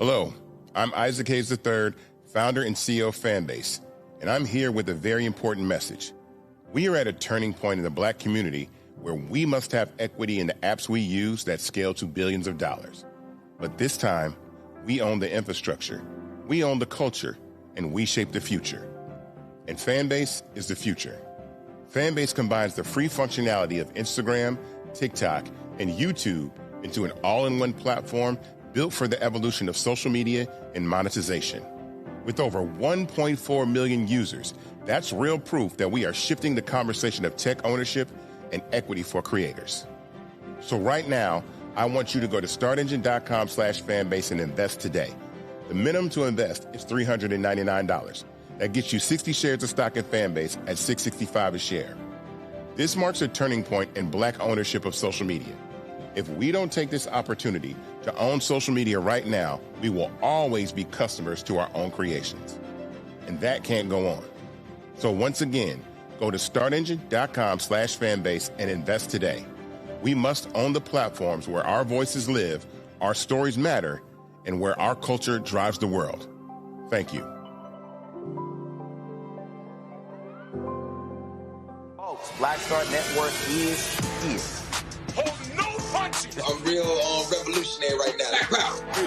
Hello, I'm Isaac Hayes III, founder and CEO of Fanbase, and I'm here with a very important message. We are at a turning point in the Black community where we must have equity in the apps we use that scale to billions of dollars. But this time, we own the infrastructure, we own the culture, and we shape the future. And Fanbase is the future. Fanbase combines the free functionality of Instagram, TikTok, and YouTube into an all-in-one platform built for the evolution of social media and monetization. With over 1.4 million users, that's real proof that we are shifting the conversation of tech ownership and equity for creators. So right now, I want you to go to startengine.com/fanbase and invest today. The minimum to invest is $399. That gets you 60 shares of stock in Fanbase at $665 a share. This marks a turning point in Black ownership of social media. If we don't take this opportunity to own social media right now, we will always be customers to our own creations. And that can't go on. So once again, go to startengine.com/fanbase and invest today. We must own the platforms where our voices live, our stories matter, and where our culture drives the world. Thank you. Folks, Black Star Network is here. Hold no punches. I'm real revolutionary right now.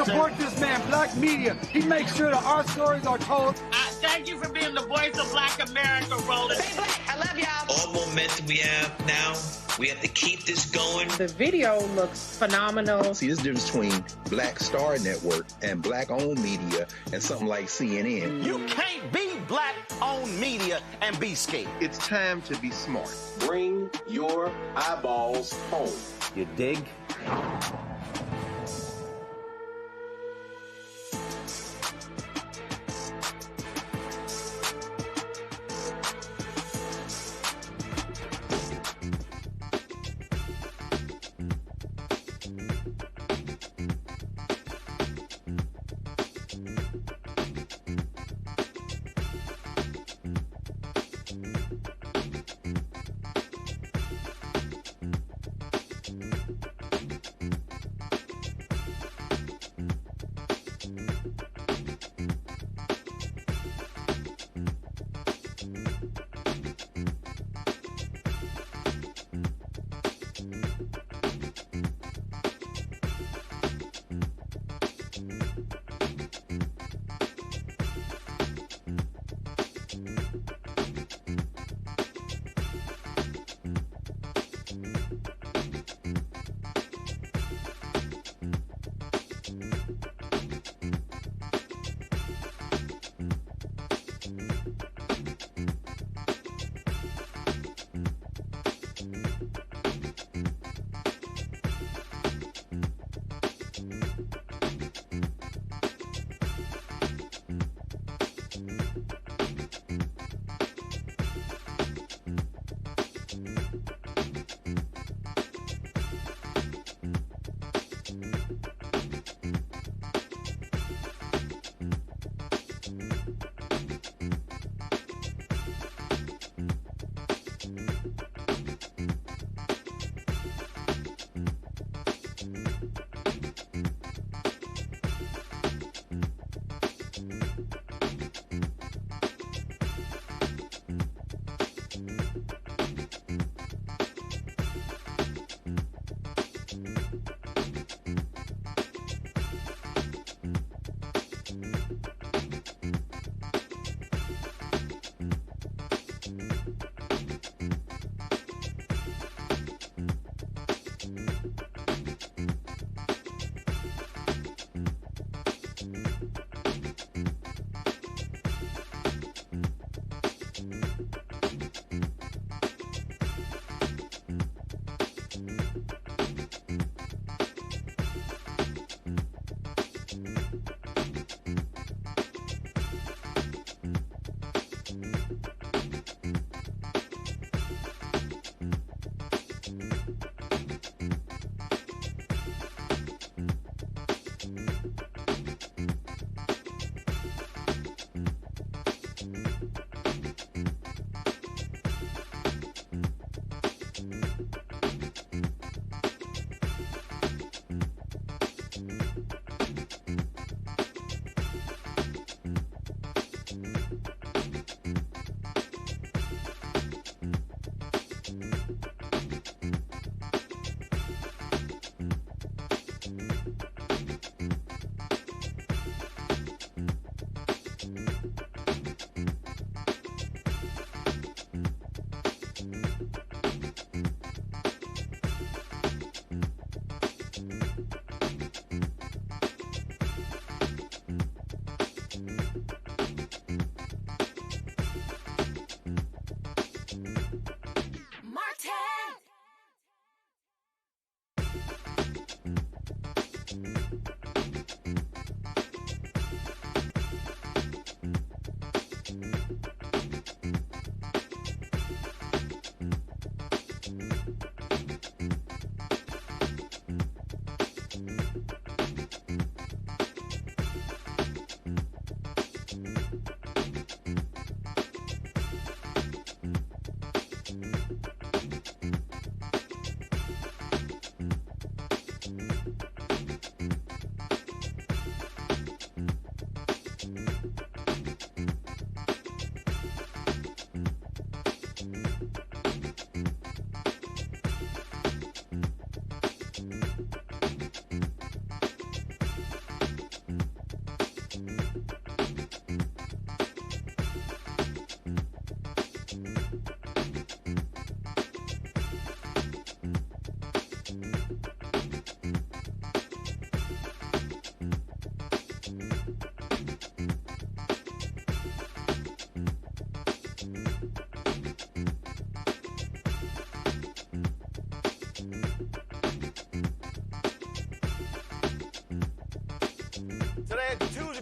Support this man, Black Media. He makes sure that our stories are told. Thank you for being the voice of Black America, Roland. Stay Black. I love y'all. All momentum we have now, we have to keep this going. The video looks phenomenal. See, there's a difference between Black Star Network and Black-owned media and something like CNN. You can't be Black-owned media and be scared. It's time to be smart. Bring your eyeballs home. You dig?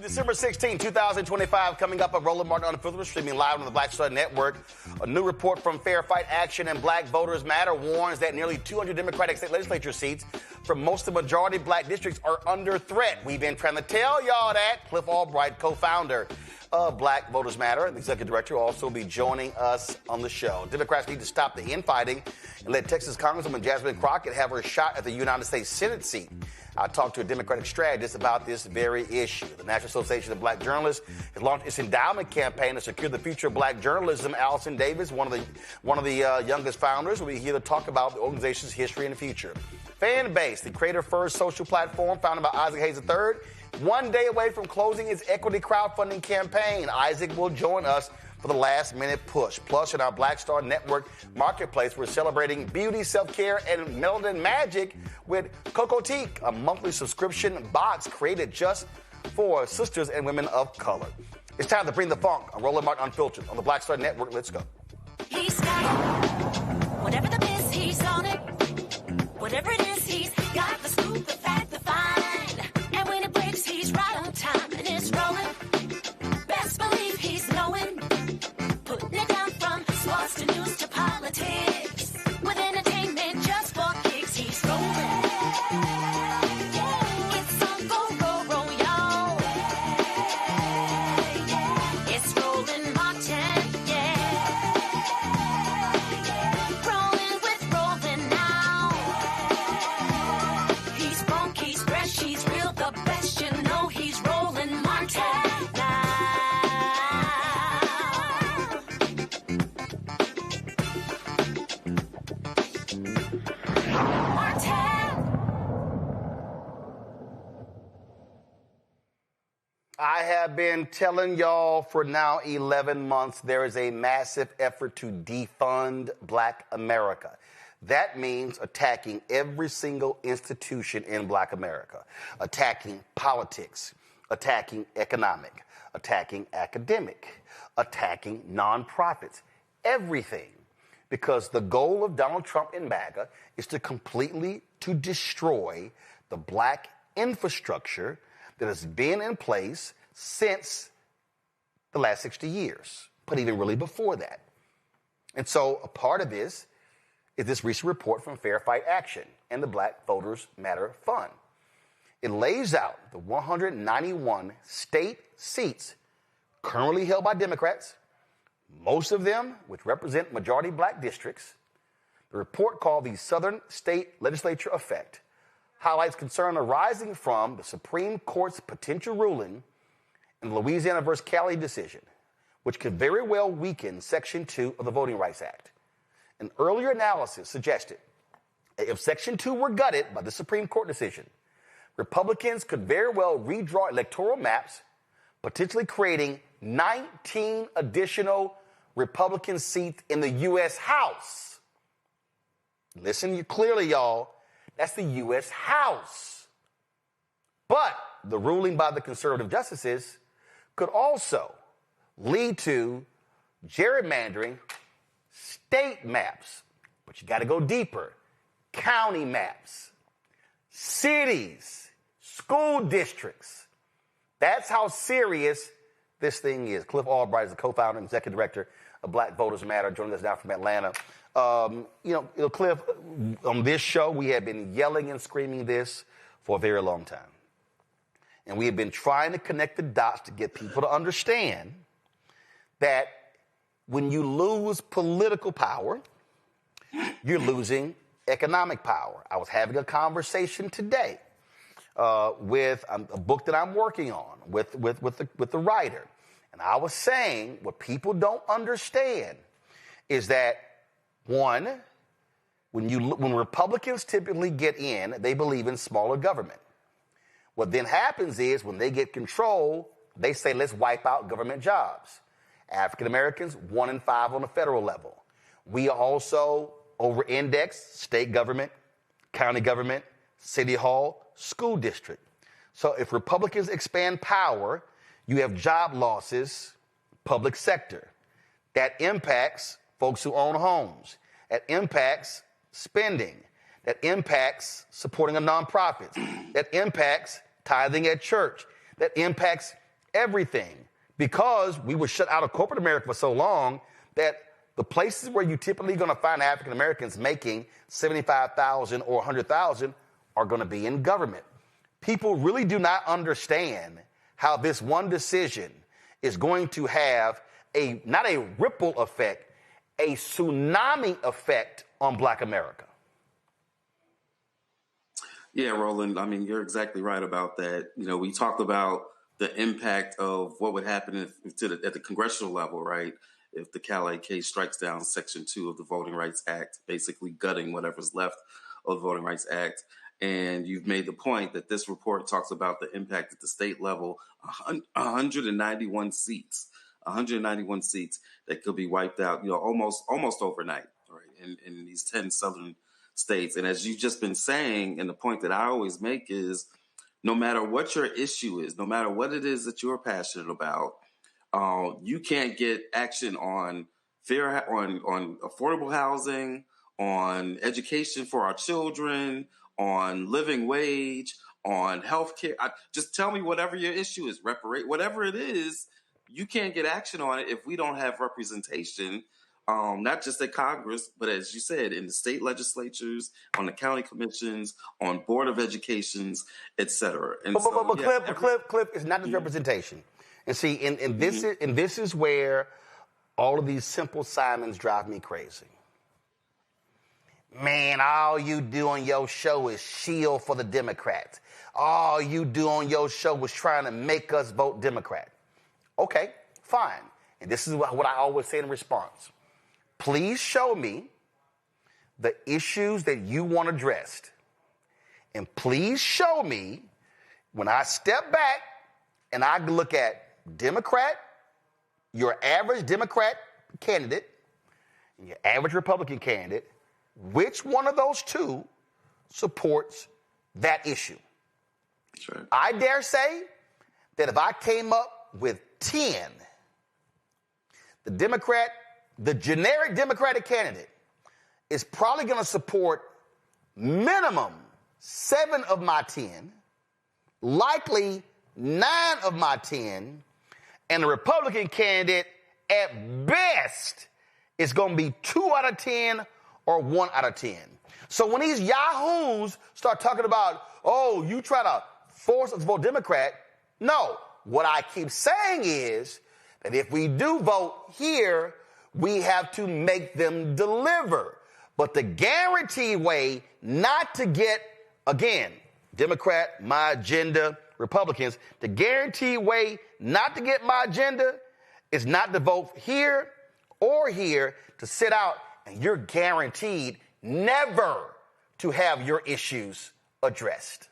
December 16, 2025, coming up on Roland Martin Unfiltered, streaming live on the Black Star Network. A new report from Fair Fight Action and Black Voters Matter warns that nearly 200 Democratic state legislature seats from most of the majority black districts are under threat. We've been trying to tell y'all that. Cliff Albright, co-founder of Black Voters Matter, and the executive director, will also be joining us on the show. Democrats need to stop the infighting and let Texas Congresswoman Jasmine Crockett have her shot at the United States Senate seat. I talked to a Democratic strategist about this very issue. The National Association of Black Journalists has launched its endowment campaign to secure the future of black journalism. Allison Davis, one of the youngest founders, will be here to talk about the organization's history and the future. Fanbase, the creator-first social platform founded by Isaac Hayes III, one day away from closing its equity crowdfunding campaign. Isaac will join us for the last-minute push. Plus, in our Black Star Network marketplace, we're celebrating beauty, self-care, and melanin magic with Cocotique, a monthly subscription box created just for sisters and women of color. It's time to bring the funk on Roland Martin Unfiltered on the Black Star Network. Let's go. He's got it. Whatever the biz, he's on it. Whatever it is, he's got the scoop, the fact, the find. And when it breaks, he's right on time and it's rolling. Best believe he's knowing. Putting it down from sports to news to politics. With entertainment just for kicks, he's rolling. It's on go, y'all. It's Roland Martin, Rolling with Roland now. He's funk, he's fresh, he's real, the best, you know he's Roland Martin now. I have been telling y'all for now 11 months there is a massive effort to defund Black America. That means attacking every single institution in Black America, attacking politics, attacking economic, attacking academic, attacking nonprofits, everything. Because the goal of Donald Trump and MAGA is to completely destroy the black infrastructure that has been in place since the last 60 years, but even really before that. And so a part of this is this recent report from Fair Fight Action and the Black Voters Matter Fund. It lays out the 191 state seats currently held by Democrats, most of them which represent majority black districts. The report, called the Southern State Legislature Effect, highlights concern arising from the Supreme Court's potential ruling in the Louisiana versus Cali decision, which could very well weaken Section 2 of the Voting Rights Act. An earlier analysis suggested that if Section 2 were gutted by the Supreme Court decision, Republicans could very well redraw electoral maps, potentially creating 19 additional Republican seats in the U.S. House. Listen clearly, y'all. That's the U.S. House. But the ruling by the conservative justices could also lead to gerrymandering state maps. But you got to go deeper. County maps, cities, school districts. That's how serious this thing is. Cliff Albright is the co-founder and executive director of Black Voters Matter, joining us now from Atlanta. Cliff, on this show, we have been yelling and screaming this for a very long time. And we have been trying to connect the dots to get people to understand that when you lose political power, you're losing economic power. I was having a conversation today with a book that I'm working on with the writer. And I was saying what people don't understand is that, one, when Republicans typically get in, they believe in smaller government. What then happens is when they get control, they say, let's wipe out government jobs. African Americans, 1 in 5 on the federal level. We also over-index state government, county government, city hall, school district. So if Republicans expand power, you have job losses, public sector. That impacts folks who own homes. That impacts spending. That impacts supporting a nonprofit. That impacts tithing at church. That impacts Everything. Because we were shut out of corporate America for so long that the places where you typically going to find African Americans making $75,000 or $100,000 are going to be in government. People really do not understand how this one decision is going to have not a ripple effect, a tsunami effect on Black America. Yeah, Roland, I mean, you're exactly right about that. You know, we talked about the impact of what would happen at the congressional level, right? If the Calais case strikes down Section 2 of the Voting Rights Act, basically gutting whatever's left of the Voting Rights Act. And you've made the point that this report talks about the impact at the state level, 191 seats that could be wiped out, you know, almost overnight, right, in these 10 southern states. And as you've just been saying, and the point that I always make is, no matter what your issue is, no matter what it is that you're passionate about, you can't get action on on affordable housing, on education for our children, on living wage, on healthcare. Just tell me whatever your issue is, whatever it is, you can't get action on it if we don't have representation, not just at Congress, but as you said, in the state legislatures, on the county commissions, on Board of Educations, et cetera. And Cliff is not just representation. And see, and this is where all of these simple Simons drive me crazy. Man, all you do on your show is shield for the Democrats. All you do on your show was trying to make us vote Democrat. Okay, fine. And this is what I always say in response. Please show me the issues that you want addressed. And please show me, when I step back and I look at Democrat, your average Democrat candidate, and your average Republican candidate, which one of those two supports that issue? Sure. I dare say that if I came up with 10, the generic Democratic candidate is probably going to support minimum 7 of my 10, likely 9 of my 10, and the Republican candidate at best is going to be 2 out of 10 or 1 out of 10. So when these yahoos start talking about, oh, you try to force us to vote Democrat, no. What I keep saying is that if we do vote here, we have to make them deliver. But the guaranteed way not to get, again, Democrat, my agenda, Republicans, the guaranteed way not to get my agenda is not to vote here or here, to sit out, and you're guaranteed never to have your issues addressed.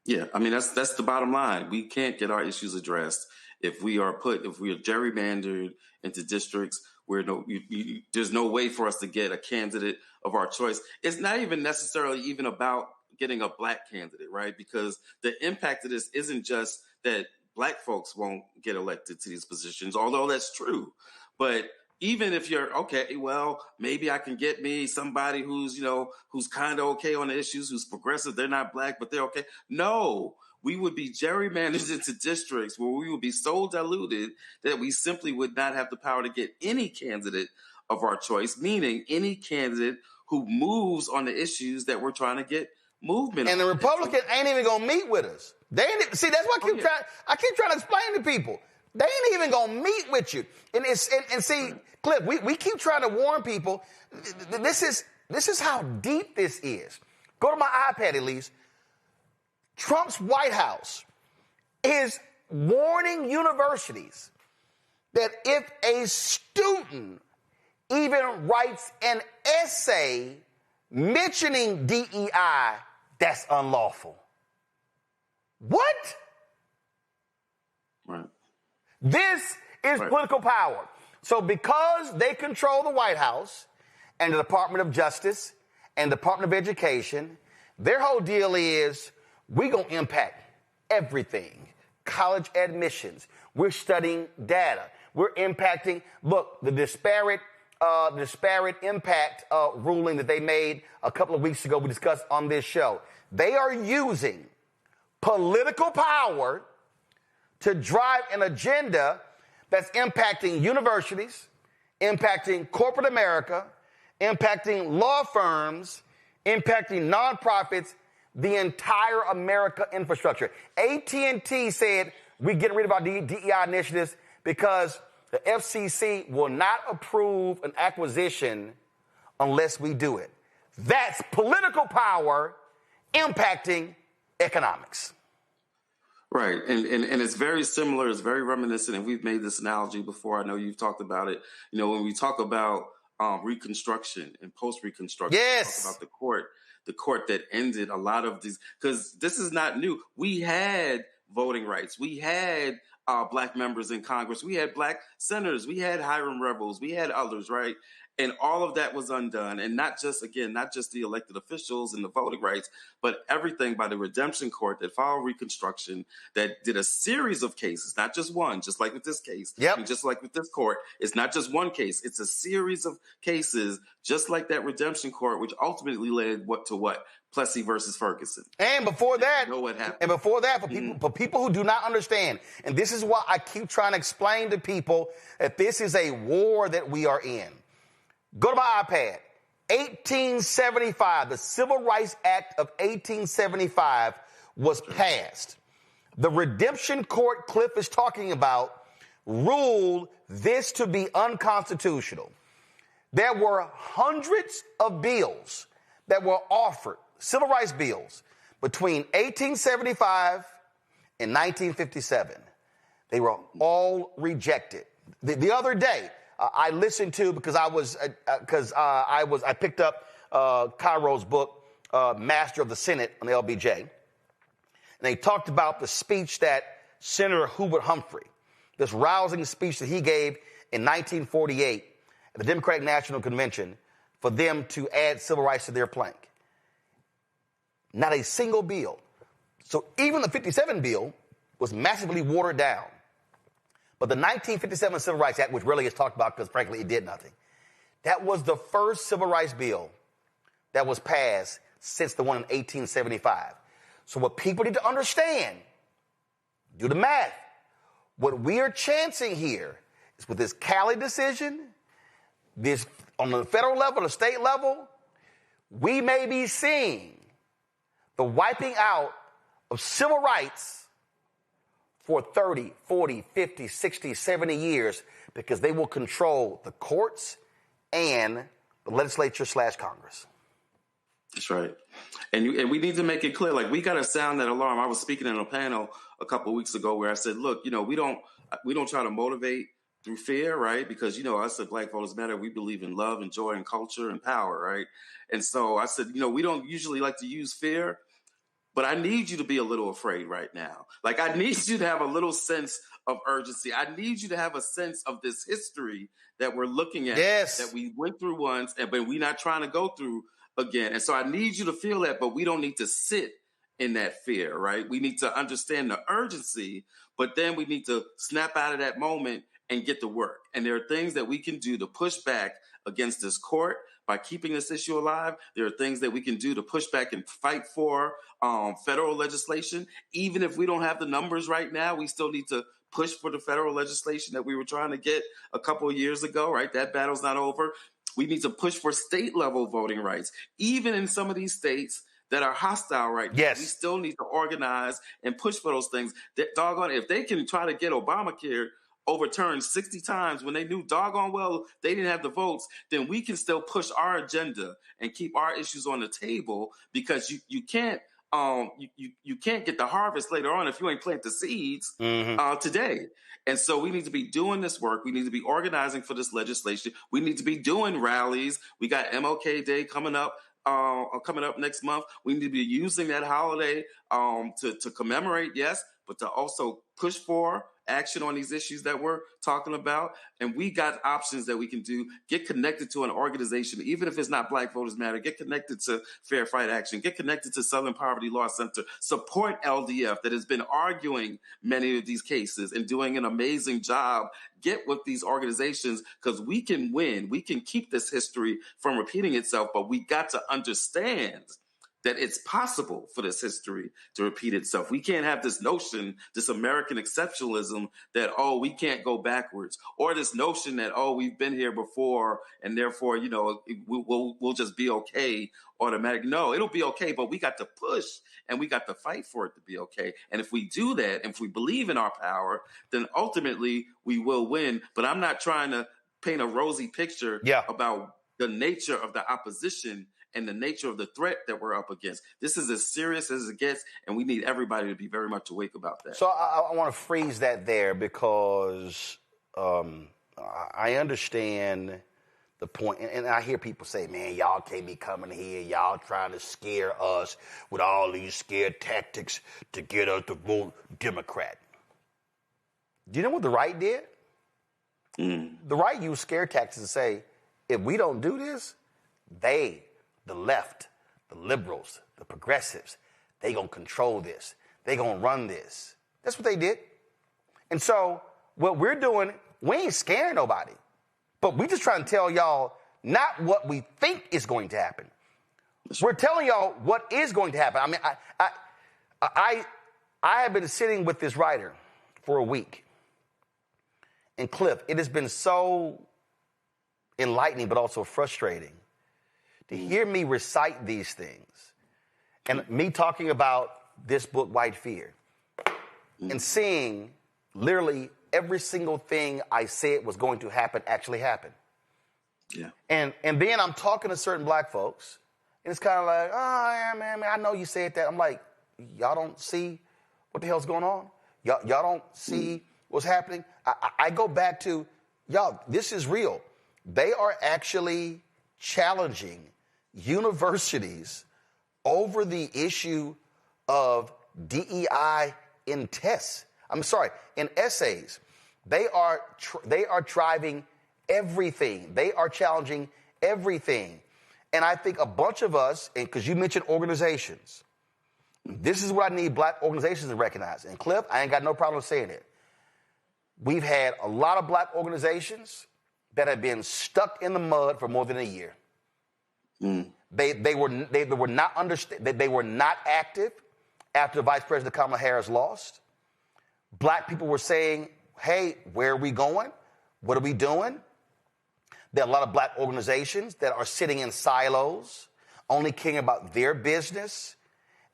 Yeah, I mean, that's the bottom line. We can't get our issues addressed if we are gerrymandered into districts where there's no way for us to get a candidate of our choice. It's not even necessarily even about getting a Black candidate, right? Because the impact of this isn't just that Black folks won't get elected to these positions, although that's true. But even if you're, okay, well, maybe I can get me somebody who's kind of okay on the issues, who's progressive, they're not Black, but they're okay. No, we would be gerrymandered into districts where we would be so diluted that we simply would not have the power to get any candidate of our choice, meaning any candidate who moves on the issues that we're trying to get movement on. And the Republicans ain't even going to meet with us. They ain't, see, that's what I keep trying to explain to people. They ain't even going to meet with you. And see, Cliff, we keep trying to warn people. This is how deep this is. Go to my iPad, at least. Trump's White House is warning universities that if a student even writes an essay mentioning DEI, that's unlawful. What? Right. This is political power. So because they control the White House and the Department of Justice and the Department of Education, their whole deal is, we're going to impact everything. College admissions. We're studying data. We're impacting, look, the disparate impact ruling that they made a couple of weeks ago, we discussed on this show. They are using political power to drive an agenda that's impacting universities, impacting corporate America, impacting law firms, impacting nonprofits, the entire America infrastructure. AT&T said we're getting rid of our DEI initiatives because the FCC will not approve an acquisition unless we do it. That's political power impacting economics. Right. And it's very similar. It's very reminiscent. And we've made this analogy before. I know you've talked about it. You know, when we talk about Reconstruction and post-Reconstruction, yes, talk about the court that ended a lot of these, because this is not new. We had voting rights. We had black members in Congress. We had black senators. We had Hiram Rebels. We had others, right? And all of that was undone. And not just the elected officials and the voting rights, but everything by the Redemption Court that followed Reconstruction, that did a series of cases, not just one, just like with this case. Yep. And just like with this court, it's not just one case. It's a series of cases, just like that Redemption Court, which ultimately led what? Plessy versus Ferguson. And before that, you know what happened. And before that, for people who do not understand, and this is why I keep trying to explain to people that this is a war that we are in. Go to my iPad. 1875, the Civil Rights Act of 1875 was passed. The Redemption Court Cliff is talking about ruled this to be unconstitutional. There were hundreds of bills that were offered, civil rights bills, between 1875 and 1957. They were all rejected. The other day, I listened to, because I picked up Cairo's book, Master of the Senate on the LBJ. And they talked about the speech that Senator Hubert Humphrey, this rousing speech that he gave in 1948 at the Democratic National Convention for them to add civil rights to their plank. Not a single bill. So even the 57 bill was massively watered down. But the 1957 Civil Rights Act, which really is talked about because, frankly, it did nothing, that was the first civil rights bill that was passed since the one in 1875. So what people need to understand, do the math. What we are chancing here is with this Cali decision, this on the federal level, the state level, we may be seeing the wiping out of civil rights for 30, 40, 50, 60, 70 years, because they will control the courts and the legislature / Congress. That's right. And we need to make it clear, like, we got to sound that alarm. I was speaking in a panel a couple of weeks ago where I said, look, you know, we don't try to motivate through fear, right? Because, you know, us at Black Voters Matter, we believe in love and joy and culture and power, right? And so I said, you know, we don't usually like to use fear, but I need you to be a little afraid right now. Like, I need you to have a little sense of urgency. I need you to have a sense of this history that we're looking at, yes, that we went through once, but we're not trying to go through again. And so I need you to feel that, but we don't need to sit in that fear, right? We need to understand the urgency, but then we need to snap out of that moment and get to work. And there are things that we can do to push back against this court by keeping this issue alive. There are things that we can do to push back and fight for federal legislation. Even if we don't have the numbers right now, we still need to push for the federal legislation that we were trying to get a couple of years ago, right? That battle's not over. We need to push for state level voting rights. Even in some of these states that are hostile right now, yes, we still need to organize and push for those things. Doggone, if they can try to get Obamacare overturned 60 times when they knew doggone well they didn't have the votes, then we can still push our agenda and keep our issues on the table, because you can't you can't get the harvest later on if you ain't plant the seeds today. And so we need to be doing this work. We need to be organizing for this legislation. We need to be doing rallies. We got MLK Day coming up next month. We need to be using that holiday to commemorate, yes, but to also push for action on these issues that we're talking about. And we got options that we can do. Get connected to an organization, even if it's not Black Voters Matter. Get connected to Fair Fight Action. Get connected to Southern Poverty Law Center. Support LDF that has been arguing many of these cases and doing an amazing job. Get with these organizations, because we can win. We can keep this history from repeating itself, but we got to understand that it's possible for this history to repeat itself. We can't have this notion, this American exceptionalism that, oh, we can't go backwards, or this notion that, oh, we've been here before and therefore, we'll just be okay automatic. No, it'll be okay, but we got to push and we got to fight for it to be okay. And if we do that, and if we believe in our power, then ultimately we will win. But I'm not trying to paint a rosy picture about the nature of the opposition and the nature of the threat that we're up against. This is as serious as it gets, and we need everybody to be very much awake about that. So I want to freeze that there because I understand the point, and I hear people say, man, y'all can't be coming here, y'all trying to scare us with all these scare tactics to get us to vote Democrat. Do you know what the right did? The right used scare tactics to say, if we don't do this, they, the left, the liberals, the progressives, they gonna control this. They gonna run this. That's what they did. And so what we're doing, we ain't scaring nobody, but we just trying to tell y'all not what we think is going to happen. We're telling y'all what is going to happen. I mean, I have been sitting with this writer for a week. And Cliff, it has been so enlightening, but also frustrating to hear me recite these things and me talking about this book, White Fear, and seeing literally every single thing I said was going to happen actually happen. Yeah. And then I'm talking to certain black folks, and it's kind of like, oh, yeah, man, I know you said that. I'm like, y'all don't see what the hell's going on? Y'all don't see what's happening? I go back to, y'all, this is real. They are actually challenging universities over the issue of DEI in tests. I'm sorry, in essays. They are driving everything. They are challenging everything. And I think a bunch of us, and because you mentioned organizations, this is what I need black organizations to recognize. And Cliff, I ain't got no problem saying it. We've had a lot of black organizations that have been stuck in the mud for more than a year. They were not active after Vice President Kamala Harris lost. Black people were saying, hey, where are we going? What are we doing? There are a lot of black organizations that are sitting in silos, only caring about their business.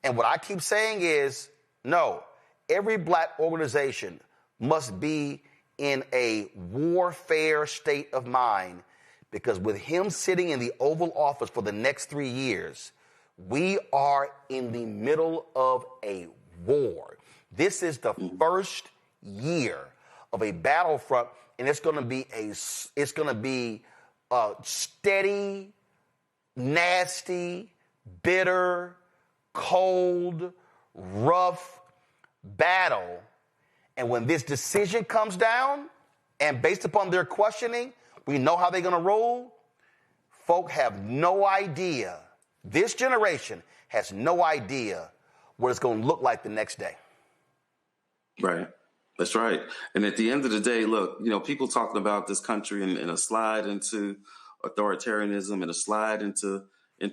And what I keep saying is, no, every black organization must be in a warfare state of mind, because with him sitting in the Oval Office for the next 3 years, we are in the middle of a war. This is the first year of a battlefront, and it's going to be a steady, nasty, bitter, cold, rough battle. And when this decision comes down, and based upon their questioning, we know how they're going to rule, folk have no idea. This generation has no idea what it's going to look like the next day. Right. That's right. And at the end of the day, look, people talking about this country in a slide into authoritarianism and a slide into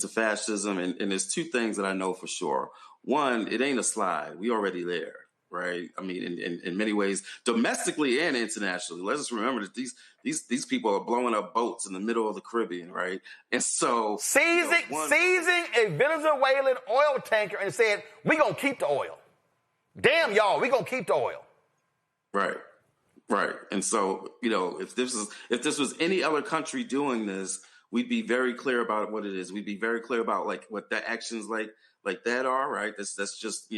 fascism. And there's two things that I know for sure. One, it ain't a slide. We already there. Right. I mean, in many ways, domestically and internationally. Let's just remember that these people are blowing up boats in the middle of the Caribbean. Right. And so seizing a Venezuelan oil tanker and said, we're going to keep the oil. Damn, y'all, we're going to keep the oil. Right. Right. And so, if this was any other country doing this, we'd be very clear about what it is. We'd be very clear about what the actions like that are, right? That's just,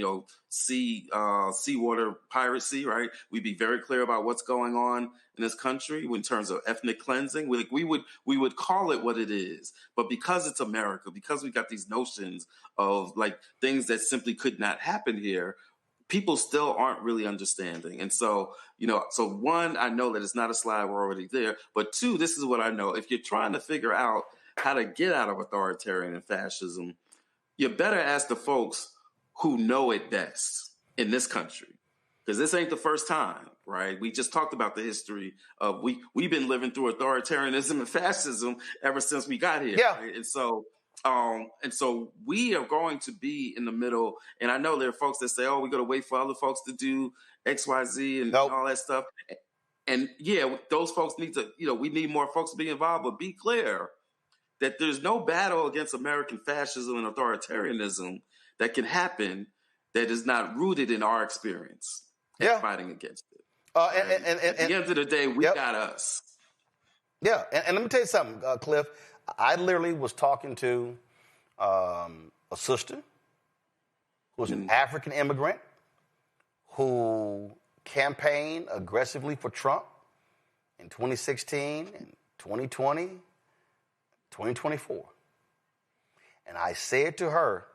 seawater piracy, right? We'd be very clear about what's going on in this country in terms of ethnic cleansing. We would call it what it is. But because it's America, because we got these notions of things that simply could not happen here, people still aren't really understanding. And so, so one, I know that it's not a slide, we're already there. But two, this is what I know. If you're trying to figure out how to get out of authoritarian and fascism, you better ask the folks who know it best in this country, because this ain't the first time, right? We just talked about the history of we've been living through authoritarianism and fascism ever since we got here. Yeah. Right? And so And so we are going to be in the middle. And I know there are folks that say, oh, we're going to wait for other folks to do X, Y, Z and all that stuff. And yeah, those folks need to, we need more folks to be involved, but be clear that there's no battle against American fascism and authoritarianism that can happen that is not rooted in our experience and fighting against it. And at the end of the day, we got us. Yeah, and let me tell you something, Cliff. I literally was talking to a sister who's an African immigrant who campaigned aggressively for Trump in 2016 and 2020, 2024. And I said to her,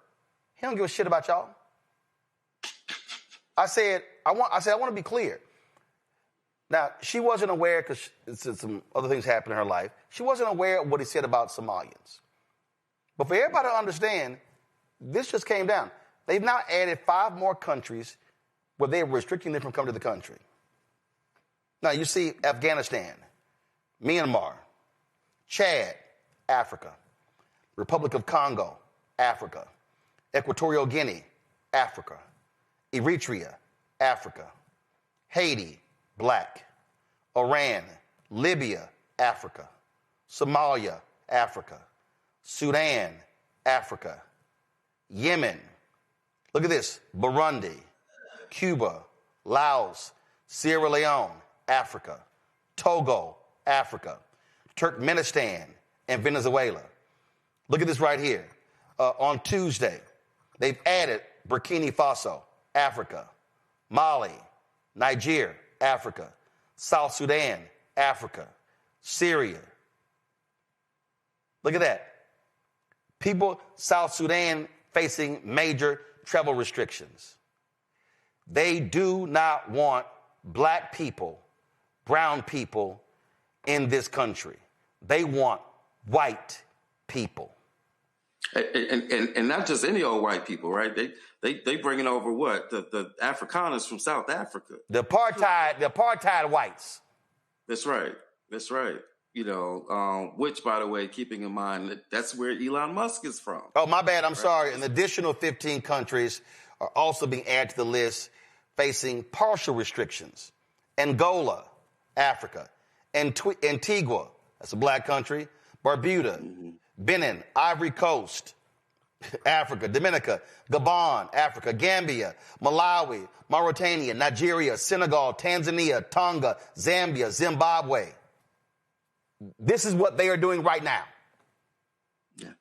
he don't give a shit about y'all. I said, I want to be clear. Now, she wasn't aware, because some other things happened in her life. She wasn't aware of what he said about Somalians. But for everybody to understand, this just came down. They've now added 5 more countries where they're restricting them from coming to the country. Now, you see Afghanistan, Myanmar, Chad, Africa, Republic of Congo, Africa, Equatorial Guinea, Africa, Eritrea, Africa, Haiti, Black, Iran, Libya, Africa, Somalia, Africa, Sudan, Africa, Yemen, look at this, Burundi, Cuba, Laos, Sierra Leone, Africa, Togo, Africa, Turkmenistan, and Venezuela. Look at this right here. On Tuesday, they've added Burkina Faso, Africa, Mali, Niger, Africa, South Sudan, Africa, Syria. Look at that. People, South Sudan facing major travel restrictions. They do not want black people, brown people in this country. They want white people. And not just any old white people, right? They bringing over what? The Afrikaners from South Africa. The apartheid whites. That's right. Which, by the way, keeping in mind that's where Elon Musk is from. Oh, my bad. I'm sorry. An additional 15 countries are also being added to the list facing partial restrictions. Angola, Africa. Antigua, that's a black country. Barbuda, Benin, Ivory Coast, Africa, Dominica, Gabon, Africa, Gambia, Malawi, Mauritania, Nigeria, Senegal, Tanzania, Tonga, Zambia, Zimbabwe. This is what they are doing right now. Yeah.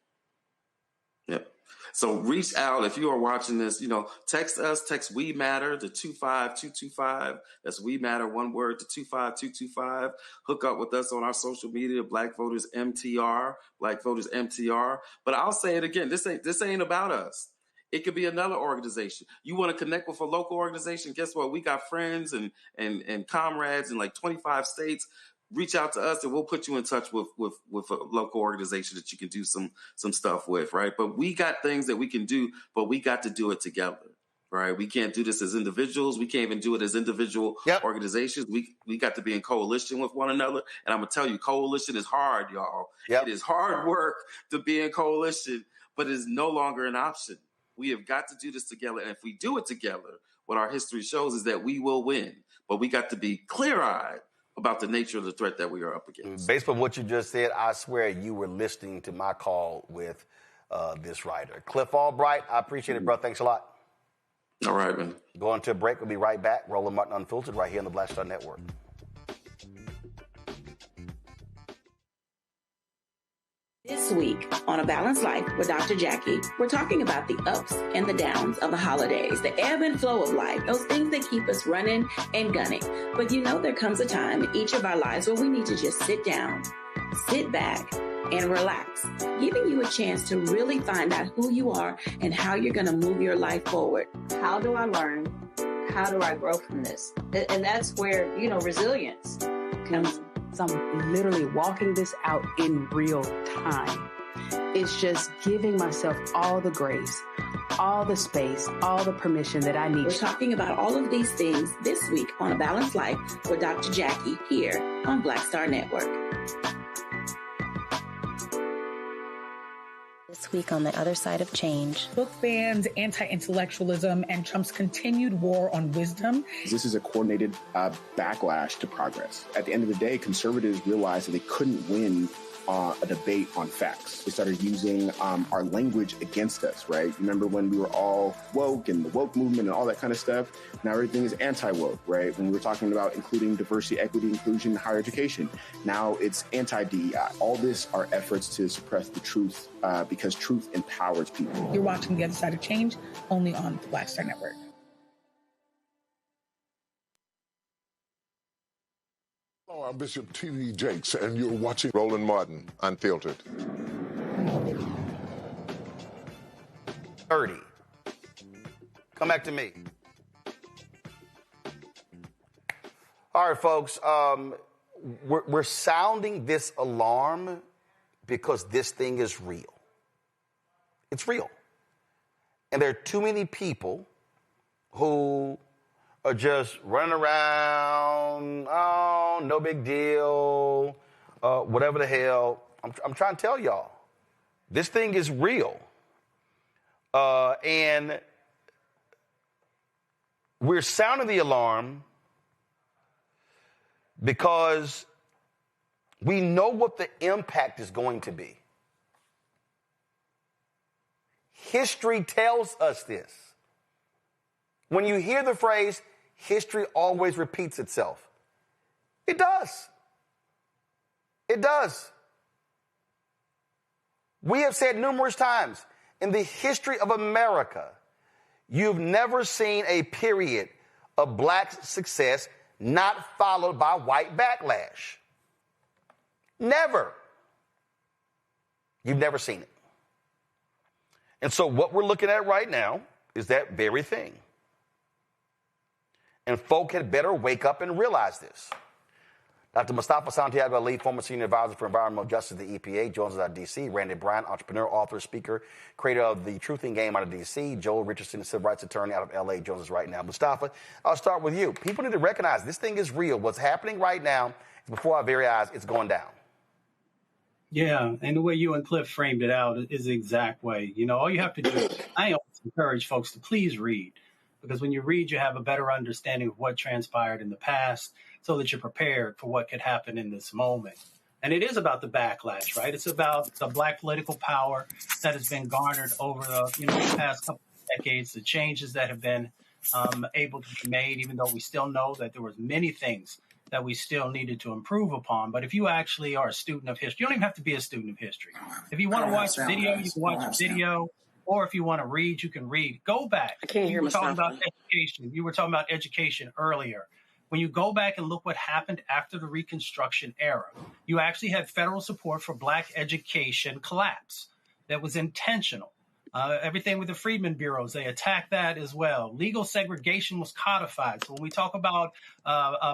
Yep. So reach out if you are watching this, text us, text We Matter to 25225. That's We Matter, one word, to 25225. Hook up with us on our social media, Black Voters MTR, Black Voters MTR. But I'll say it again, this ain't about us. It could be another organization. You want to connect with a local organization? Guess what? We got friends and comrades in like 25 states. Reach out to us and we'll put you in touch with a local organization that you can do some stuff with, right? But we got things that we can do, but we got to do it together, right? We can't do this as individuals. We can't even do it as individual organizations. We got to be in coalition with one another. And I'm going to tell you, coalition is hard, y'all. It is hard work to be in coalition, but it is no longer an option. We have got to do this together. And if we do it together, what our history shows is that we will win. But we got to be clear-eyed about the nature of the threat that we are up against. Based on what you just said, I swear you were listening to my call with this writer. Cliff Albright, I appreciate it, bro. Thanks a lot. All right, man. Going to a break. We'll be right back. Roland Martin Unfiltered right here on the Black Star Network. This week on A Balanced Life with Dr. Jackie, we're talking about the ups and the downs of the holidays, the ebb and flow of life, those things that keep us running and gunning. But there comes a time in each of our lives where we need to just sit down, sit back, and relax, giving you a chance to really find out who you are and how you're going to move your life forward. How do I learn? How do I grow from this? And that's where, resilience comes. I'm literally walking this out in real time. It's just giving myself all the grace, all the space, all the permission that I need. We're talking about all of these things this week on A Balanced Life with Dr. Jackie here on Black Star Network. This this week on The Other Side of Change. Book bans, anti-intellectualism, and Trump's continued war on wisdom. This is a coordinated backlash to progress. At the end of the day, conservatives realized that they couldn't win a debate on facts. They started using our language against us, right? Remember when we were all woke and the woke movement and all that kind of stuff? Now everything is anti-woke, right? When we were talking about including diversity, equity, inclusion, and higher education, now it's anti-DEI. All this are efforts to suppress the truth because truth empowers people. You're watching The Other Side of Change only on the Black Star Network. Hello, I'm Bishop T.D. Jakes, and you're watching Roland Martin Unfiltered. 30. Come back to me. All right, folks. We're sounding this alarm because this thing is real. It's real. And there are too many people who are just running around, oh, no big deal, whatever the hell. I'm trying to tell y'all, this thing is real. And we're sounding the alarm because we know what the impact is going to be. History tells us this. When you hear the phrase, history always repeats itself, it does. It does. We have said numerous times, in the history of America, you've never seen a period of black success not followed by white backlash. Never. You've never seen it. And so what we're looking at right now is that very thing. And folk had better wake up and realize this. Dr. Mustafa Santiago Ali, former senior advisor for environmental justice at the EPA, joins us out of D.C. Randy Bryant, entrepreneur, author, speaker, creator of The Truthing Game out of D.C. Joel Richardson, civil rights attorney out of L.A., joins us right now. Mustafa, I'll start with you. People need to recognize this thing is real. What's happening right now is before our very eyes. It's going down. Yeah, and the way you and Cliff framed it out is the exact way. You know, all you have to do, I always encourage folks to please read. Because when you read, you have a better understanding of what transpired in the past so that you're prepared for what could happen in this moment. And it is about the backlash, right? It's about the black political power that has been garnered over the past couple of decades, the changes that have been able to be made, even though we still know that there was many things that we still needed to improve upon. But if you actually are a student of history, you don't even have to be a student of history. If you want to watch a video, you can watch a video. Or if you want to read, you can read. Go back. I can't hear myself. You were talking about education. You were talking about education earlier. When you go back and look what happened after the Reconstruction era, you actually had federal support for black education collapse that was intentional. Everything with the Freedmen Bureaus, they attacked that as well. Legal segregation was codified. So when we talk about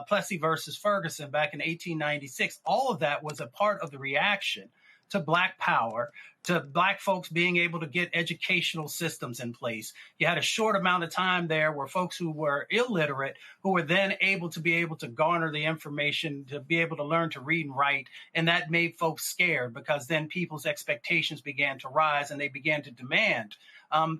Plessy versus Ferguson back in 1896, all of that was a part of the reaction to black power, to black folks being able to get educational systems in place. You had a short amount of time there where folks who were illiterate, who were then able to garner the information, to be able to learn to read and write. And that made folks scared because then people's expectations began to rise and they began to demand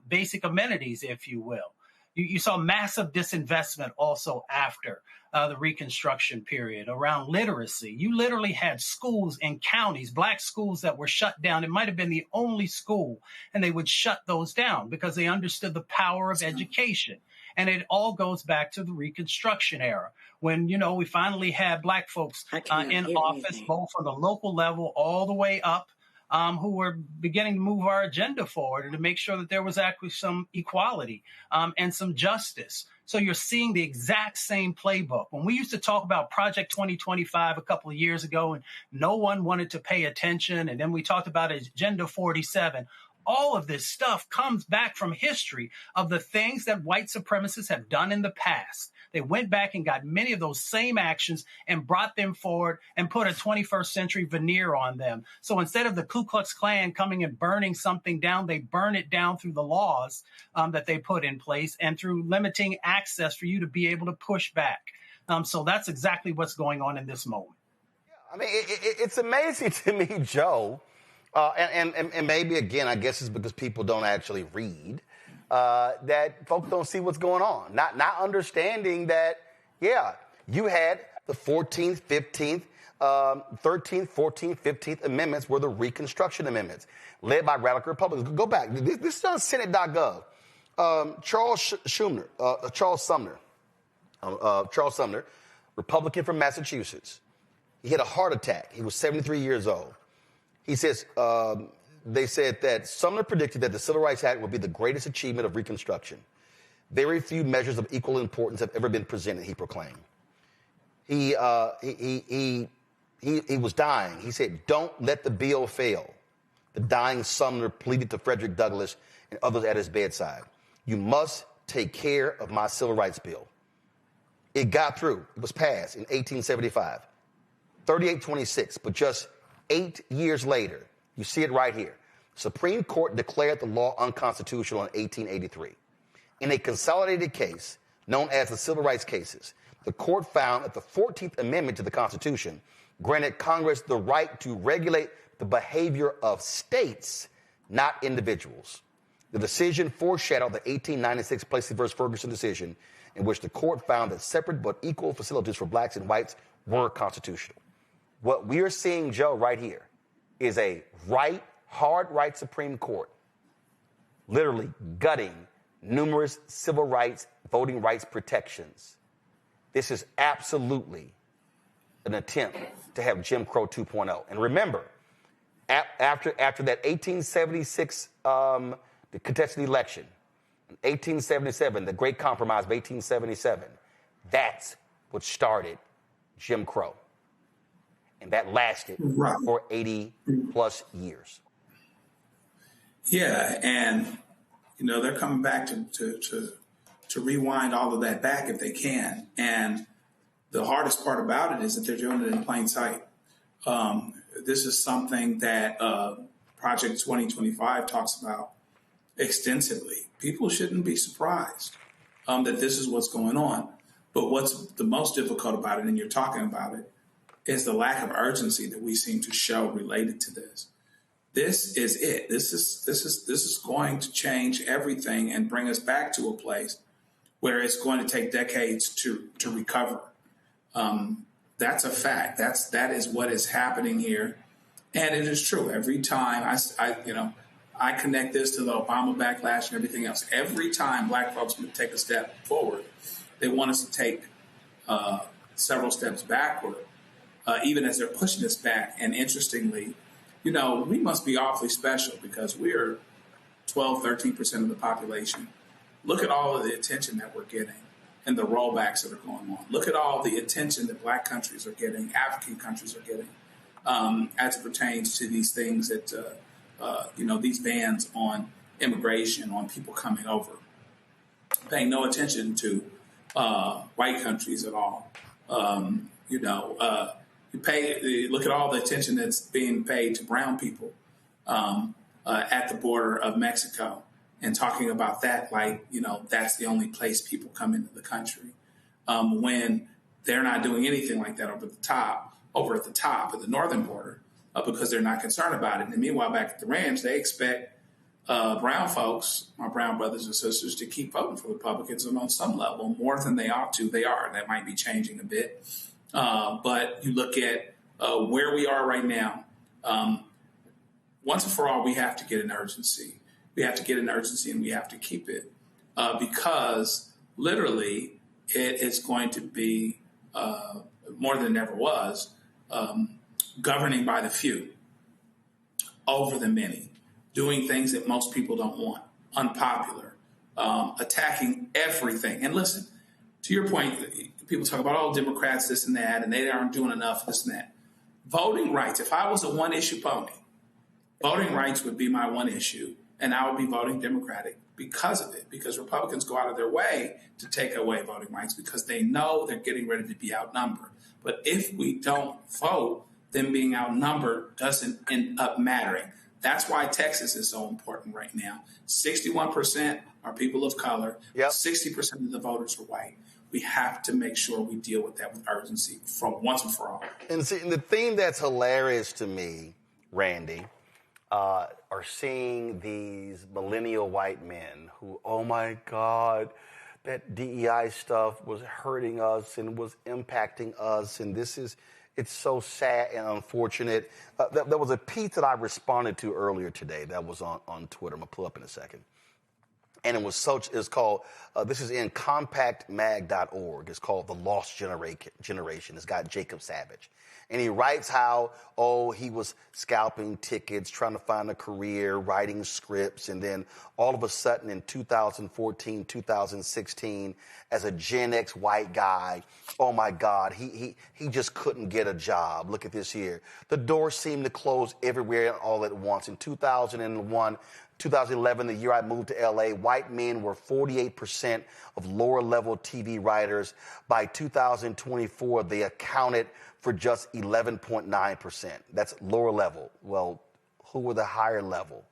basic amenities, if you will. You saw massive disinvestment also after the Reconstruction period around literacy. You literally had schools in counties, black schools that were shut down. It might have been the only school, and they would shut those down because they understood the power of education. And it all goes back to the Reconstruction era when, we finally had black folks in office, both on the local level all the way up, who were beginning to move our agenda forward and to make sure that there was actually some equality and some justice. So you're seeing the exact same playbook. When we used to talk about Project 2025 a couple of years ago and no one wanted to pay attention, and then we talked about Agenda 47, all of this stuff comes back from history of the things that white supremacists have done in the past. They went back and got many of those same actions and brought them forward and put a 21st century veneer on them. So instead of the Ku Klux Klan coming and burning something down, they burn it down through the laws that they put in place and through limiting access for you to be able to push back. So that's exactly what's going on in this moment. Yeah, I mean, it's amazing to me, Joe, And maybe, again, I guess it's because people don't actually read, that folks don't see what's going on. Not understanding that, yeah, you had the 14th, 15th, 13th, 14th, 15th amendments were the Reconstruction Amendments, led by radical Republicans. Go back. This is on Senate.gov. Charles Sumner, Republican from Massachusetts. He had a heart attack. He was 73 years old. He says, they said that Sumner predicted that the Civil Rights Act would be the greatest achievement of Reconstruction. Very few measures of equal importance have ever been presented, he proclaimed. He was dying. He said, don't let the bill fail. The dying Sumner pleaded to Frederick Douglass and others at his bedside. You must take care of my civil rights bill. It got through. It was passed in 1875. 38-26, but just 8 years later, you see it right here. Supreme Court declared the law unconstitutional in 1883. In a consolidated case known as the Civil Rights Cases, the court found that the 14th Amendment to the Constitution granted Congress the right to regulate the behavior of states, not individuals. The decision foreshadowed the 1896 Plessy v. Ferguson decision, in which the court found that separate but equal facilities for blacks and whites were constitutional. What we are seeing, Joe, right here, is a hard right Supreme Court literally gutting numerous civil rights, voting rights protections. This is absolutely an attempt to have Jim Crow 2.0. And remember, after that 1876 the contested election, in 1877, the Great Compromise of 1877, that's what started Jim Crow. And that lasted for 80 plus years. Yeah, and they're coming back to rewind all of that back if they can. And the hardest part about it is that they're doing it in plain sight. This is something that Project 2025 talks about extensively. People shouldn't be surprised that this is what's going on. But what's the most difficult about it, and you're talking about it, is the lack of urgency that we seem to show related to this. This is it. This is going to change everything and bring us back to a place where it's going to take decades to recover. That's a fact. That is what is happening here, and it is true. Every time I connect this to the Obama backlash and everything else. Every time black folks take a step forward, they want us to take several steps backward, even as they're pushing us back. And interestingly, we must be awfully special because we're 12, 13% of the population. Look at all of the attention that we're getting and the rollbacks that are going on. Look at all the attention that black countries are getting, African countries are getting, as it pertains to these things that, these bans on immigration, on people coming over, paying no attention to white countries at all. Look at all the attention that's being paid to brown people at the border of Mexico, and talking about that like, that's the only place people come into the country, when they're not doing anything like that over at the top of the northern border, because they're not concerned about it. And meanwhile, back at the ranch, they expect brown folks, my brown brothers and sisters, to keep voting for Republicans, and on some level, more than they ought to, they are. And that might be changing a bit. But you look at where we are right now, once and for all, we have to get an urgency. We have to get an urgency, and we have to keep it, because literally it is going to be more than it ever was, governing by the few over the many, doing things that most people don't want, unpopular, attacking everything. And listen, to your point, people talk about, oh, Democrats, this and that, and they aren't doing enough, this and that. Voting rights, if I was a one-issue pony, voting rights would be my one issue, and I would be voting Democratic because of it, because Republicans go out of their way to take away voting rights because they know they're getting ready to be outnumbered. But if we don't vote, them being outnumbered doesn't end up mattering. That's why Texas is so important right now. 61% are people of color. Yep. 60% of the voters are white. We have to make sure we deal with that with urgency from once and for all. And see, the thing that's hilarious to me, Randy, are seeing these millennial white men who, oh my God, that DEI stuff was hurting us and was impacting us, and it's so sad and unfortunate. There was a piece that I responded to earlier today that was on Twitter. I'm going to pull up in a second. And it's called, this is in compactmag.org. It's called The Lost Generation. It's got Jacob Savage. And he writes how, he was scalping tickets, trying to find a career, writing scripts. And then all of a sudden in 2014, 2016, as a Gen X white guy, oh my God, he just couldn't get a job. Look at this here. The doors seemed to close everywhere all at once. In 2011, the year I moved to LA, white men were 48% of lower level TV writers. By 2024, they accounted for just 11.9%. That's lower level. Well, who were the higher level?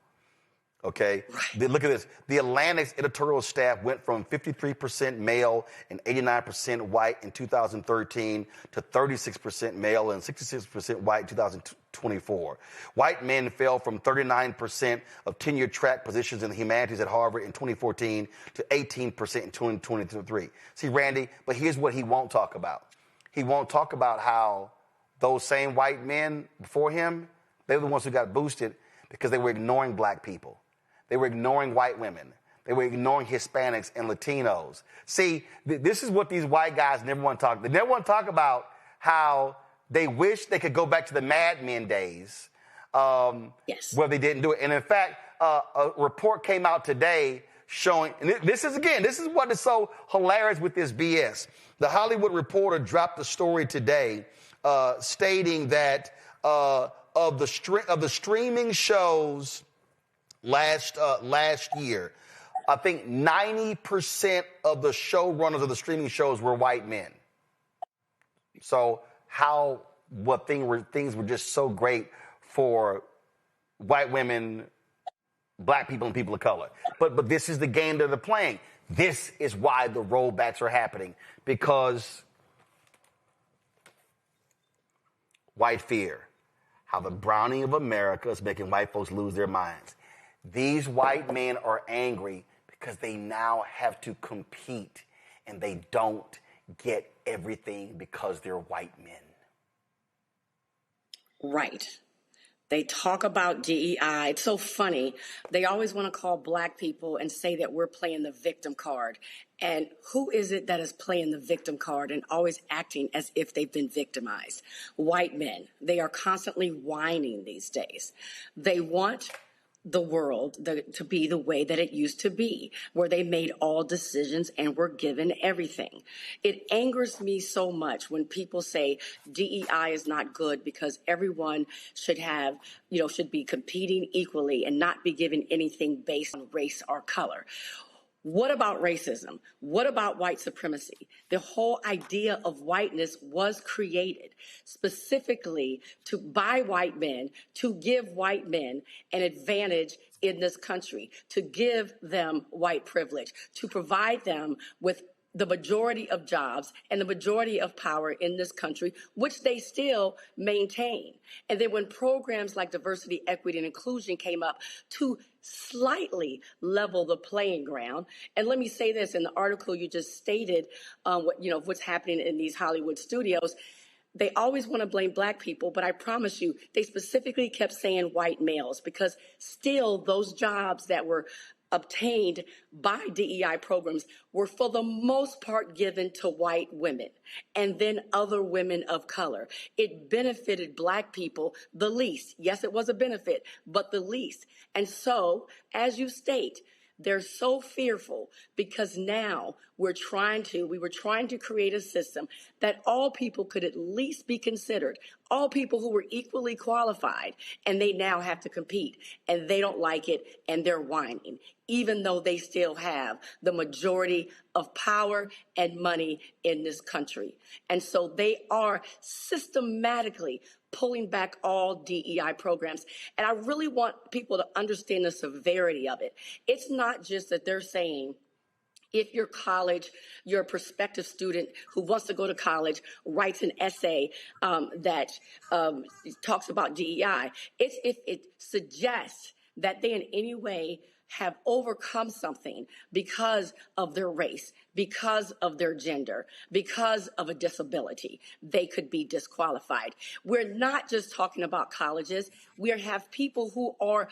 Okay. Right. Look at this. The Atlantic's editorial staff went from 53% male and 89% white in 2013 to 36% male and 66% white in 2024. White men fell from 39% of tenure track positions in the humanities at Harvard in 2014 to 18% in 2023. See, Randy, but here's what he won't talk about. He won't talk about how those same white men before him, they were the ones who got boosted because they were ignoring black people. They were ignoring white women. They were ignoring Hispanics and Latinos. See, this is what these white guys never want to talk about. They never want to talk about how they wish they could go back to the Mad Men days where they didn't do it. And in fact, a report came out today showing, and this is what is so hilarious with this BS. The Hollywood Reporter dropped a story today stating that of the streaming shows last year, I think 90% of the showrunners of the streaming shows were white men. So things were just so great for white women, black people, and people of color. But this is the game that they're playing. This is why the rollbacks are happening, because white fear, how the browning of America is making white folks lose their minds. These white men are angry because they now have to compete, and they don't get everything because they're white men. Right. They talk about DEI. It's so funny. They always want to call black people and say that we're playing the victim card. And who is it that is playing the victim card and always acting as if they've been victimized? White men. They are constantly whining these days. They want the world to be the way that it used to be, where they made all decisions and were given everything. It angers me so much when people say DEI is not good because everyone should be competing equally and not be given anything based on race or color. What about racism? What about white supremacy? The whole idea of whiteness was created specifically by white men to give white men an advantage in this country, to give them white privilege, to provide them with the majority of jobs and the majority of power in this country, which they still maintain. And then when programs like diversity, equity, and inclusion came up to slightly level the playing ground. And let me say this, in the article you just stated, what's happening in these Hollywood studios, they always want to blame black people, but I promise you, they specifically kept saying white males, because still those jobs that were obtained by DEI programs were for the most part given to white women and then other women of color. It benefited black people the least. Yes, it was a benefit, but the least. And so, as you state, they're so fearful because now we were trying to create a system that all people could at least be considered, all people who were equally qualified, and they now have to compete, and they don't like it, and they're whining, even though they still have the majority of power and money in this country. And so they are systematically pulling back all DEI programs. And I really want people to understand the severity of it. It's not just that they're saying If your college, your prospective student who wants to go to college writes an essay that talks about DEI, if it suggests that they in any way have overcome something because of their race, because of their gender, because of a disability, they could be disqualified. We're not just talking about colleges. We have people who are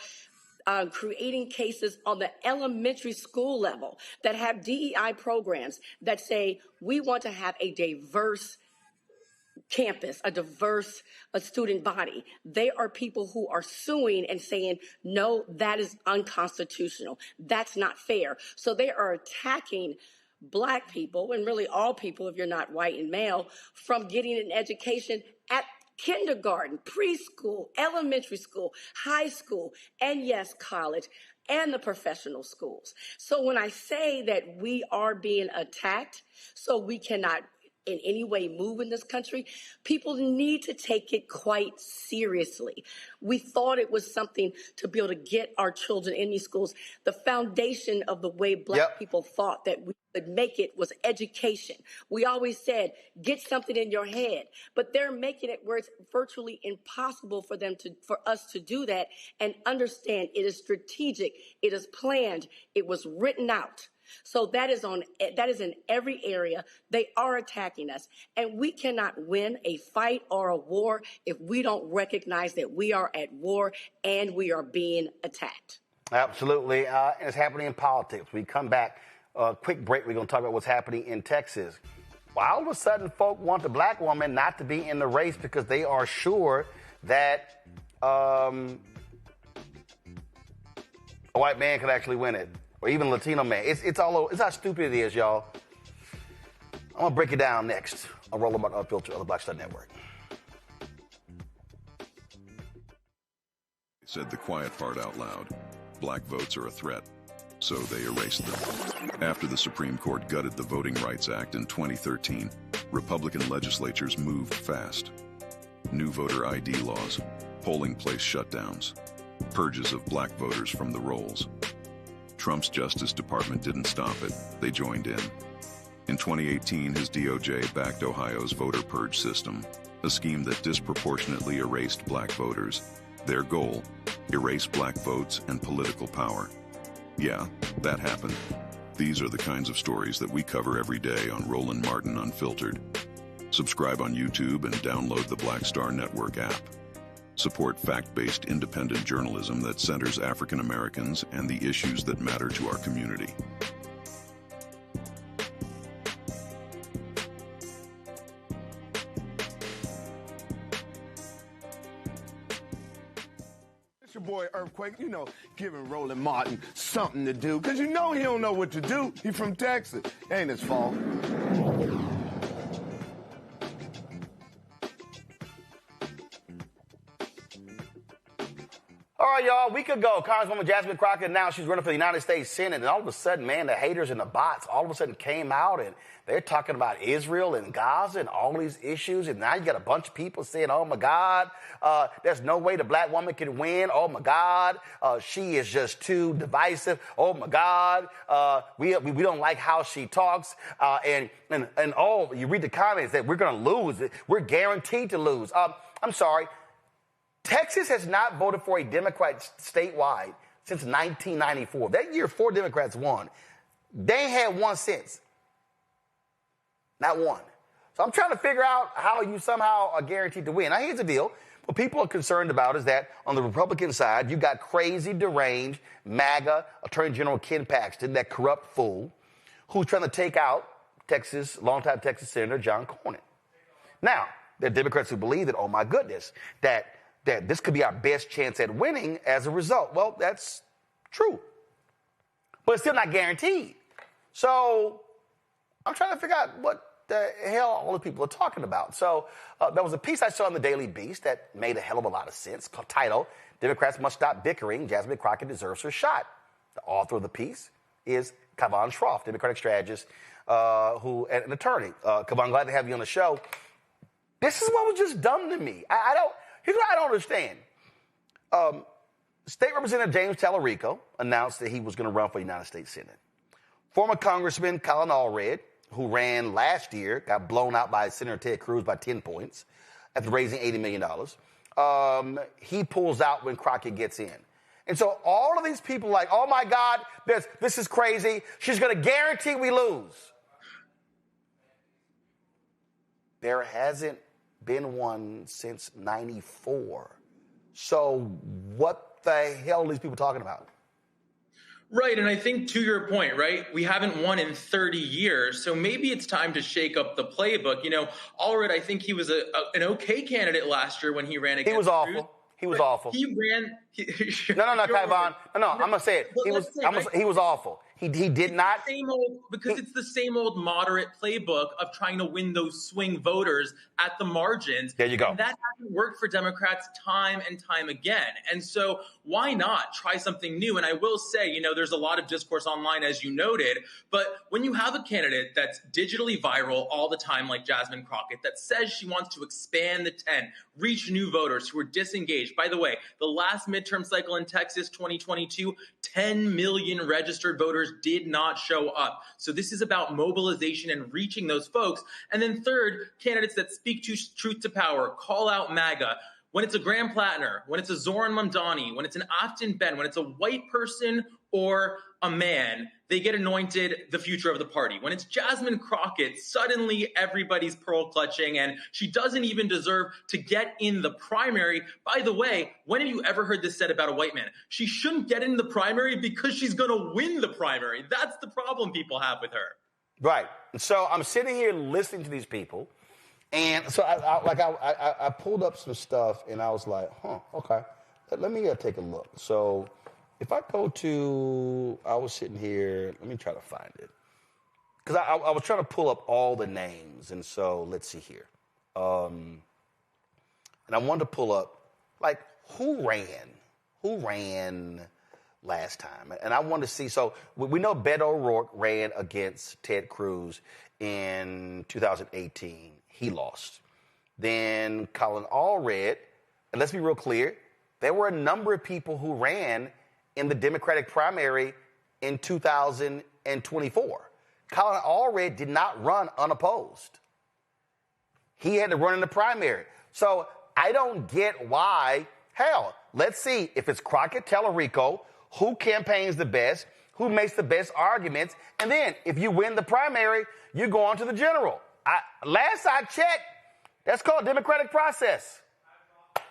creating cases on the elementary school level that have DEI programs that say we want to have a diverse campus, a diverse student body. They are people who are suing and saying, no, that is unconstitutional. That's not fair. So they are attacking Black people, and really all people if you're not white and male, from getting an education at kindergarten, preschool, elementary school, high school, and yes, college, and the professional schools. So when I say that we are being attacked, so we cannot in any way move in this country, people need to take it quite seriously. We thought it was something to be able to get our children in these schools. The foundation of the way Black people thought that we could make it was education. We always said, get something in your head, but they're making it where it's virtually impossible for us to do that and understand it is strategic, it is planned, it was written out. So that is in every area. They are attacking us, and we cannot win a fight or a war if we don't recognize that we are at war and we are being attacked. Absolutely. It's happening in politics. We come back, quick break. We're going to talk about what's happening in Texas. Well, all of a sudden, folk want the Black woman not to be in the race because they are sure that a white man could actually win it. Or even Latino man. It's all over. It's how stupid it is, y'all. I'm going to break it down next on Roland Martin Unfiltered on the Black Star Network. Said the quiet part out loud. Black votes are a threat, so they erased them. After the Supreme Court gutted the Voting Rights Act in 2013, Republican legislatures moved fast. New voter ID laws, polling place shutdowns, purges of Black voters from the rolls. Trump's Justice Department didn't stop it. They joined in. In 2018, his DOJ backed Ohio's voter purge system, a scheme that disproportionately erased Black voters. Their goal, erase Black votes and political power. Yeah, that happened. These are the kinds of stories that we cover every day on Roland Martin Unfiltered. Subscribe on YouTube and download the Black Star Network app. Support fact-based independent journalism that centers African Americans and the issues that matter to our community. It's your boy Earthquake, giving Roland Martin something to do, because he don't know what to do. He from Texas. Ain't his fault. All right, y'all, a week ago, Congresswoman Jasmine Crockett announced she's running for the United States Senate, and all of a sudden, man, the haters and the bots all of a sudden came out, and they're talking about Israel and Gaza and all these issues, and now you got a bunch of people saying, oh, my God, there's no way the Black woman can win. Oh, my God, she is just too divisive. Oh, my God, we don't like how she talks, and you read the comments that we're going to lose. We're guaranteed to lose. I'm sorry. Texas has not voted for a Democrat statewide since 1994. That year, 4 Democrats won. They ain't had one since. Not one. So I'm trying to figure out how you somehow are guaranteed to win. Now, here's the deal. What people are concerned about is that on the Republican side, you got crazy, deranged, MAGA Attorney General Ken Paxton, that corrupt fool, who's trying to take out longtime Texas Senator John Cornyn. Now, there are Democrats who believe that, oh, my goodness, that this could be our best chance at winning as a result. Well, that's true. But it's still not guaranteed. So I'm trying to figure out what the hell all the people are talking about. So there was a piece I saw in the Daily Beast that made a hell of a lot of sense, titled, Democrats Must Stop Bickering, Jasmine Crockett Deserves Her Shot. The author of the piece is Kavan Schroff, Democratic strategist, and an attorney. Kavan, glad to have you on the show. This is what was just dumb to me. Here's what I don't understand. State Representative James Tallarico announced that he was going to run for the United States Senate. Former Congressman Colin Allred, who ran last year, got blown out by Senator Ted Cruz by 10 points after raising $80 million. He pulls out when Crockett gets in. And so all of these people are like, oh, my God, this is crazy. She's going to guarantee we lose. There hasn't been one since 94. So what the hell are these people talking about? Right, and I think to your point, right, we haven't won in 30 years, so maybe it's time to shake up the playbook. You know, Allred, I think he was an okay candidate last year when he ran against He was awful. Cruz. He was awful. He ran. No, Kyvon. No, I'm gonna say it. He was awful. He did not. It's the same old moderate playbook of trying to win those swing voters at the margins. There you go. And that hasn't worked for Democrats time and time again. And so why not try something new? And I will say, you know, there's a lot of discourse online, as you noted, but when you have a candidate that's digitally viral all the time, like Jasmine Crockett, that says she wants to expand the tent, reach new voters who are disengaged. By the way, the last midterm cycle in Texas, 2022, 10 million registered voters did not show up. So this is about mobilization and reaching those folks. And then third, candidates that speak truth to power, call out MAGA. When it's a Graham Plattner, when it's a Zoran Mamdani, when it's an Afton Ben, when it's a white person or a man, they get anointed the future of the party. When it's Jasmine Crockett, suddenly everybody's pearl clutching, and she doesn't even deserve to get in the primary. By the way, when have you ever heard this said about a white man? She shouldn't get in the primary because she's going to win the primary. That's the problem people have with her. Right. So I'm sitting here listening to these people, and so I pulled up some stuff, and I was like, okay, let me take a look. So if I go to, I was sitting here, let me try to find it. Because I was trying to pull up all the names, and so let's see here. And I wanted to pull up, like, who ran last time? And I wanted to see, so we know Beto O'Rourke ran against Ted Cruz in 2018. He lost. Then Colin Allred, and let's be real clear, there were a number of people who ran in the Democratic primary in 2024. Colin Allred did not run unopposed. He had to run in the primary. So I don't get why. Hell, let's see if it's Crockett, Tallarico, who campaigns the best, who makes the best arguments, and then if you win the primary, you go on to the general. Last I checked, that's called democratic process.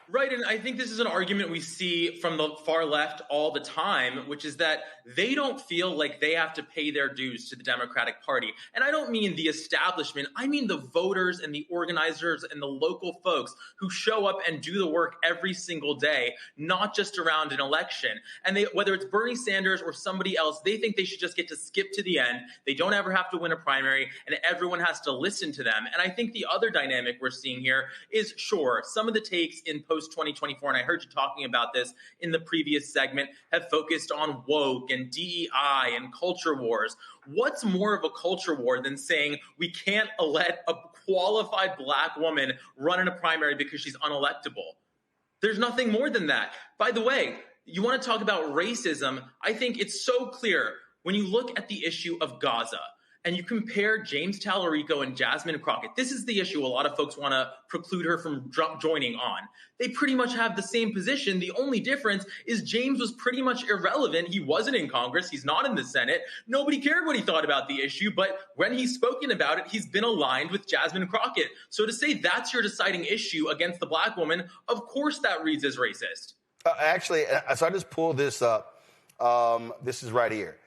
Right, and I think this is an argument we see from the far left all the time, which is that they don't feel like they have to pay their dues to the Democratic Party. And I don't mean the establishment, I mean the voters and the organizers and the local folks who show up and do the work every single day, not just around an election. And whether it's Bernie Sanders or somebody else, they think they should just get to skip to the end. They don't ever have to win a primary, and everyone has to listen to them. And I think the other dynamic we're seeing here is, sure, some of the takes in post-2024, and I heard you talking about this in the previous segment, have focused on woke and DEI and culture wars. What's more of a culture war than saying we can't let a qualified black woman run in a primary because she's unelectable? There's nothing more than that. By the way, you want to talk about racism, I think it's so clear when you look at the issue of Gaza and you compare James Tallarico and Jasmine Crockett. This is the issue a lot of folks want to preclude her from joining on. They pretty much have the same position. The only difference is James was pretty much irrelevant. He wasn't in Congress. He's not in the Senate. Nobody cared what he thought about the issue. But when he's spoken about it, he's been aligned with Jasmine Crockett. So to say that's your deciding issue against the black woman, of course that reads as racist. Actually, so I just pulled this up. This is right here.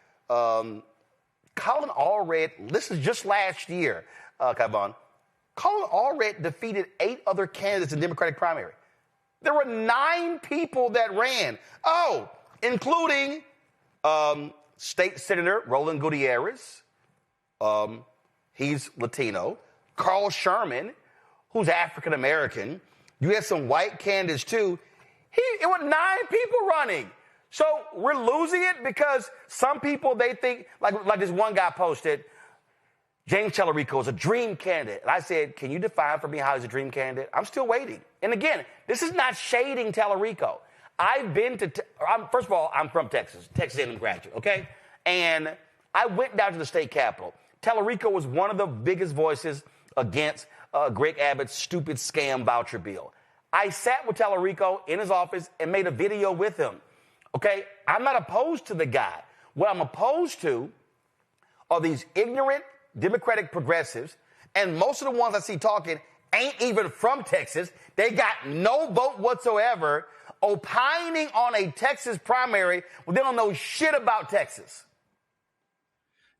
Colin Allred, this is just last year, Kyvon. Colin Allred defeated 8 other candidates in the Democratic primary. There were 9 people that ran. Oh, including State Senator Roland Gutierrez. He's Latino. Carl Sherman, who's African American. You had some white candidates too. It was 9 people running. So we're losing it because some people, they think, like this one guy posted, James Tallarico is a dream candidate. And I said, can you define for me how he's a dream candidate? I'm still waiting. And again, this is not shading Tallarico. I've been to, first of all, I'm from Texas A&M graduate, okay? And I went down to the state capitol. Tallarico was one of the biggest voices against Greg Abbott's stupid scam voucher bill. I sat with Tallarico in his office and made a video with him. Okay, I'm not opposed to the guy. What I'm opposed to are these ignorant Democratic progressives, and most of the ones I see talking ain't even from Texas. They got no vote whatsoever, opining on a Texas primary when they don't know shit about Texas.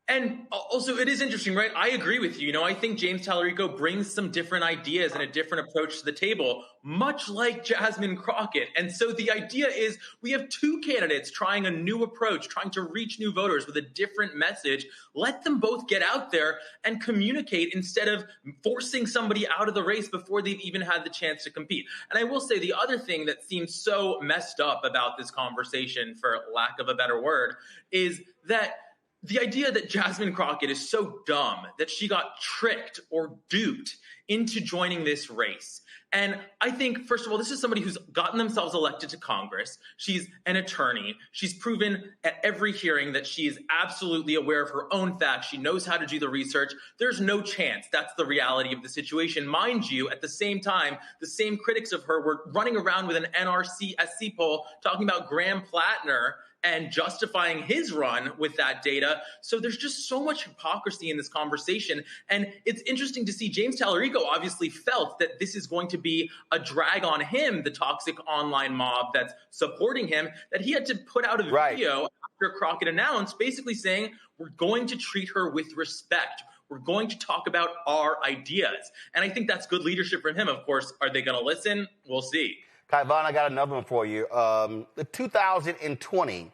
And also, it is interesting, right? I agree with you. You know, I think James Tallarico brings some different ideas and a different approach to the table, much like Jasmine Crockett. And so the idea is we have two candidates trying a new approach, trying to reach new voters with a different message. Let them both get out there and communicate instead of forcing somebody out of the race before they've even had the chance to compete. And I will say the other thing that seems so messed up about this conversation, for lack of a better word, is that the idea that Jasmine Crockett is so dumb that she got tricked or duped into joining this race. And I think, first of all, this is somebody who's gotten themselves elected to Congress. She's an attorney. She's proven at every hearing that she is absolutely aware of her own facts. She knows how to do the research. There's no chance. That's the reality of the situation. Mind you, at the same time, the same critics of her were running around with an NRC SC poll talking about Graham Plattner and justifying his run with that data. So there's just so much hypocrisy in this conversation. And it's interesting to see James Tallarico obviously felt that this is going to be a drag on him, the toxic online mob that's supporting him, that he had to put out a video after Crockett announced, basically saying, we're going to treat her with respect. We're going to talk about our ideas. And I think that's good leadership from him. Of course, are they going to listen? We'll see. Kaivan, I got another one for you. The 2020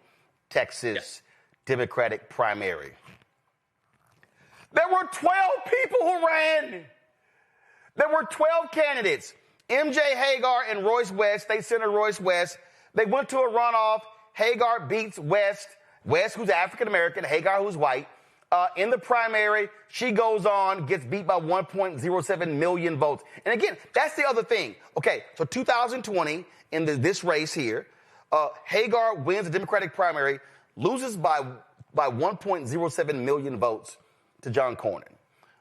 Texas Democratic primary. There were 12 people who ran. There were 12 candidates. MJ Hagar and Royce West, State Senator Royce West, they went to a runoff. Hagar beats West, who's African-American, Hagar, who's white. In the primary, she goes on, gets beat by 1.07 million votes. And again, that's the other thing. Okay, so 2020, in this race here, Hagar wins the Democratic primary, loses by 1.07 million votes to John Cornyn.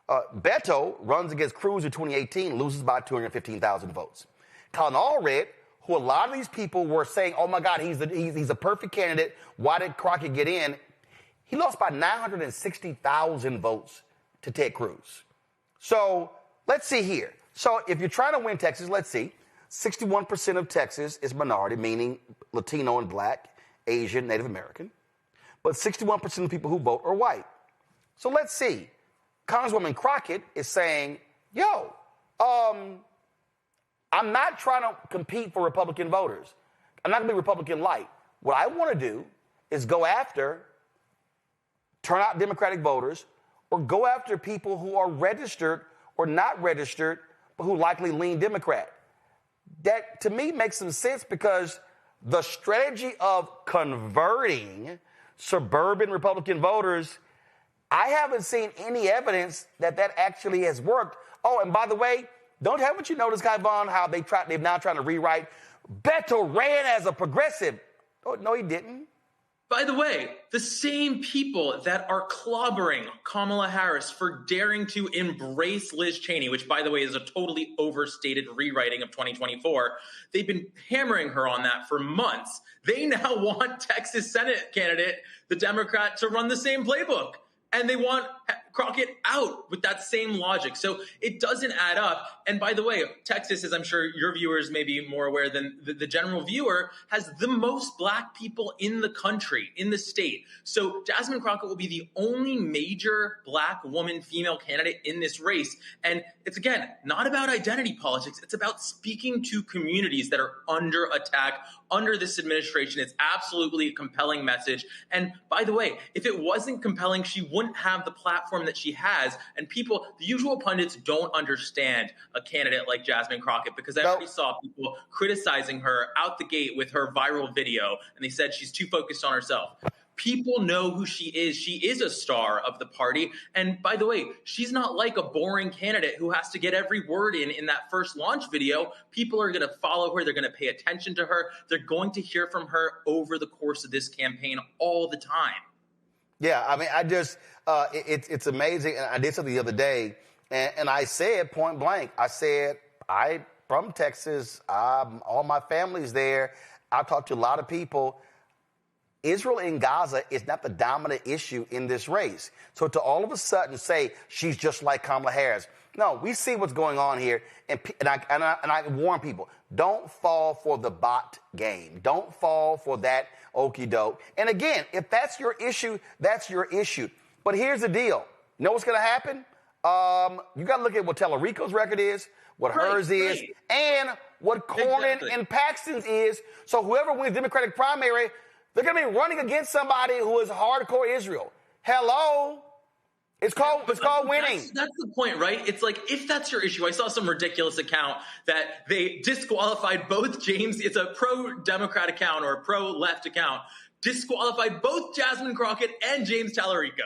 Beto runs against Cruz in 2018, loses by 215,000 votes. Colin Allred, who a lot of these people were saying, oh my God, he's a perfect candidate. Why did Crockett get in? He lost by 960,000 votes to Ted Cruz. So let's see here. So if you're trying to win Texas, let's see. 61% of Texas is minority, meaning Latino and Black, Asian, Native American. But 61% of the people who vote are white. So let's see. Congresswoman Crockett is saying, yo, I'm not trying to compete for Republican voters. I'm not going to be Republican light. What I want to do is go after turnout Democratic voters, or go after people who are registered or not registered, but who likely lean Democrat. That, to me, makes some sense because the strategy of converting suburban Republican voters, I haven't seen any evidence that actually has worked. Oh, and by the way, haven't you noticed, Kaivan, how they've now trying to rewrite Beto ran as a progressive? Oh, no, he didn't. By the way, the same people that are clobbering Kamala Harris for daring to embrace Liz Cheney, which, by the way, is a totally overstated rewriting of 2024, they've been hammering her on that for months. They now want Texas Senate candidate, the Democrat, to run the same playbook. And they want Crockett out with that same logic. So it doesn't add up. And by the way, Texas, as I'm sure your viewers may be more aware than the general viewer, has the most Black people in the country, in the state. So Jasmine Crockett will be the only major Black woman, female candidate in this race. And it's, again, not about identity politics. It's about speaking to communities that are under attack under this administration. It's absolutely a compelling message. And by the way, if it wasn't compelling, she wouldn't have the platform that she has. And people, the usual pundits, don't understand a candidate like Jasmine Crockett, because I already saw people criticizing her out the gate with her viral video, and they said she's too focused on herself. People know who she is. She is a star of the party. And by the way, she's not like a boring candidate who has to get every word in that first launch video. People are going to follow her. They're going to pay attention to her. They're going to hear from her over the course of this campaign all the time. Yeah, I mean, I just, it's amazing. And I did something the other day, and I said point blank, I said, from Texas, all my family's there. I've talked to a lot of people. Israel in Gaza is not the dominant issue in this race. So to all of a sudden say she's just like Kamala Harris. No, we see what's going on here. And I warn people, don't fall for the bot game. Don't fall for that okie doke. And again, if that's your issue, that's your issue. But here's the deal. You know what's going to happen? You got to look at what Tellerico's record is, what hers is, and what Cornyn and Paxton's is. So whoever wins Democratic primary, they're going to be running against somebody who is hardcore Israel. Hello? It's called winning. That's the point, right? It's like, if that's your issue, I saw some ridiculous account that they disqualified both James. It's a pro-Democrat account or a pro-left account. Disqualified both Jasmine Crockett and James Tellerico.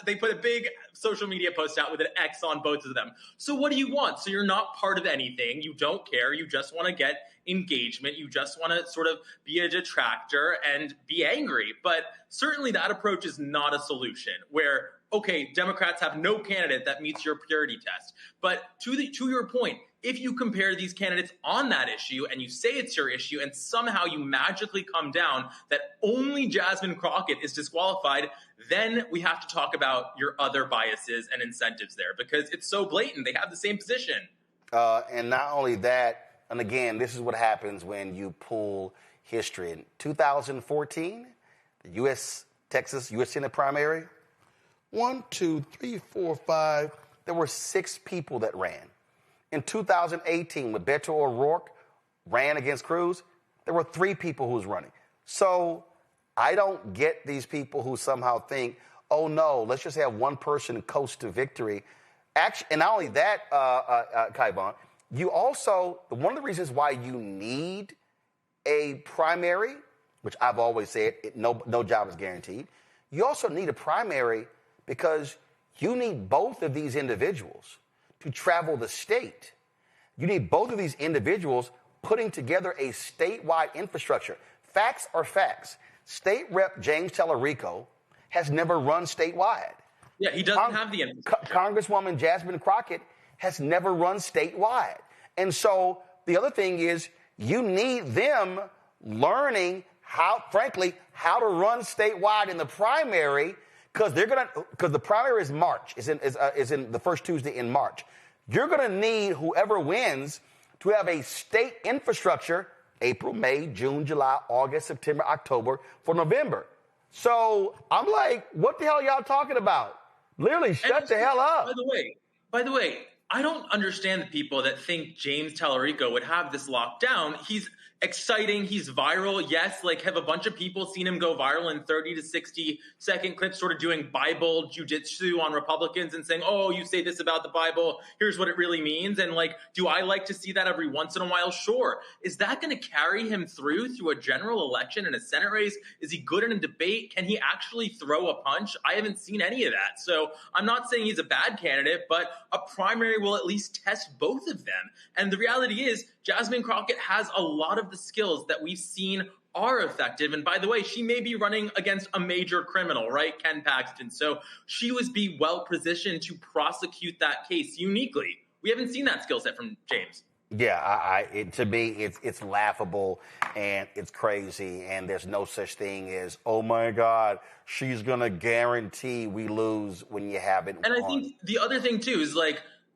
They put a big social media post out with an X on both of them. So what do you want? So you're not part of anything. You don't care. You just want to get engagement. You just want to sort of be a detractor and be angry. But certainly that approach is not a solution where, okay, Democrats have no candidate that meets your purity test. But to your point, if you compare these candidates on that issue and you say it's your issue and somehow you magically come down that only Jasmine Crockett is disqualified, then we have to talk about your other biases and incentives there because it's so blatant. They have the same position. And not only that, and again, this is what happens when you pull history. In 2014, the Texas U.S. Senate primary, 1, 2, 3, 4, 5, there were 6 people that ran. In 2018, when Beto O'Rourke ran against Cruz, there were 3 people who was running. So I don't get these people who somehow think, oh, no, let's just have one person coast to victory. Actually, and not only that, Kaivon, you also, one of the reasons why you need a primary, which I've always said, no job is guaranteed. You also need a primary because you need both of these individuals to travel the state. You need both of these individuals putting together a statewide infrastructure. Facts are facts. State Rep James Tellerico has never run statewide. Yeah, he doesn't have the infrastructure. Congresswoman Jasmine Crockett has never run statewide. And so the other thing is you need them learning how to run statewide in the primary because the primary is March, is in the first Tuesday in March. You're going to need whoever wins to have a state infrastructure April, May, June, July, August, September, October for November. So I'm like, what the hell are y'all talking about? Literally, shut the hell up. By the way, I don't understand the people that think James Tellerico would have this locked down. He's exciting. He's viral. Yes, have a bunch of people seen him go viral in 30 to 60 second clips, sort of doing Bible jujitsu on Republicans and saying, oh, you say this about the Bible. Here's what it really means. And do I like to see that every once in a while? Sure. Is that going to carry him through a general election and a Senate race? Is he good in a debate? Can he actually throw a punch? I haven't seen any of that. So I'm not saying he's a bad candidate, but a primary will at least test both of them. And the reality is Jasmine Crockett has a lot of the skills that we've seen are effective. And by the way, she may be running against a major criminal, right? Ken Paxton. So she would be well positioned to prosecute that case uniquely. We haven't seen that skill set from James. Yeah, to me, it's laughable and it's crazy. And there's no such thing as, oh my God, she's going to guarantee we lose when you haven't won. And I think the other thing too is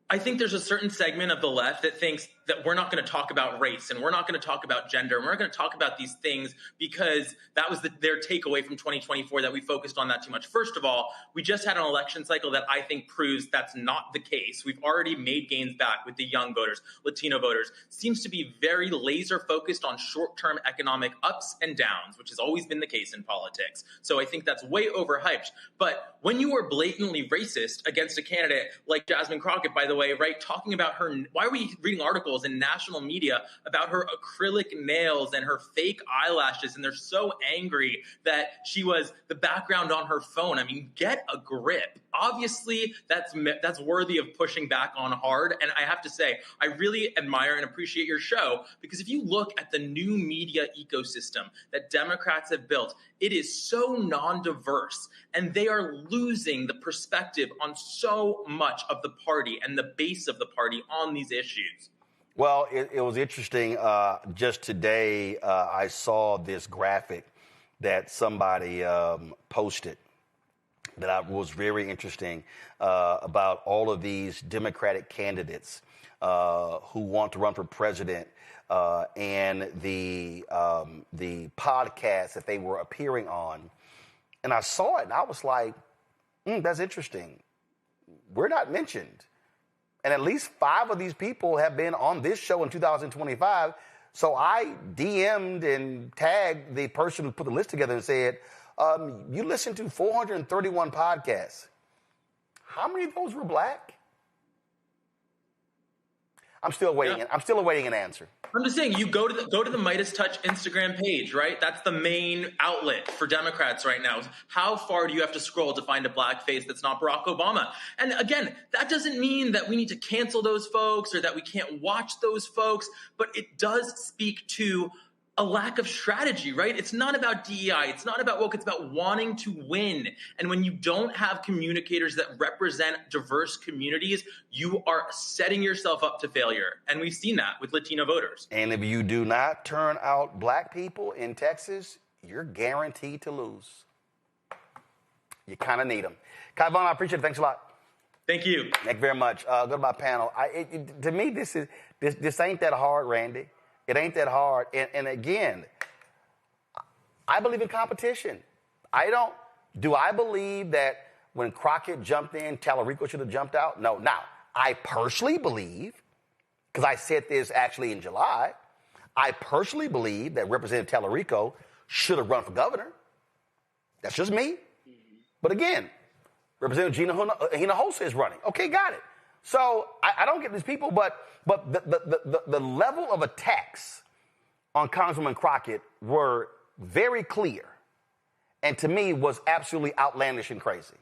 I think there's a certain segment of the left that thinks that we're not going to talk about race and we're not going to talk about gender and we're not going to talk about these things because that was their takeaway from 2024 that we focused on that too much. First of all, we just had an election cycle that I think proves that's not the case. We've already made gains back with the young voters, Latino voters. Seems to be very laser focused on short-term economic ups and downs, which has always been the case in politics. So I think that's way overhyped. But when you are blatantly racist against a candidate like Jasmine Crockett, by the way, way, right, talking about her. Why are we reading articles in national media about her acrylic nails and her fake eyelashes? And they're so angry that she was the background on her phone. I mean, get a grip. Obviously, that's worthy of pushing back on hard. And I have to say, I really admire and appreciate your show, because if you look at the new media ecosystem that Democrats have built, it is so non-diverse, and they are losing the perspective on so much of the party and the base of the party on these issues. Well, it was interesting. Just today, I saw this graphic that somebody posted that was very interesting about all of these Democratic candidates who want to run for president and the podcast that they were appearing on. And I saw it and I was like, that's interesting. We're not mentioned. And at least 5 of these people have been on this show in 2025. So I DM'd and tagged the person who put the list together and said, you listened to 431 podcasts. How many of those were black? I'm still waiting. Yeah. I'm still awaiting an answer. I'm just saying, you go to the Midas Touch Instagram page, right? That's the main outlet for Democrats right now. How far do you have to scroll to find a black face that's not Barack Obama? And again, that doesn't mean that we need to cancel those folks or that we can't watch those folks, but it does speak to a lack of strategy, right? It's not about DEI. It's not about woke. It's about wanting to win. And when you don't have communicators that represent diverse communities, you are setting yourself up to failure. And we've seen that with Latino voters. And if you do not turn out black people in Texas, you're guaranteed to lose. You kind of need them. Kai Vaughn, I appreciate it. Thanks a lot. Thank you. Thank you very much. Go to my panel. To me, this ain't that hard, Randy. It ain't that hard. And again, I believe in competition. Do I believe that when Crockett jumped in, Tallarico should have jumped out? No. Now, I personally believe, because I said this actually in July, I personally believe that Representative Tallarico should have run for governor. That's just me. But again, Representative Hinojosa is running. Okay, got it. So I don't get these people, but the level of attacks on Congresswoman Crockett were very clear, and to me was absolutely outlandish and crazy.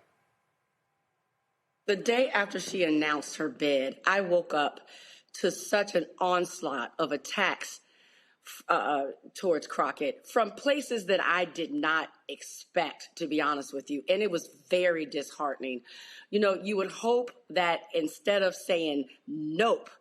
The day after she announced her bid, I woke up to such an onslaught of attacks towards Crockett from places that I did not expect, to be honest with you. And it was very disheartening. You know, you would hope that instead of saying nope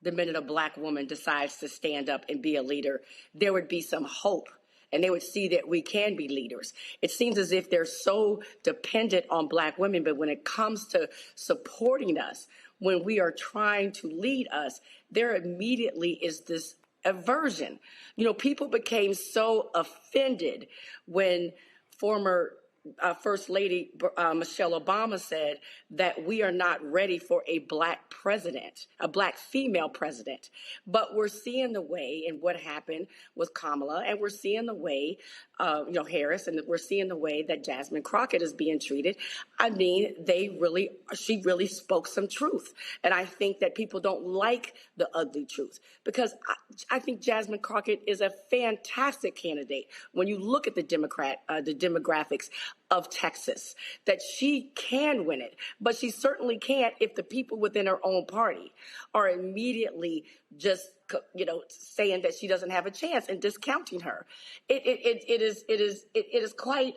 the minute a black woman decides to stand up and be a leader, there would be some hope and they would see that we can be leaders. It seems as if they're so dependent on black women, but when it comes to supporting us, when we are trying to lead us, there immediately is this aversion. You know, people became so offended when former First Lady Michelle Obama said that we are not ready for a black president, a black female president. But we're seeing the way in what happened with Kamala, and we're seeing the way, Harris, and we're seeing the way that Jasmine Crockett is being treated. I mean, she really spoke some truth. And I think that people don't like the ugly truth, because I think Jasmine Crockett is a fantastic candidate. When you look at the demographics of Texas, that she can win it, but she certainly can't if the people within her own party are immediately just, saying that she doesn't have a chance and discounting her. It is quite,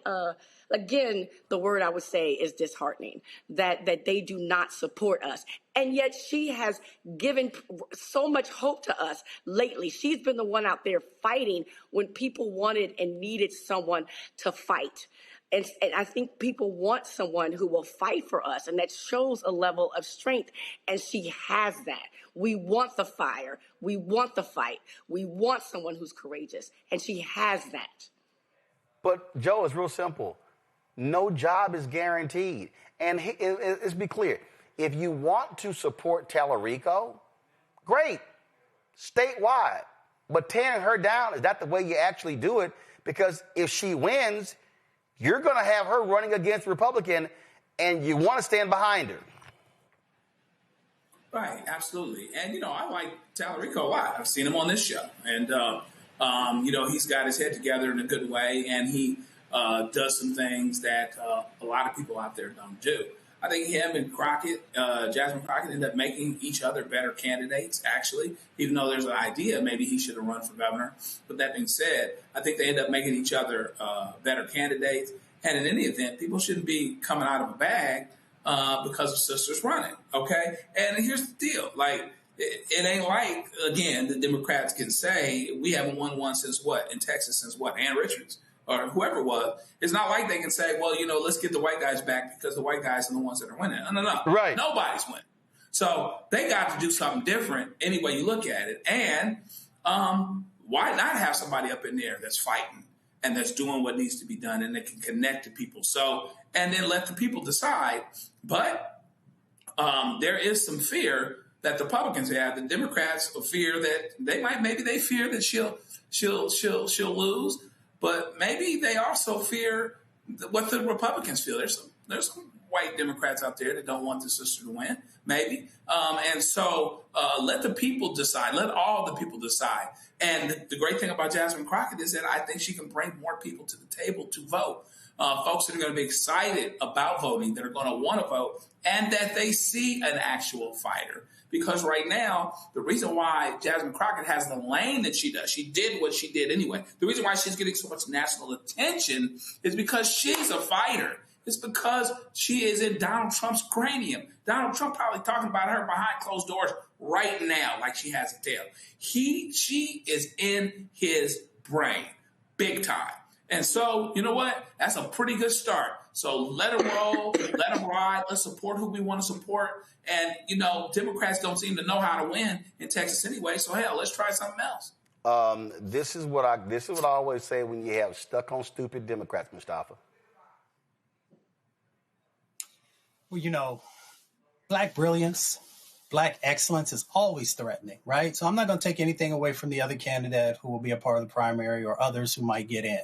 again, the word I would say is disheartening, that they do not support us. And yet she has given so much hope to us lately. She's been the one out there fighting when people wanted and needed someone to fight. And I think people want someone who will fight for us, and that shows a level of strength, and she has that. We want the fire. We want the fight. We want someone who's courageous, and she has that. But, Joe, it's real simple. No job is guaranteed. And let's be clear. If you want to support Tallarico, great, statewide. But tearing her down, is that the way you actually do it? Because if she wins, you're going to have her running against Republican, and you want to stand behind her. Right, absolutely. And, I like Tallarico a lot. I've seen him on this show. And, he's got his head together in a good way, and he does some things that a lot of people out there don't do. I think him and Crockett, Jasmine Crockett, end up making each other better candidates, actually, even though there's an idea maybe he should have run for governor. But that being said, I think they end up making each other better candidates. And in any event, people shouldn't be coming out of a bag because of sisters running, okay? And here's the deal. Like, it ain't like, again, the Democrats can say, we haven't won one since what? In Texas since what? Ann Richards or whoever it was. It's not like they can say, well, let's get the white guys back because the white guys are the ones that are winning. No. Right. Nobody's winning. So they got to do something different any way you look at it. And why not have somebody up in there that's fighting and that's doing what needs to be done and that can connect to people? So, and then let the people decide. But there is some fear that the Republicans have. The Democrats fear that maybe they fear that she'll lose, but maybe they also fear what the Republicans feel. There's some white Democrats out there that don't want the sister to win, maybe. And so let the people decide. Let all the people decide. And the great thing about Jasmine Crockett is that I think she can bring more people to the table to vote. Folks that are going to be excited about voting, that are going to want to vote, and that they see an actual fighter. Because right now, the reason why Jasmine Crockett has the lane that she does, she did what she did anyway. The reason why she's getting so much national attention is because she's a fighter. It's because she is in Donald Trump's cranium. Donald Trump probably talking about her behind closed doors right now, like she has a tail. She is in his brain, big time. And so, you know what? That's a pretty good start. So let her roll, let her ride. Let's support who we want to support. And, Democrats don't seem to know how to win in Texas anyway. So, hell, let's try something else. This is what I always say when you have stuck on stupid Democrats, Mustafa. Well, Black brilliance, Black excellence is always threatening, right? So I'm not going to take anything away from the other candidate who will be a part of the primary or others who might get in.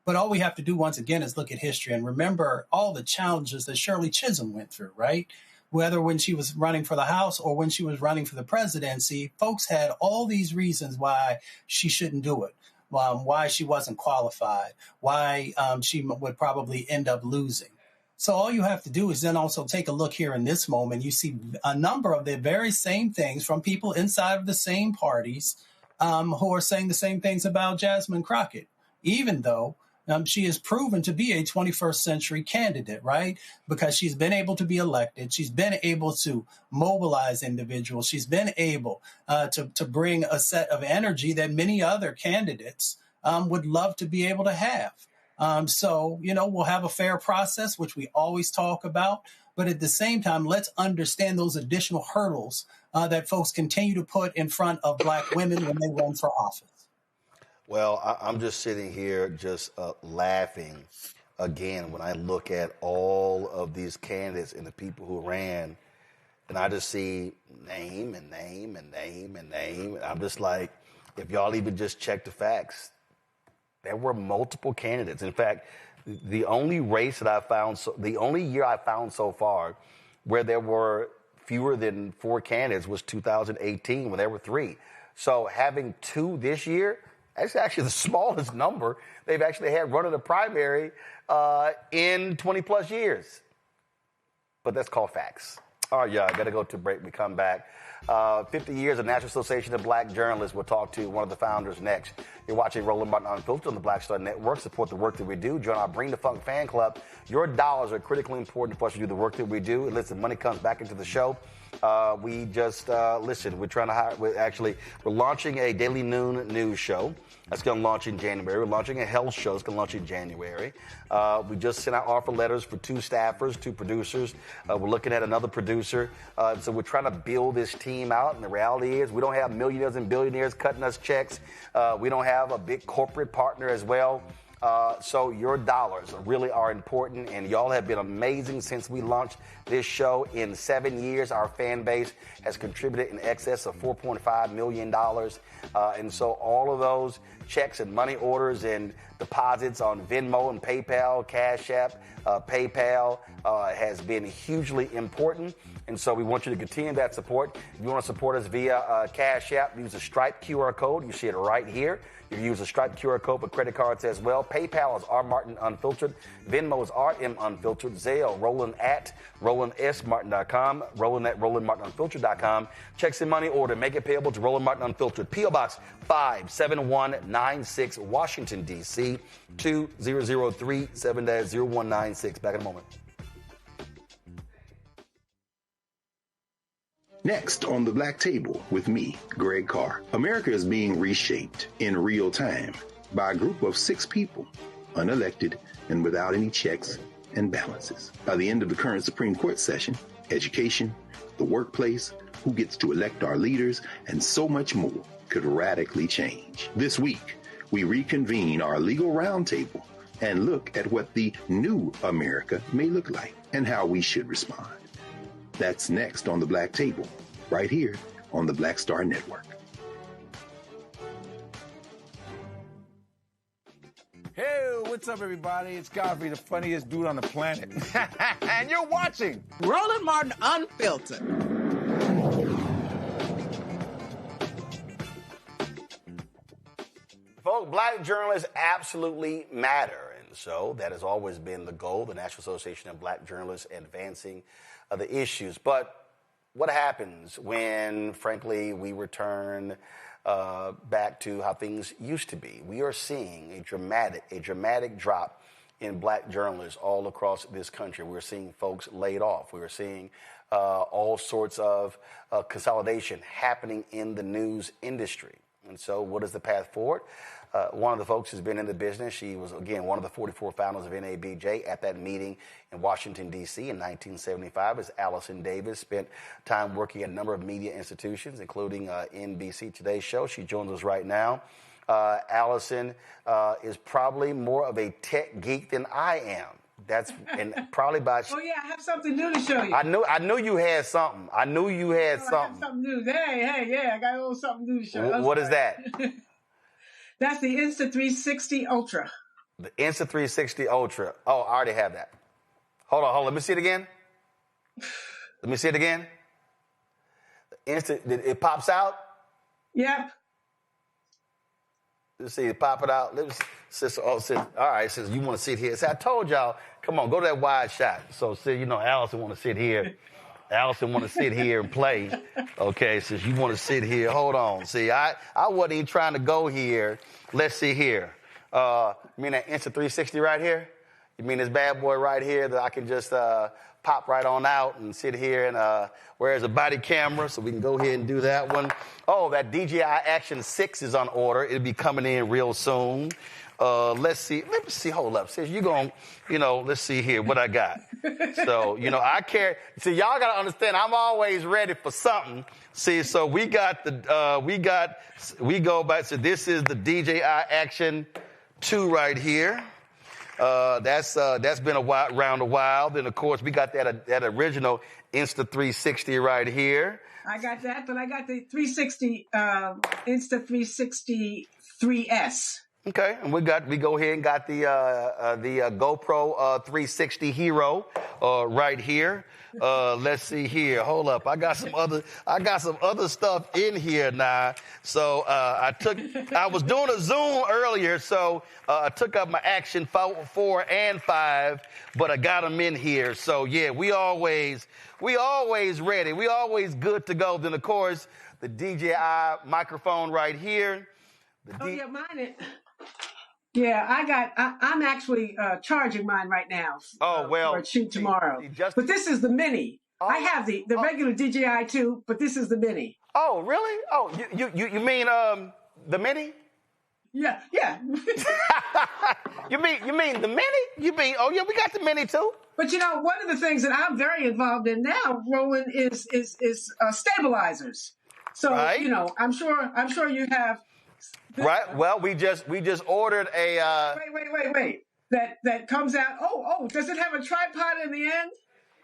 But all we have to do, once again, is look at history and remember all the challenges that Shirley Chisholm went through, right? Whether when she was running for the House or when she was running for the presidency, folks had all these reasons why she shouldn't do it, why she wasn't qualified, why she would probably end up losing. So all you have to do is then also take a look here in this moment. You see a number of the very same things from people inside of the same parties who are saying the same things about Jasmine Crockett, even though she is proven to be a 21st century candidate, right? Because she's been able to be elected. She's been able to mobilize individuals. She's been able to bring a set of energy that many other candidates would love to be able to have. So, we'll have a fair process, which we always talk about. But at the same time, let's understand those additional hurdles that folks continue to put in front of Black women when they run for office. Well, I'm just sitting here just laughing again when I look at all of these candidates and the people who ran, and I just see name and name and name and name. And I'm just like, if y'all even just check the facts, there were multiple candidates. In fact, the only race that I found, the only year I found so far where there were fewer than 4 candidates was 2018, when there were 3. So having 2 this year, that's actually the smallest number they've actually had running a primary in 20 plus years. But that's called facts. All right, y'all, got to go to break. We come back. 50 years of National Association of Black Journalists. We'll talk to one of the founders next. You're watching Roland Martin Unfiltered on the Black Star Network. Support the work that we do. Join our Bring the Funk fan club. Your dollars are critically important for us to do the work that we do. And listen, money comes back into the show. We just, listen, we're trying to hire, we're launching a daily noon news show. That's going to launch in January. We're launching a health show. It's going to launch in January. We just sent out offer letters for 2 staffers, 2 producers. We're looking at another producer. So we're trying to build this team out. And the reality is we don't have millionaires and billionaires cutting us checks. We don't have a big corporate partner as well. So your dollars really are important, and y'all have been amazing since we launched this show. In 7 years, our fan base has contributed in excess of $4.5 million. And so all of those checks and money orders and deposits on Venmo and PayPal, Cash App, PayPal has been hugely important. And so we want you to continue that support. If you want to support us via Cash App, use the Stripe QR code. You see it right here. You can use the Stripe QR code for credit cards as well. PayPal is R Martin Unfiltered. Venmo is RM Unfiltered. Zelle, Roland at RolandSMartin.com. Roland at RolandMartinUnfiltered.com. Checks and money order. Make it payable to Roland Martin Unfiltered. P.O. Box 57196, Washington, D.C. 2003-7-0196. Back in a moment. Next on the Black Table with me, Greg Carr. America is being reshaped in real time by a group of 6 people, unelected and without any checks and balances. By the end of the current Supreme Court session, education, the workplace, who gets to elect our leaders, and so much more could radically change. This week, we reconvene our legal roundtable and look at what the new America may look like and how we should respond. That's next on the Black Table, right here on the Black Star Network. Hey, what's up, everybody? It's Godfrey, the funniest dude on the planet. And you're watching Roland Martin Unfiltered. Folks, black journalists absolutely matter. And so that has always been the goal, the National Association of Black Journalists advancing the issues. But what happens when, frankly, we return back to how things used to be? We are seeing a dramatic drop in black journalists all across this country. We're seeing folks laid off. We're seeing all sorts of consolidation happening in the news industry. And so what is the path forward? One of the folks who's been in the business, she was, again, one of the 44 founders of NABJ at that meeting in Washington, D.C. in 1975 is Allison Davis. Spent time working at a number of media institutions, including NBC Today's Show. She joins us right now. Allison is probably more of a tech geek than I am. That's and probably by. Oh yeah, I have something new to show you. I knew you had something. I knew you had something. I have something new. Hey, yeah, I got a little something new to show you. What is that? That's the Insta360 Ultra. The Insta360 Ultra. Oh, I already have that. Hold on. Let me see it again. Let me see it again. It pops out? Yep. Let's see, pop it out. Let me see. All right, sis, you want to sit here. See, I told y'all, come on, go to that wide shot. So, see, you know, Allison want to sit here. Allison want to sit here and play. Okay, since you want to sit here, hold on. See, I wasn't even trying to go here. Let's see here. You mean that Insta360 right here? You mean this bad boy right here that I can just pop right on out and sit here and where's a body camera, so we can go ahead and do that one. Oh, that DJI Action 6 is on order. It'll be coming in real soon. Let's see. Let me see. Hold up. Sis, you going, let's see here what I got. So, I care. See, y'all got to understand, I'm always ready for something. See, so we go back. So this is the DJI Action 2 right here. That's been around a while. Then, of course, we got that original Insta360 right here. I got that, but I got the 360, Insta360 3S. Okay, and we go ahead and got the GoPro 360 Hero right here. Let's see here. Hold up, I got some other stuff in here now. So I was doing a Zoom earlier, so I took up my Action 4 and 5, but I got them in here. So yeah, we always ready. We always good to go. Then of course the DJI microphone right here. Yeah, mine. Yeah, I'm actually charging mine right now. For a shoot tomorrow. But this is the mini. I have the regular DJI too, but this is the mini. Oh, really? Oh, you mean the mini? Yeah. You mean the mini? You mean we got the mini too. But one of the things that I'm very involved in now, Roland, is stabilizers. So right. I'm sure you have. Right. Well, we just ordered a. Wait. That comes out. Oh, does it have a tripod in the end?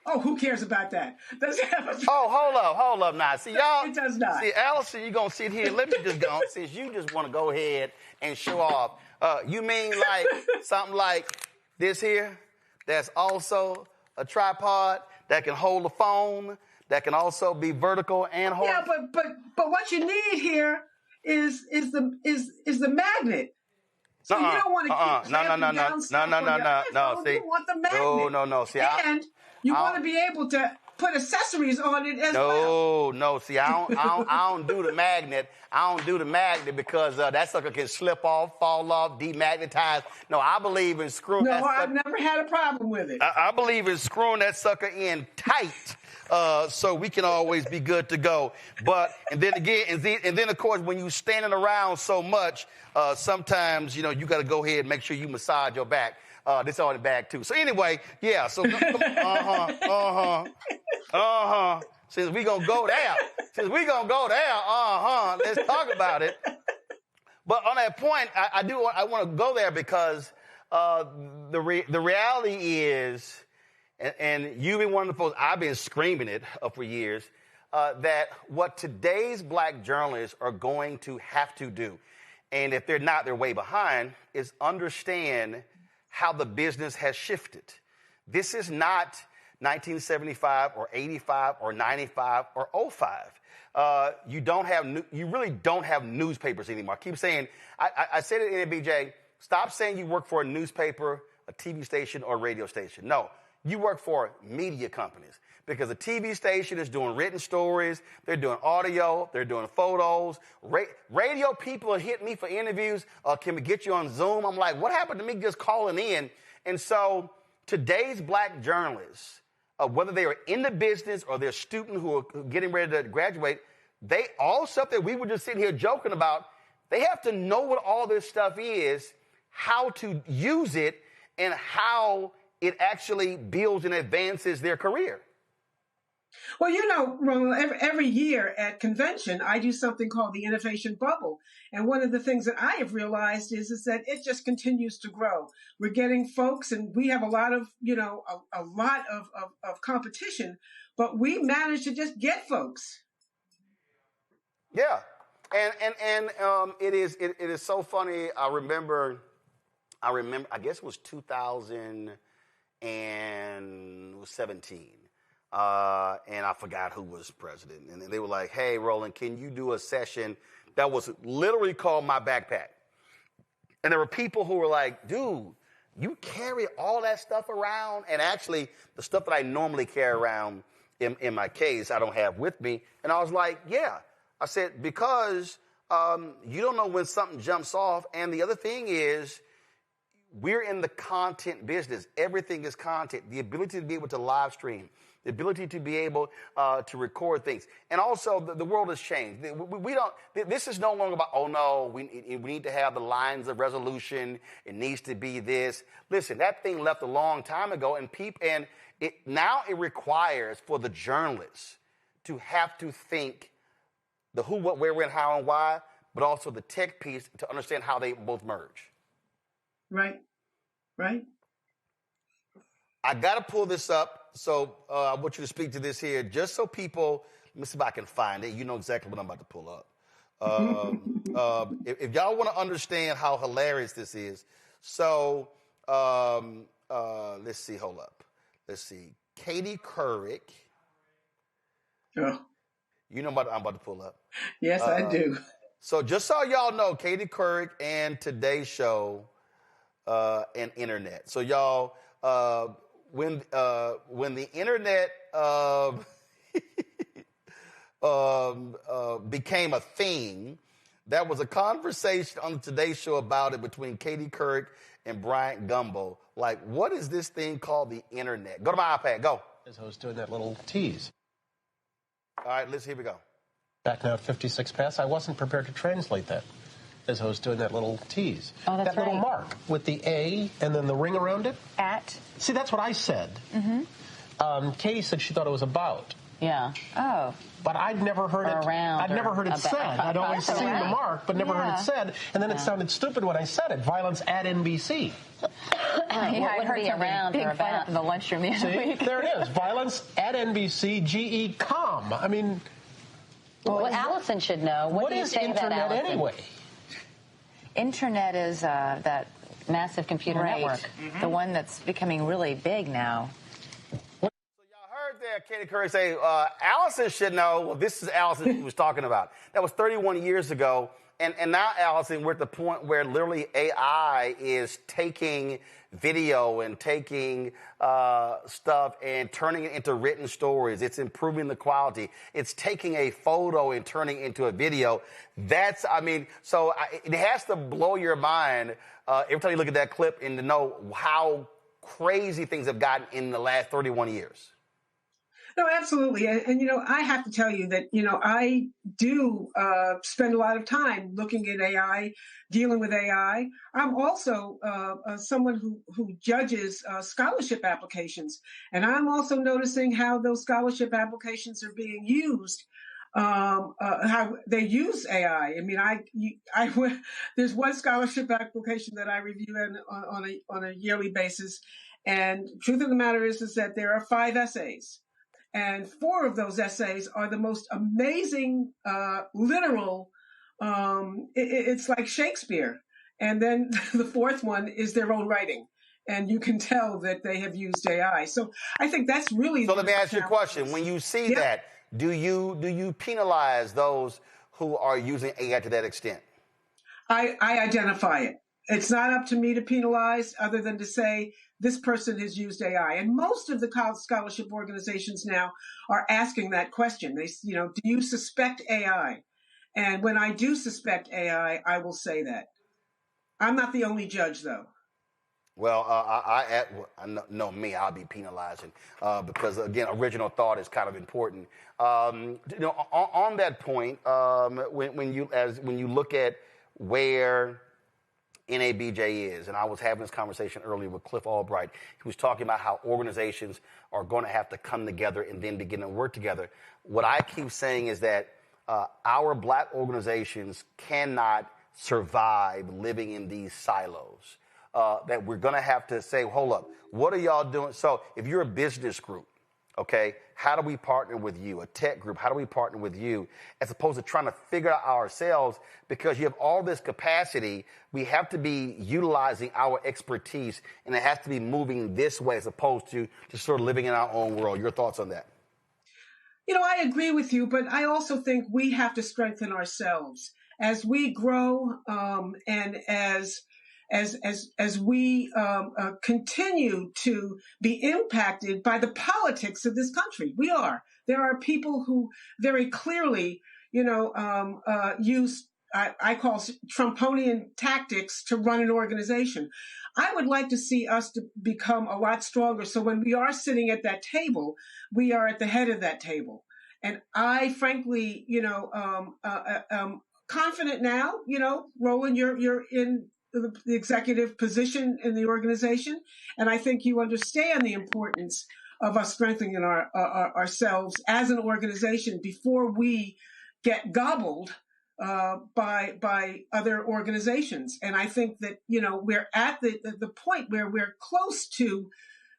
Oh, who cares about that? Does it have a tripod? Oh, hold up now. See, y'all. It does not. See, Allison, you're going to sit here. Let me just go. Since you just want to go ahead and show off. You mean like something like this here? That's also a tripod that can hold the phone, that can also be vertical and horizontal. Yeah, but what you need here is the magnet. So you don't want to keep no. See, you want the magnet. No. See, and you want to be able to put accessories on it as well. No. See, I don't do the magnet. I don't do the magnet because that sucker can slip off, fall off, demagnetize. No, I believe in screwing. No, I've never had a problem with it. I believe in screwing that sucker in tight. So we can always be good to go. And then of course, when you're standing around so much, sometimes, you got to go ahead and make sure you massage your back. This on the back too. So anyway, yeah, so, since we gonna go there, let's talk about it. But on that point, I want to go there because the reality is, and you've been one of the folks, I've been screaming it for years, that what today's black journalists are going to have to do, and if they're not, they're way behind, is understand how the business has shifted. This is not 1975 or 85 or 95 or 05. You really don't have newspapers anymore. I keep saying, I said it in NABJ, stop saying you work for a newspaper, a TV station, or a radio station. No, you work for media companies because a TV station is doing written stories, they're doing audio, they're doing photos. Radio people hit me for interviews. Can we get you on Zoom? I'm like, what happened to me just calling in? And so today's black journalists, whether they are in the business or they're students who are getting ready to graduate, all stuff that we were just sitting here joking about, they have to know what all this stuff is, how to use it, and how it actually builds and advances their career. Well, Roland, every year at convention, I do something called the innovation bubble. And one of the things that I have realized is that it just continues to grow. We're getting folks, and we have a lot of, a lot of competition, but we managed to just get folks. Yeah. And it is so funny. I remember, I guess it was 2017. And I forgot who was president. And they were like, hey, Roland, can you do a session that was literally called My Backpack? And there were people who were like, dude, you carry all that stuff around? And actually, the stuff that I normally carry around in my case, I don't have with me. And I was like, yeah. I said, because you don't know when something jumps off. And the other thing is, we're in the content business. Everything is content. The ability to be able to live stream, the ability to be able to record things. And also, the world has changed. This is no longer about, oh, no, we need to have the lines of resolution. It needs to be this. Listen, that thing left a long time ago, and now it requires for the journalists to have to think the who, what, where, when, how, and why, but also the tech piece to understand how they both merge. Right. I got to pull this up, so I want you to speak to this here, just so people, let me see if I can find it. You know exactly what I'm about to pull up. If y'all want to understand how hilarious this is, so let's see, hold up. Let's see. Katie Couric. Oh. You know what I'm about to pull up? Yes, I do. So just so y'all know, Katie Couric and Today's Show and internet. So y'all, when the internet became a thing, there was a conversation on Today's Show about it between Katie Couric and Bryant Gumbel. Like, what is this thing called the internet? Go to my iPad. Go. As I was doing that little tease. All right, here we go. Back now at 56 past, I wasn't prepared to translate that as I was doing that little tease. Oh, that's that little mark with the A and then the ring around it. At. See, that's what I said. Mm-hmm. Katie said she thought it was about. Yeah. Oh. But I'd never heard it. I'd never heard it said. I'd always seen the mark, but never heard it said. And then it sounded stupid when I said it. Violence at NBC. I heard be around big or about in the lunchroom the other week. There it is. Violence at NBC. GE.com. I mean. Well, Allison should know. What is internet anyway? Internet is that massive computer network, the one that's becoming really big now. So y'all heard there, Katie Curry say, Allison should know. Well, this is Allison she was talking about. That was 31 years ago. And now, Allison, we're at the point where literally AI is taking video and taking stuff and turning it into written stories. It's improving the quality. It's taking a photo and turning it into a video. It has to blow your mind every time you look at that clip and to know how crazy things have gotten in the last 31 years. No, absolutely. And I have to tell you that, I do spend a lot of time looking at AI, dealing with AI. I'm also someone who judges scholarship applications. And I'm also noticing how those scholarship applications are being used, how they use AI. I mean, there's one scholarship application that I review on a yearly basis. And truth of the matter is that there are 5 essays. And 4 of those essays are the most amazing, literal, it's like Shakespeare. And then the 4th one is their own writing. And you can tell that they have used AI. So I think that's really... So let me ask you a question. When you see that, do you penalize those who are using AI to that extent? I identify it. It's not up to me to penalize other than to say, this person has used AI. And most of the scholarship organizations now are asking that question. They, do you suspect AI? And when I do suspect AI, I will say that. I'm not the only judge, though. Well, I'll be penalizing because, again, original thought is kind of important. On that point, when you look at where NABJ is, and I was having this conversation earlier with Cliff Albright. He was talking about how organizations are going to have to come together and then begin to work together. What I keep saying is that our black organizations cannot survive living in these silos. That we're going to have to say, hold up, what are y'all doing? So if you're a business group, okay, how do we partner with you? A tech group, how do we partner with you? As opposed to trying to figure out ourselves, because you have all this capacity, we have to be utilizing our expertise, and it has to be moving this way as opposed to just sort of living in our own world. Your thoughts on that? I agree with you, but I also think we have to strengthen ourselves as we grow, and as we continue to be impacted by the politics of this country. We are. There are people who very clearly, use, I call Trumponian tactics to run an organization. I would like to see us to become a lot stronger. So when we are sitting at that table, we are at the head of that table. And I frankly, confident now, Roland, you're in the executive position in the organization. And I think you understand the importance of us strengthening ourselves as an organization before we get gobbled by other organizations. And I think that, we're at the point where we're close to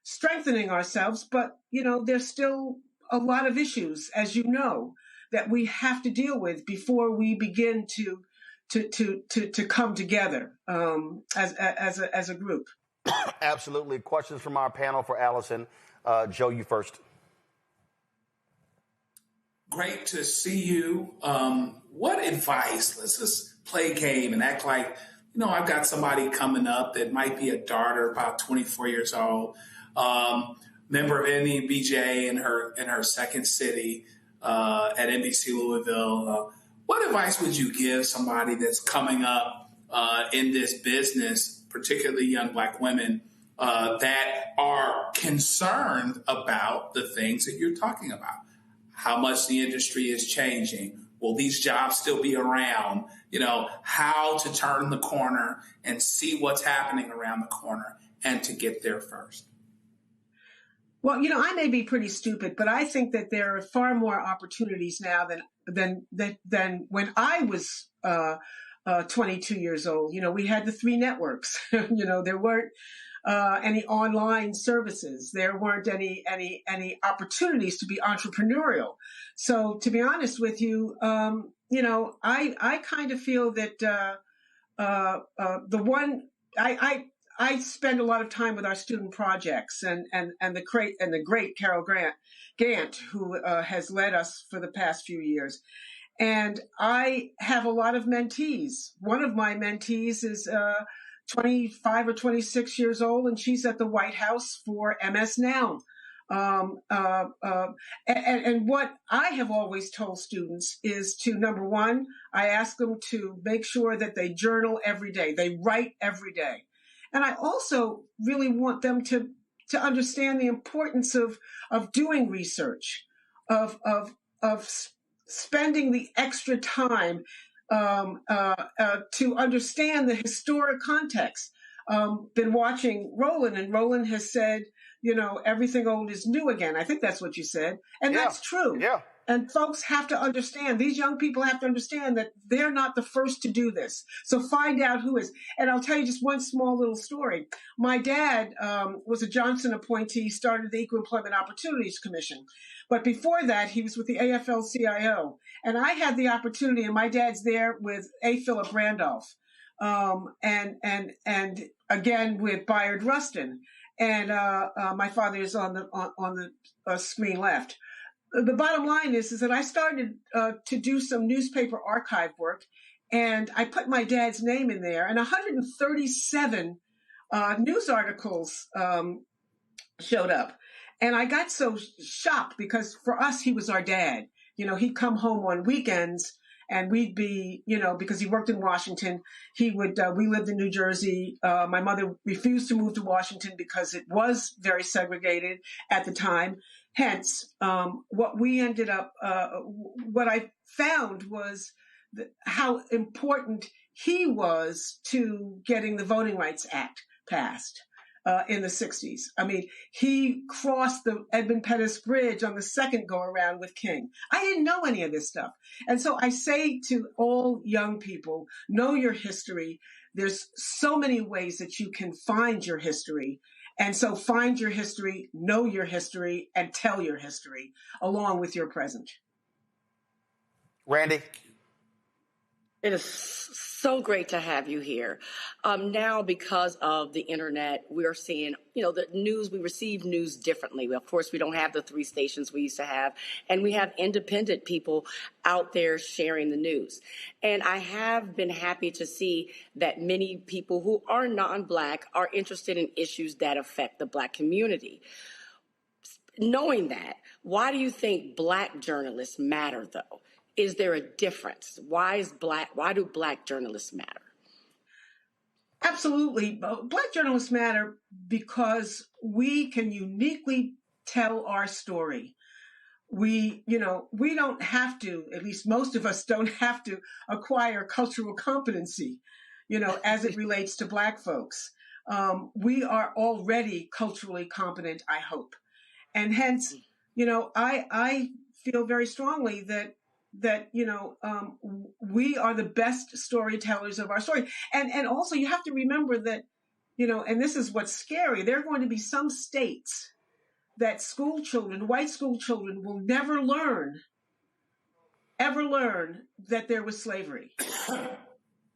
strengthening ourselves, but, there's still a lot of issues, as you know, that we have to deal with before we begin to come together as a group. Absolutely. Questions from our panel for Allison. Joe, you first. Great to see you. What advice? Let's just play a game and act like, I've got somebody coming up that might be a daughter, about 24 years old, member of NABJ in her second city at NBC Louisville. What advice would you give somebody that's coming up in this business, particularly young black women, that are concerned about the things that you're talking about? How much the industry is changing? Will these jobs still be around? How to turn the corner and see what's happening around the corner and to get there first. Well, I may be pretty stupid, but I think that there are far more opportunities now than when I was 22 years old. We had the 3 networks. There weren't any online services. There weren't any opportunities to be entrepreneurial. So to be honest with you, I kind of feel that the one I spend a lot of time with our student projects and the great Carol Gant, who has led us for the past few years. And I have a lot of mentees. One of my mentees is 25 or 26 years old, and she's at the White House for MS Now. And what I have always told students is to, number one, I ask them to make sure that they journal every day. They write every day. And I also really want them to understand the importance of doing research, of spending the extra time to understand the historic context. Been watching Roland, and Roland has said, everything old is new again. I think that's what you said. And that's true. Yeah. And folks have to understand, these young people have to understand that they're not the first to do this. So find out who is. And I'll tell you just one small little story. My dad was a Johnson appointee, started the Equal Employment Opportunities Commission. But before that, he was with the AFL-CIO. And I had the opportunity, and my dad's there with A. Philip Randolph, and again with Bayard Rustin. And my father is on the screen left. The bottom line is that I started to do some newspaper archive work, and I put my dad's name in there, and 137 news articles showed up. And I got so shocked because for us, he was our dad. He'd come home on weekends, and we'd be, because he worked in Washington, we lived in New Jersey. My mother refused to move to Washington because it was very segregated at the time. Hence, what I found was how important he was to getting the Voting Rights Act passed in the 60s. I mean, he crossed the Edmund Pettus Bridge on the second go around with King. I didn't know any of this stuff. And so I say to all young people, know your history. There's so many ways that you can find your history. And so find your history, know your history, and tell your history along with your present. Randy? It is so great to have you here. Now, because of the internet, we are seeing, the news, we receive news differently. Of course, we don't have the 3 stations we used to have, and we have independent people out there sharing the news. And I have been happy to see that many people who are non-Black are interested in issues that affect the Black community. Knowing that, why do you think Black journalists matter, though? Is there a difference? Why do Black journalists matter? Absolutely. Black journalists matter because we can uniquely tell our story. We don't have to, at least most of us don't have to acquire cultural competency, as it relates to Black folks. We are already culturally competent, I hope. And hence, I feel very strongly that we are the best storytellers of our story. And also you have to remember that, and this is what's scary, there are going to be some states that white school children will never ever learn that there was slavery.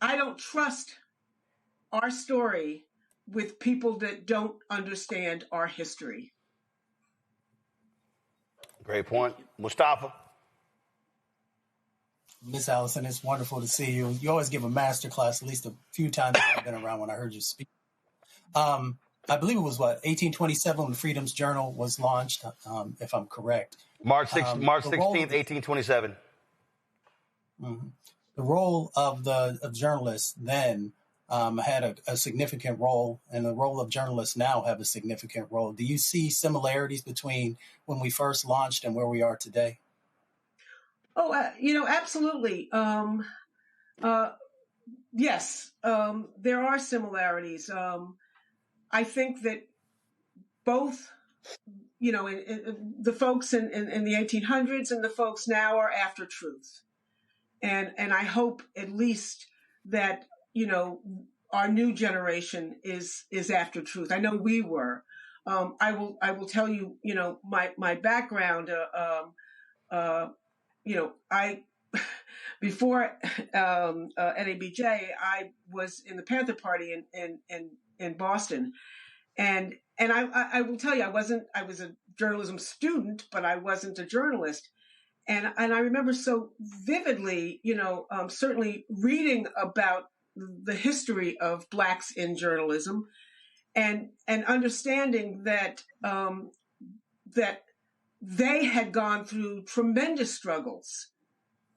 I don't trust our story with people that don't understand our history. Great point. Mustafa? Miss Allison, it's wonderful to see you. You always give a master class at least a few times I've been around when I heard you speak. I believe it was 1827 when Freedom's Journal was launched, if I'm correct. March 16th, 1827. Mm-hmm. The role of journalists then had a significant role, and the role of journalists now have a significant role. Do you see similarities between when we first launched and where we are today? Oh, absolutely. Yes, there are similarities. I think that both, the folks in the 1800s and the folks now are after truth. And I hope at least that, our new generation is after truth. I know we were. I will tell you, my background, before NABJ, I was in the Panther Party and in Boston, and I will tell you, I was a journalism student, but I wasn't a journalist. And I remember so vividly, certainly reading about the history of Blacks in journalism, and understanding that that they had gone through tremendous struggles,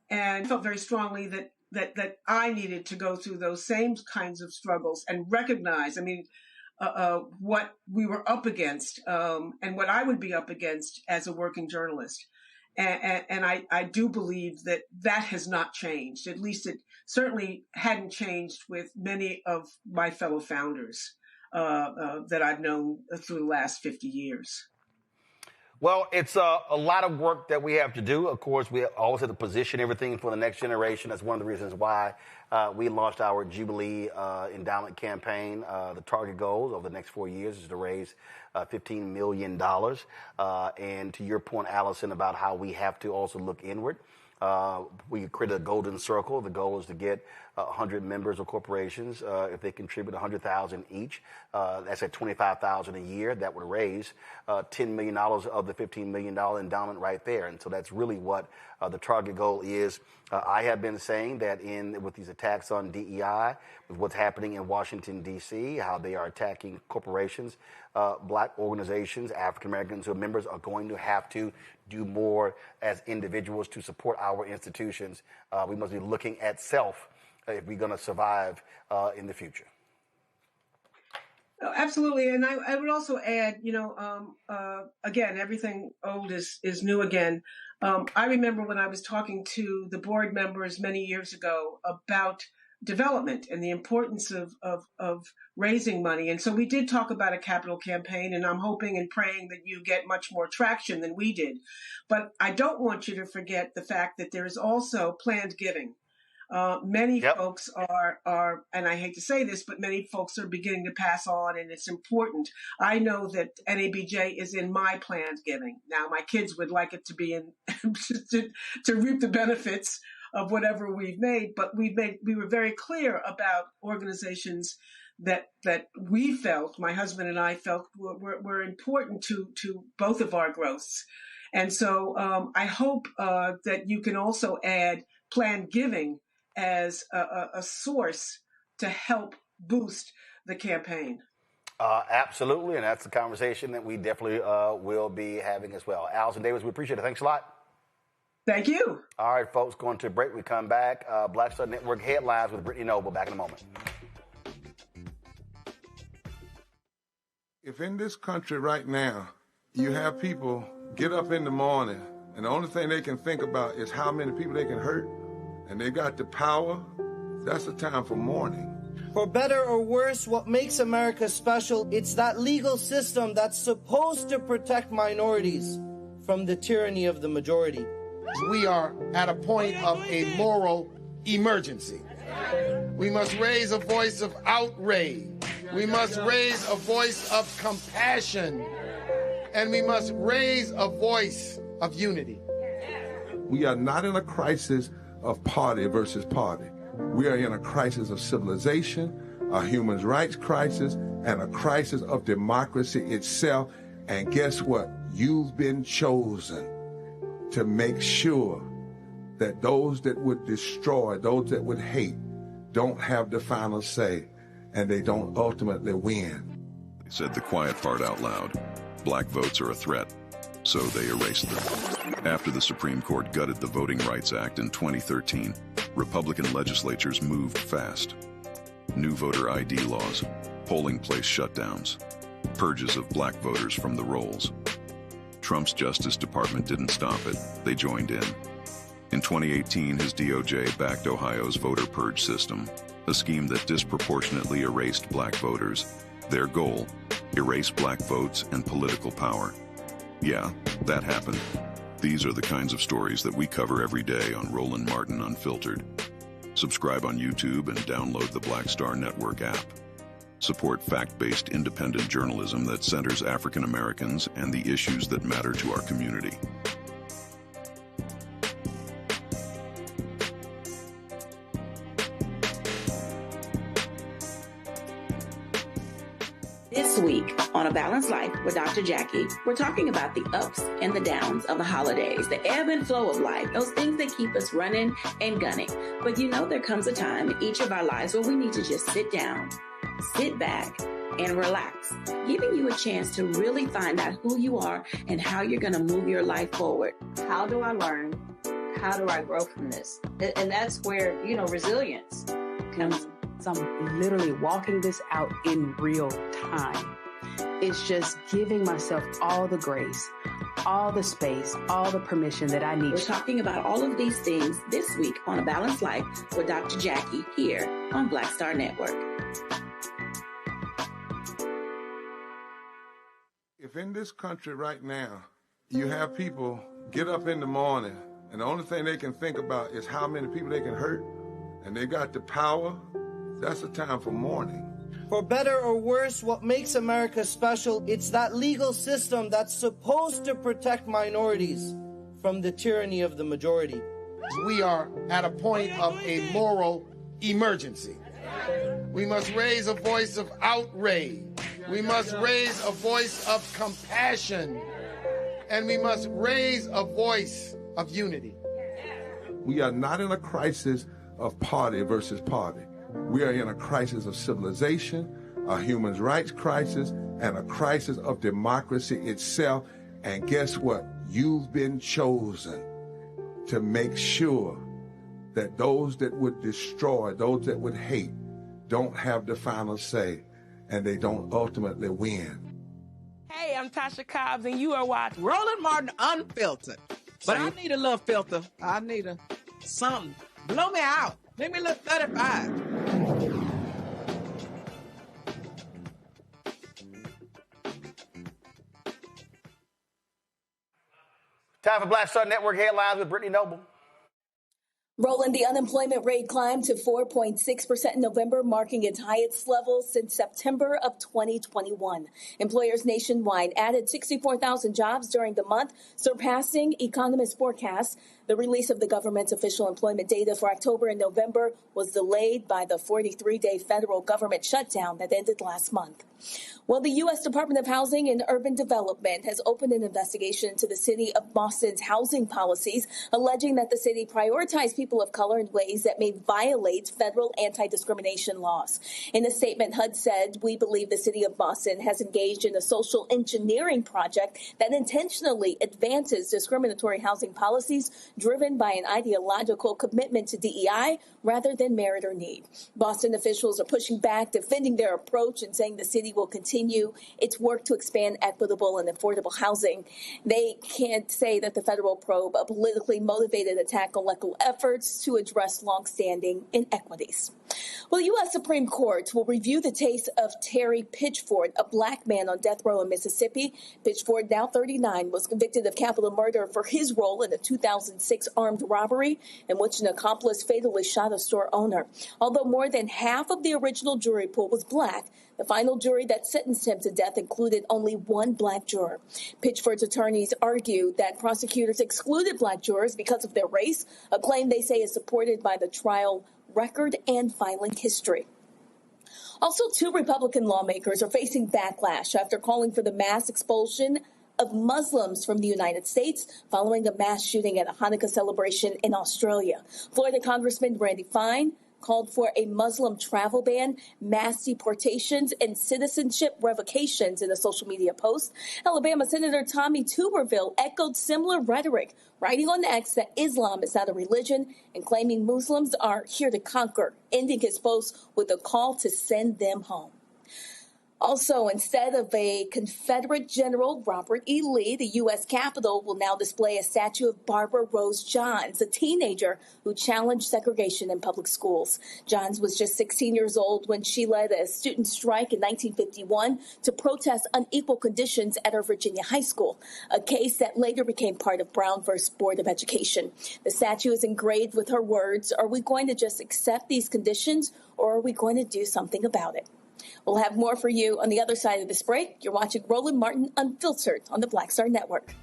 and felt very strongly that I needed to go through those same kinds of struggles and recognize, what we were up against, and what I would be up against as a working journalist. And I do believe that has not changed. At least it certainly hadn't changed with many of my fellow founders that I've known through the last 50 years. Well, it's a lot of work that we have to do. Of course, we always have to position everything for the next generation. That's one of the reasons why we launched our Jubilee Endowment Campaign. The target goals over the next 4 years is to raise $15 million. And to your point, Allison, about how we have to also look inward. We created a golden circle. The goal is to get 100 members of corporations. If they contribute $100,000 each, that's at $25,000 a year. That would raise $10 million of the $15 million endowment right there. And so that's really what the target goal is. I have been saying that with these attacks on DEI, with what's happening in Washington, D.C., how they are attacking corporations, Black organizations, African Americans who are members are going to have to do more as individuals to support our institutions. We must be looking at self if we're going to survive in the future. Oh, absolutely. And I would also add, again, everything old is new again. I remember when I was talking to the board members many years ago about development and the importance of raising money. And so we did talk about a capital campaign, and I'm hoping and praying that you get much more traction than we did. But I don't want you to forget the fact that there is also planned giving. Many folks are, and I hate to say this, but many folks are beginning to pass on, and it's important. I know that NABJ is in my planned giving. Now, my kids would like it to be in to reap the benefits of whatever we've made, but we were very clear about organizations that we felt, my husband and I felt, were important to both of our growths. And so I hope that you can also add planned giving as a source to help boost the campaign. Absolutely, and that's the conversation that we definitely will be having as well. Allison Davis, we appreciate it. Thanks a lot. Thank you. All right, folks, going to a break. We come back. Black Star Network headlines with Brittany Noble. Back in a moment. If in this country right now you have people get up in the morning and the only thing they can think about is how many people they can hurt, and they got the power, that's the time for mourning. For better or worse, what makes America special, it's that legal system that's supposed to protect minorities from the tyranny of the majority. We are at a point of a moral emergency. We must raise a voice of outrage. We must raise a voice of compassion. And we must raise a voice of unity. We are not in a crisis of party versus party. We are in a crisis of civilization, a human rights crisis, and a crisis of democracy itself. And guess what? You've been chosen to make sure that those that would destroy, those that would hate, don't have the final say, and they don't ultimately win. They said the quiet part out loud. Black votes are a threat, so they erased them. After the Supreme Court gutted the Voting Rights Act in 2013, Republican legislatures moved fast. New voter ID laws, polling place shutdowns, purges of black voters from the rolls. Trump's Justice Department didn't stop it. They joined in. In 2018, his DOJ backed Ohio's voter purge system, a scheme that disproportionately erased black voters. Their goal, erase black votes and political power. Yeah, that happened. These are the kinds of stories that we cover every day on Roland Martin Unfiltered. Subscribe on YouTube and download the Black Star Network app. Support fact-based independent journalism that centers African Americans and the issues that matter to our community. This week on A Balanced Life with Dr. Jackie, we're talking about the ups and the downs of the holidays, the ebb and flow of life, those things that keep us running and gunning. But you know there comes a time in each of our lives where we need to just sit down, sit back, and relax, giving you a chance to really find out who you are and how you're going to move your life forward. How do I learn? How do I grow from this? And that's where, resilience comes. So I'm literally walking this out in real time. It's just giving myself all the grace, all the space, all the permission that I need. We're talking about all of these things this week on A Balanced Life with Dr. Jackie here on Black Star Network. If in this country right now, you have people get up in the morning and the only thing they can think about is how many people they can hurt, and they got the power, that's a time for mourning. For better or worse, what makes America special, it's that legal system that's supposed to protect minorities from the tyranny of the majority. We are at a point of a moral emergency. We must raise a voice of outrage. We must raise a voice of compassion. And we must raise a voice of unity. We are not in a crisis of party versus party. We are in a crisis of civilization, a human rights crisis, and a crisis of democracy itself. And guess what? You've been chosen to make sure that those that would destroy, those that would hate, don't have the final say, and they don't ultimately win. Hey, I'm Tasha Cobbs, and you are watching Roland Martin Unfiltered. But I need a little filter. I need something. Blow me out. Make me look 35. Time for Black Star Network headlines with Brittany Noble. Roland, the unemployment rate climbed to 4.6% in November, marking its highest level since September of 2021. Employers nationwide added 64,000 jobs during the month, surpassing economists' forecasts. The release of the government's official employment data for October and November was delayed by the 43-day federal government shutdown that ended last month. Well, the U.S. Department of Housing and Urban Development has opened an investigation into the city of Boston's housing policies, alleging that the city prioritized people of color in ways that may violate federal anti-discrimination laws. In a statement, HUD said, "We believe the city of Boston has engaged in a social engineering project that intentionally advances discriminatory housing policies driven by an ideological commitment to DEI rather than merit or need." Boston officials are pushing back, defending their approach and saying the city will continue its work to expand equitable and affordable housing. They can't say that the federal probe a politically motivated attack on local efforts to address longstanding inequities. Well, the U.S. Supreme Court will review the case of Terry Pitchford, a black man on death row in Mississippi. Pitchford, now 39, was convicted of capital murder for his role in a 2006 armed robbery in which an accomplice fatally shot a store owner. Although more than half of the original jury pool was black, the final jury that sentenced him to death included only one black juror. Pitchford's attorneys argue that prosecutors excluded black jurors because of their race, a claim they say is supported by the trial record and filing history. Also, 2 Republican lawmakers are facing backlash after calling for the mass expulsion of Muslims from the United States following a mass shooting at a Hanukkah celebration in Australia. Florida Congressman Randy Fine called for a Muslim travel ban, mass deportations, and citizenship revocations in a social media post. Alabama Senator Tommy Tuberville echoed similar rhetoric, writing on X that Islam is not a religion and claiming Muslims are here to conquer, ending his post with a call to send them home. Also, instead of a Confederate General Robert E. Lee, the U.S. Capitol will now display a statue of Barbara Rose Johns, a teenager who challenged segregation in public schools. Johns was just 16 years old when she led a student strike in 1951 to protest unequal conditions at her Virginia high school, a case that later became part of Brown v. Board of Education. The statue is engraved with her words, "Are we going to just accept these conditions, or are we going to do something about it?" We'll have more for you on the other side of this break. You're watching Roland Martin Unfiltered on the Black Star Network.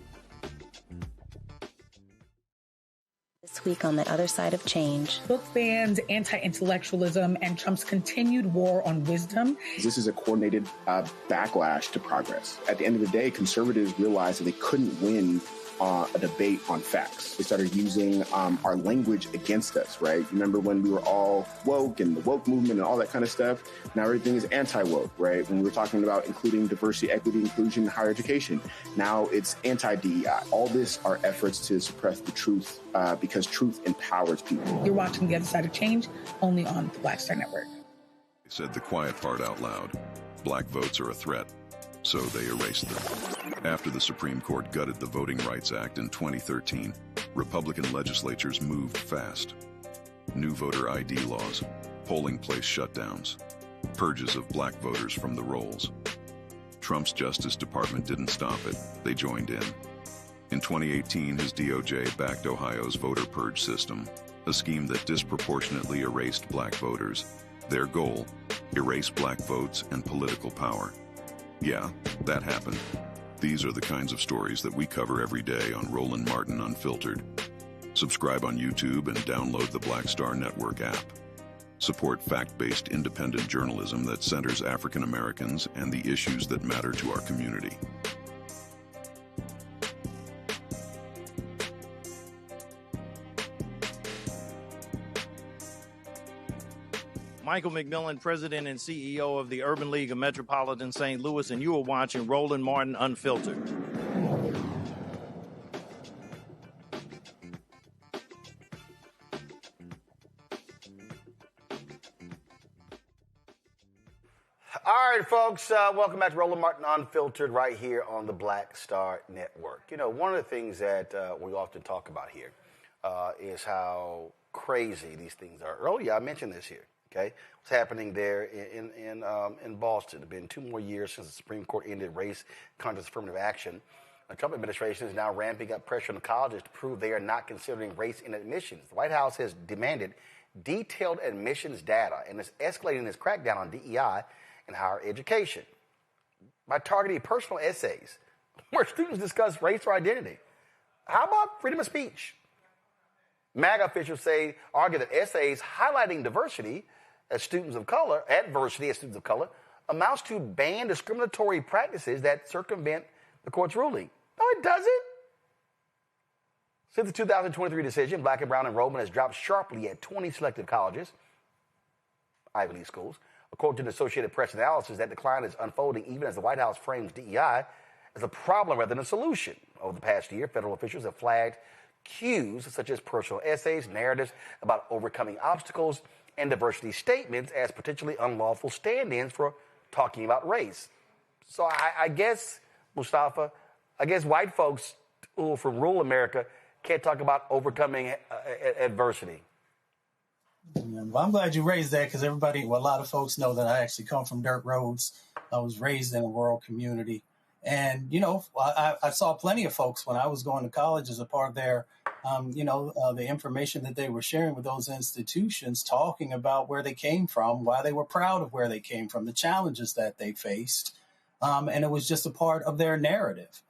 This week on The Other Side of Change. Book bans, anti-intellectualism, and Trump's continued war on wisdom. This is a coordinated backlash to progress. At the end of the day, conservatives realized that they couldn't win a debate on facts. They started using our language against us, right? Remember when we were all woke and the woke movement and all that kind of stuff? Now everything is anti-woke, right? When we were talking about including diversity, equity, inclusion, higher education, now it's anti-DEI. All this are efforts to suppress the truth because truth empowers people. You're watching The Other Side of Change, only on the Black Star Network. They said the quiet part out loud. Black votes are a threat, so they erased them. After the Supreme Court gutted the Voting Rights Act in 2013, Republican legislatures moved fast. New voter ID laws, polling place shutdowns, purges of black voters from the rolls. Trump's Justice Department didn't stop it, they joined in. In 2018, his DOJ backed Ohio's voter purge system, a scheme that disproportionately erased black voters. Their goal, erase black votes and political power. Yeah, that happened. These are the kinds of stories that we cover every day on Roland Martin Unfiltered. Subscribe on YouTube and download the Black Star Network app. Support fact-based independent journalism that centers African Americans and the issues that matter to our community. Michael McMillan, President and CEO of the Urban League of Metropolitan St. Louis, and you are watching Roland Martin Unfiltered. All right, folks, welcome back to Roland Martin Unfiltered right here on the Black Star Network. You know, one of the things that we often talk about here is how crazy these things are. Earlier, I mentioned this here. Okay, what's happening there in Boston? It's been 2 more years since the Supreme Court ended race-conscious affirmative action. The Trump administration is now ramping up pressure on colleges to prove they are not considering race in admissions. The White House has demanded detailed admissions data and is escalating its crackdown on DEI in higher education by targeting personal essays where students discuss race or identity. How about freedom of speech? MAGA officials argue that essays highlighting diversity as students of color, adversity as students of color, amounts to ban discriminatory practices that circumvent the court's ruling. No, it doesn't. Since the 2023 decision, black and brown enrollment has dropped sharply at 20 selective colleges, Ivy League schools. According to the Associated Press analysis, that decline is unfolding even as the White House frames DEI as a problem rather than a solution. Over the past year, federal officials have flagged cues such as personal essays, narratives about overcoming obstacles, and diversity statements as potentially unlawful stand-ins for talking about race. So I guess, Mustafa, white folks from rural America can't talk about overcoming adversity. Well, I'm glad you raised that because a lot of folks know that I actually come from dirt roads. I was raised in a rural community. And, you know, I saw plenty of folks when I was going to college as a part of their, the information that they were sharing with those institutions, talking about where they came from, why they were proud of where they came from, the challenges that they faced. And it was just a part of their narrative.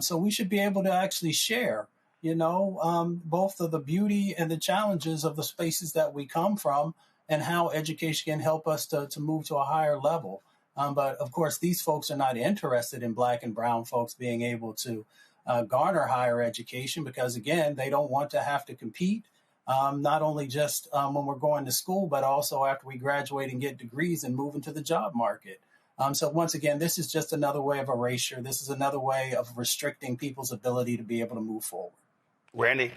So we should be able to actually share, both of the beauty and the challenges of the spaces that we come from and how education can help us to move to a higher level. But, of course, these folks are not interested in black and brown folks being able to garner higher education because, again, they don't want to have to compete, not only just when we're going to school, but also after we graduate and get degrees and move into the job market. So, once again, this is just another way of erasure. This is another way of restricting people's ability to be able to move forward. Randy?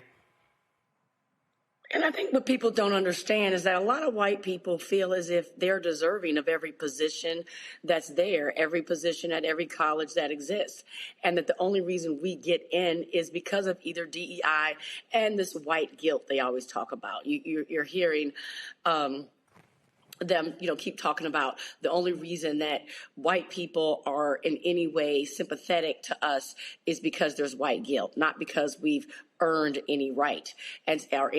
And I think what people don't understand is that a lot of white people feel as if they're deserving of every position that's there, every position at every college that exists, and that the only reason we get in is because of either DEI and this white guilt they always talk about. You're hearing them, keep talking about the only reason that white people are in any way sympathetic to us is because there's white guilt, not because we've earned any right or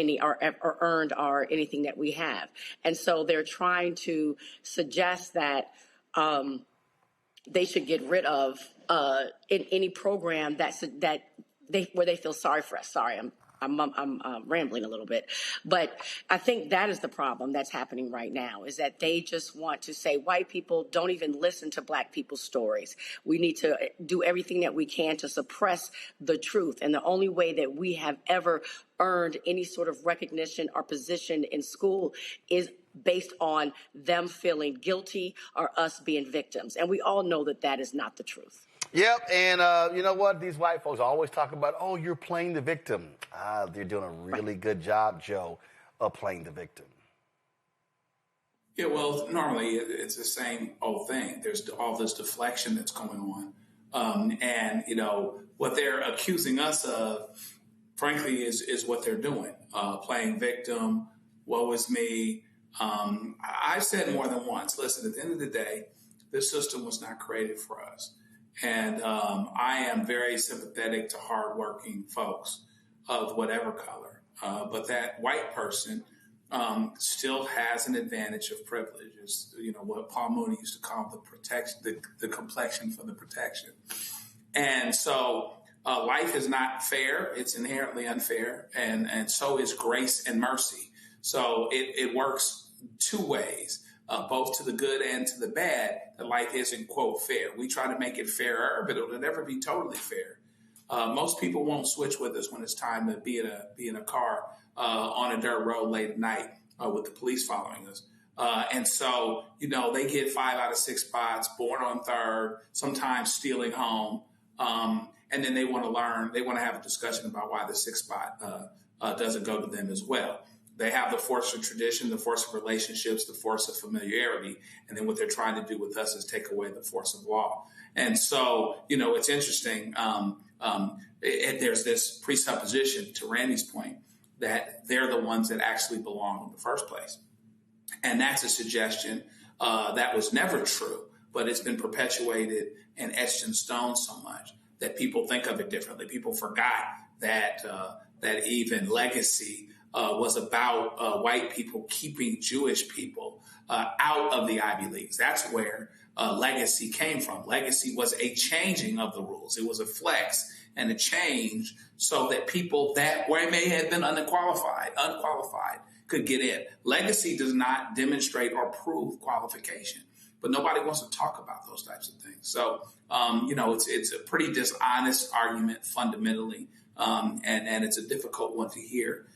earned anything that we have. And so they're trying to suggest that they should get rid of in any program where they feel sorry for us. Sorry, I'm I'm rambling a little bit, but I think that is the problem that's happening right now, is that they just want to say white people don't even listen to black people's stories. We need to do everything that we can to suppress the truth. And the only way that we have ever earned any sort of recognition or position in school is based on them feeling guilty or us being victims. And we all know that that is not the truth. Yep, and you know what? These white folks always talk about, oh, you're playing the victim. They're doing a really good job, Joe, of playing the victim. Yeah, well, normally it's the same old thing. There's all this deflection that's going on. And, you know, what they're accusing us of, frankly, is what they're doing. Playing victim, woe is me. I've said more than once, listen, at the end of the day, this system was not created for us. And I am very sympathetic to hardworking folks of whatever color. But that white person still has an advantage of privileges. You know, what Paul Mooney used to call the complexion for the protection. And so life is not fair. It's inherently unfair. And so is grace and mercy. So it works two ways. Both to the good and to the bad, that life isn't, quote, fair. We try to make it fairer, but it'll never be totally fair. Most people won't switch with us when it's time to be in a car on a dirt road late at night with the police following us. And so, you know, they get 5 out of 6 spots, born on third, sometimes stealing home. And then they want to learn, they want to have a discussion about why the 6th spot doesn't go to them as well. They have the force of tradition, the force of relationships, the force of familiarity. And then what they're trying to do with us is take away the force of law. And so, you know, it's interesting. There's this presupposition, to Randy's point, that they're the ones that actually belong in the first place. And that's a suggestion that was never true, but it's been perpetuated and etched in stone so much that people think of it differently. People forgot that even legacy was about white people keeping Jewish people out of the Ivy Leagues. That's where legacy came from. Legacy was a changing of the rules. It was a flex and a change so that people that may have been unqualified could get in. Legacy does not demonstrate or prove qualification, but nobody wants to talk about those types of things. So, you know, it's a pretty dishonest argument fundamentally, and it's a difficult one to hear.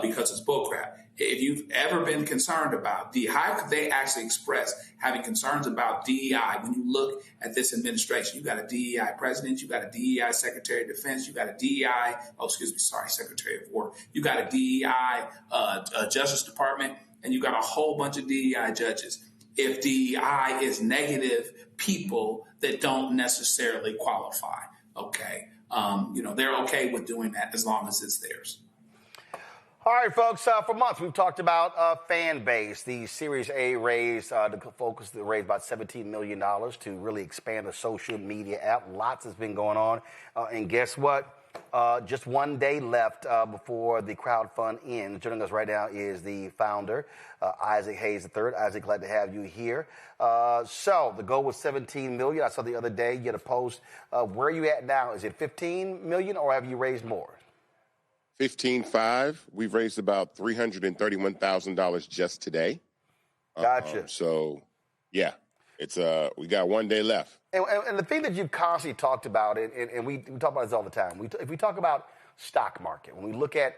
Because it's bullcrap. If you've ever been concerned about how could they actually express having concerns about DEI when you look at this administration? You got a DEI president, you got a DEI secretary of defense, you got a DEI, secretary of war, you got a DEI Justice Department, and you got a whole bunch of DEI judges. If DEI is negative people that don't necessarily qualify, okay, you know, they're okay with doing that as long as it's theirs. All right, folks, for months we've talked about Fanbase, the Series A raise, raised about $17 million to really expand the social media app. Lots has been going on. And guess what? Just one day left before the crowdfund ends. Joining us right now is the founder, Isaac Hayes III. Isaac, glad to have you here. So the goal was $17 million. I saw the other day you had a post. Where are you at now? Is it $15 million or have you raised more? 15.5. We've raised about $331,000 just today. Gotcha. So, yeah, it's we got one day left. And the thing that you've constantly talked about, and we talk about this all the time. If we talk about stock market, when we look at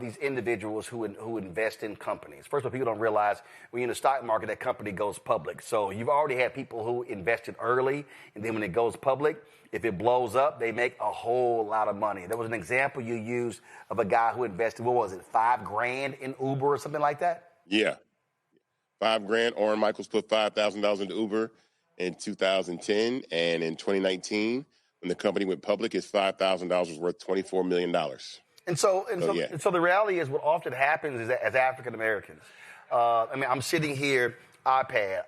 these individuals who invest in companies, first of all, people don't realize when you're in the stock market, that company goes public. So you've already had people who invested early, and then when it goes public, if it blows up, they make a whole lot of money. There was an example you used of a guy who invested, what was it, $5,000 in Uber or something like that? Yeah. $5,000. Orrin Michaels put $5,000 into Uber in 2010. And in 2019, when the company went public, his $5,000 was worth $24 million. And so the reality is what often happens is that as African Americans, I'm sitting here, iPad,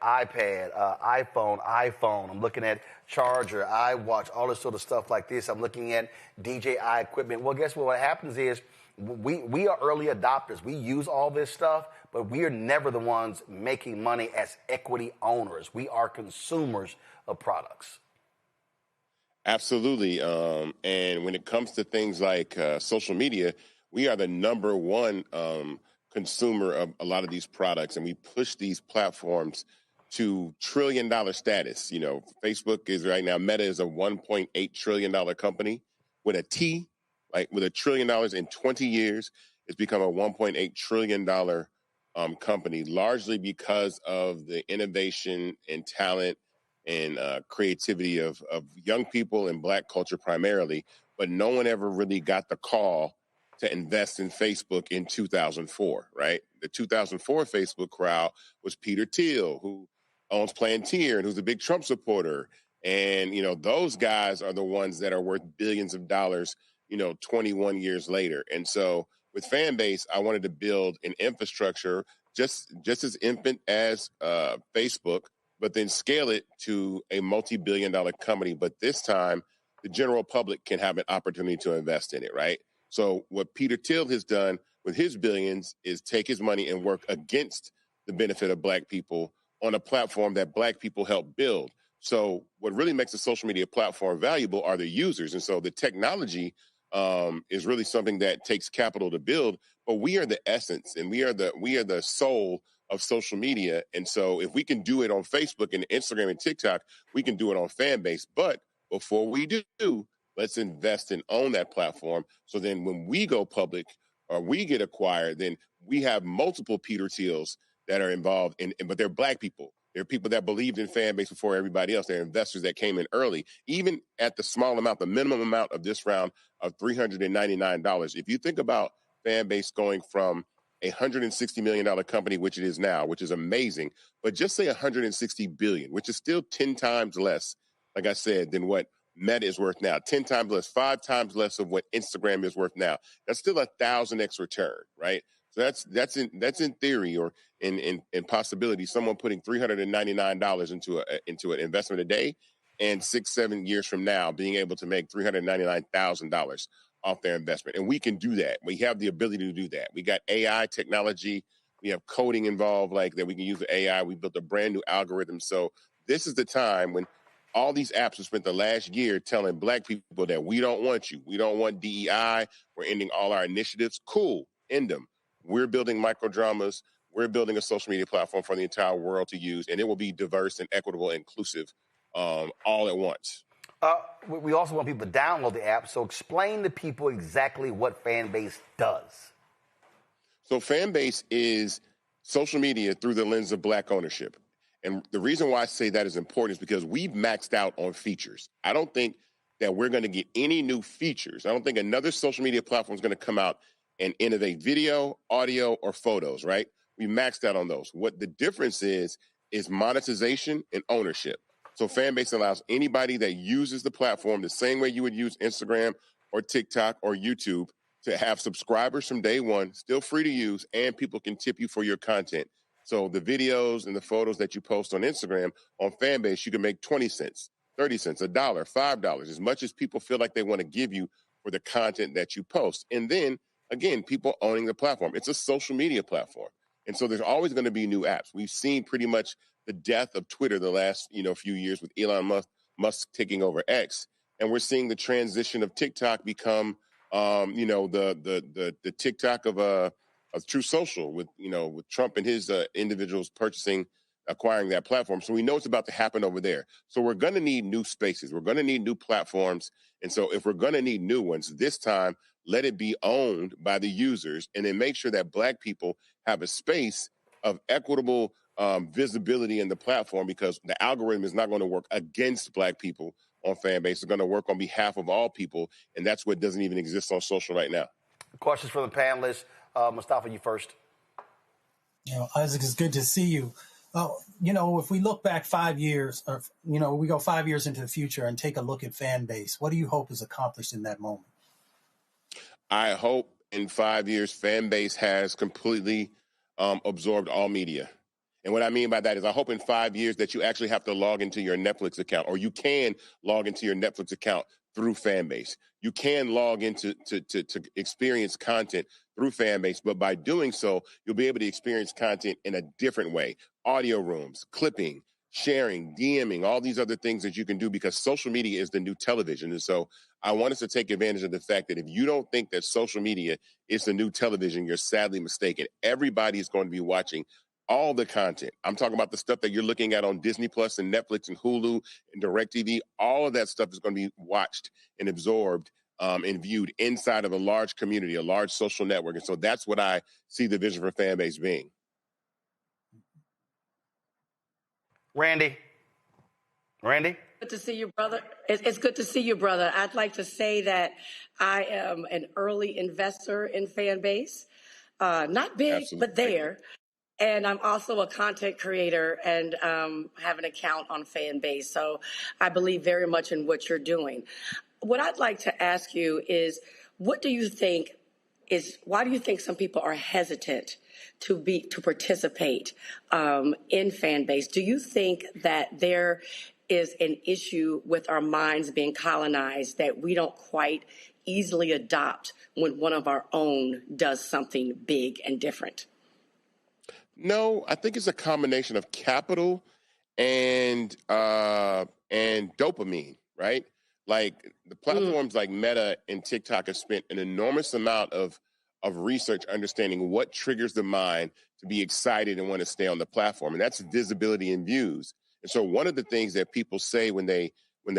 iPhone. I'm looking at charger, iWatch, all this sort of stuff like this. I'm looking at DJI equipment. Well, guess what? What happens is we are early adopters. We use all this stuff, but we are never the ones making money as equity owners. We are consumers of products. Absolutely. And when it comes to things like social media, we are the number one consumer of a lot of these products, and we push these platforms to trillion-dollar status. You know, Facebook is right now, Meta is a $1.8 trillion company with a T, like with $1 trillion in 20 years. It's become a $1.8 trillion company, largely because of the innovation and talent and creativity of young people and Black culture primarily. But no one ever really got the call to invest in Facebook in 2004, right? The 2004 Facebook crowd was Peter Thiel, who owns Palantir and who's a big Trump supporter. And, you know, those guys are the ones that are worth billions of dollars, you know, 21 years later. And so with Fanbase, I wanted to build an infrastructure just as infant as Facebook, but then scale it to a multi-billion-dollar company. But this time, the general public can have an opportunity to invest in it, right? So what Peter Thiel has done with his billions is take his money and work against the benefit of Black people on a platform that Black people help build. So what really makes a social media platform valuable are the users. And so the technology is really something that takes capital to build, but we are the essence and we are the soul of social media. And so if we can do it on Facebook and Instagram and TikTok, we can do it on Fanbase. But before we do, let's invest and own that platform. So then when we go public or we get acquired, then we have multiple Peter Thiels that are involved in, but they're Black people. They're people that believed in Fanbase before everybody else. They're investors that came in early, even at the small amount, the minimum amount of this round of $399. If you think about Fanbase going from a $160 million company, which it is now, which is amazing, but just say $160 billion, which is still 10 times less, like I said, than what Meta is worth now, 10 times less, 5 times less of what Instagram is worth now. That's still 1,000x return, right? So that's in theory or in possibility. Someone putting $399 into an investment a day, and 6-7 years from now, being able to make $399,000 off their investment, and we can do that. We have the ability to do that. We got AI technology. We have coding involved, like that. We can use the AI. We built a brand new algorithm. So this is the time when all these apps have spent the last year telling Black people that we don't want you. We don't want DEI. We're ending all our initiatives. Cool, end them. We're building microdramas. We're building a social media platform for the entire world to use, and it will be diverse and equitable and inclusive all at once. We also want people to download the app, so explain to people exactly what Fanbase does. So Fanbase is social media through the lens of Black ownership. And the reason why I say that is important is because we've maxed out on features. I don't think that we're going to get any new features. I don't think another social media platform is going to come out and innovate video, audio, or photos, right? We maxed out on those. What the difference is monetization and ownership. So Fanbase allows anybody that uses the platform the same way you would use Instagram or TikTok or YouTube to have subscribers from day one, still free to use, and people can tip you for your content. So the videos and the photos that you post on Instagram, on Fanbase, you can make 20 cents, 30 cents, $1, $5, as much as people feel like they want to give you for the content that you post. And then, again, people owning the platform. It's a social media platform. And so there's always going to be new apps. We've seen pretty much the death of Twitter the last, few years with Elon Musk taking over X. And we're seeing the transition of TikTok become, the TikTok of True Social with Trump and his individuals acquiring that platform. So we know it's about to happen over there. So we're going to need new spaces. We're going to need new platforms. And so if we're going to need new ones, this time, let it be owned by the users, and then make sure that Black people have a space of equitable visibility in the platform, because the algorithm is not going to work against Black people on Fanbase. It's going to work on behalf of all people, and that's what doesn't even exist on social right now. Questions from the panelists. Mustafa, you first. Isaac, it's good to see you. If we look back 5 years, or, we go 5 years into the future and take a look at Fanbase, what do you hope is accomplished in that moment? I hope in 5 years, Fanbase has completely absorbed all media. And what I mean by that is I hope in 5 years that you actually have to log into your Netflix account, or you can log into your Netflix account through Fanbase. You can log into to experience content through Fanbase, but by doing so, you'll be able to experience content in a different way. Audio rooms, clipping, sharing, DMing, all these other things that you can do, because social media is the new television. And so I want us to take advantage of the fact that if you don't think that social media is the new television, you're sadly mistaken. Everybody is going to be watching all the content. I'm talking about the stuff that you're looking at on Disney Plus and Netflix and Hulu and DirecTV. All of that stuff is going to be watched and absorbed and viewed inside of a large community, a large social network. And so that's what I see the vision for Fanbase being. Randy? Good to see you, brother. It's good to see you, brother. I'd like to say that I am an early investor in Fanbase. Not big, Absolutely. but there. And I'm also a content creator and have an account on Fanbase. So I believe very much in what you're doing. What I'd like to ask you is, why do you think some people are hesitant to participate in Fanbase? Do you think that there is an issue with our minds being colonized that we don't quite easily adopt when one of our own does something big and different? No, I think it's a combination of capital and dopamine, right? Like the platforms like Meta and TikTok have spent an enormous amount of research understanding what triggers the mind to be excited and want to stay on the platform. And that's visibility and views. And so one of the things that people say when they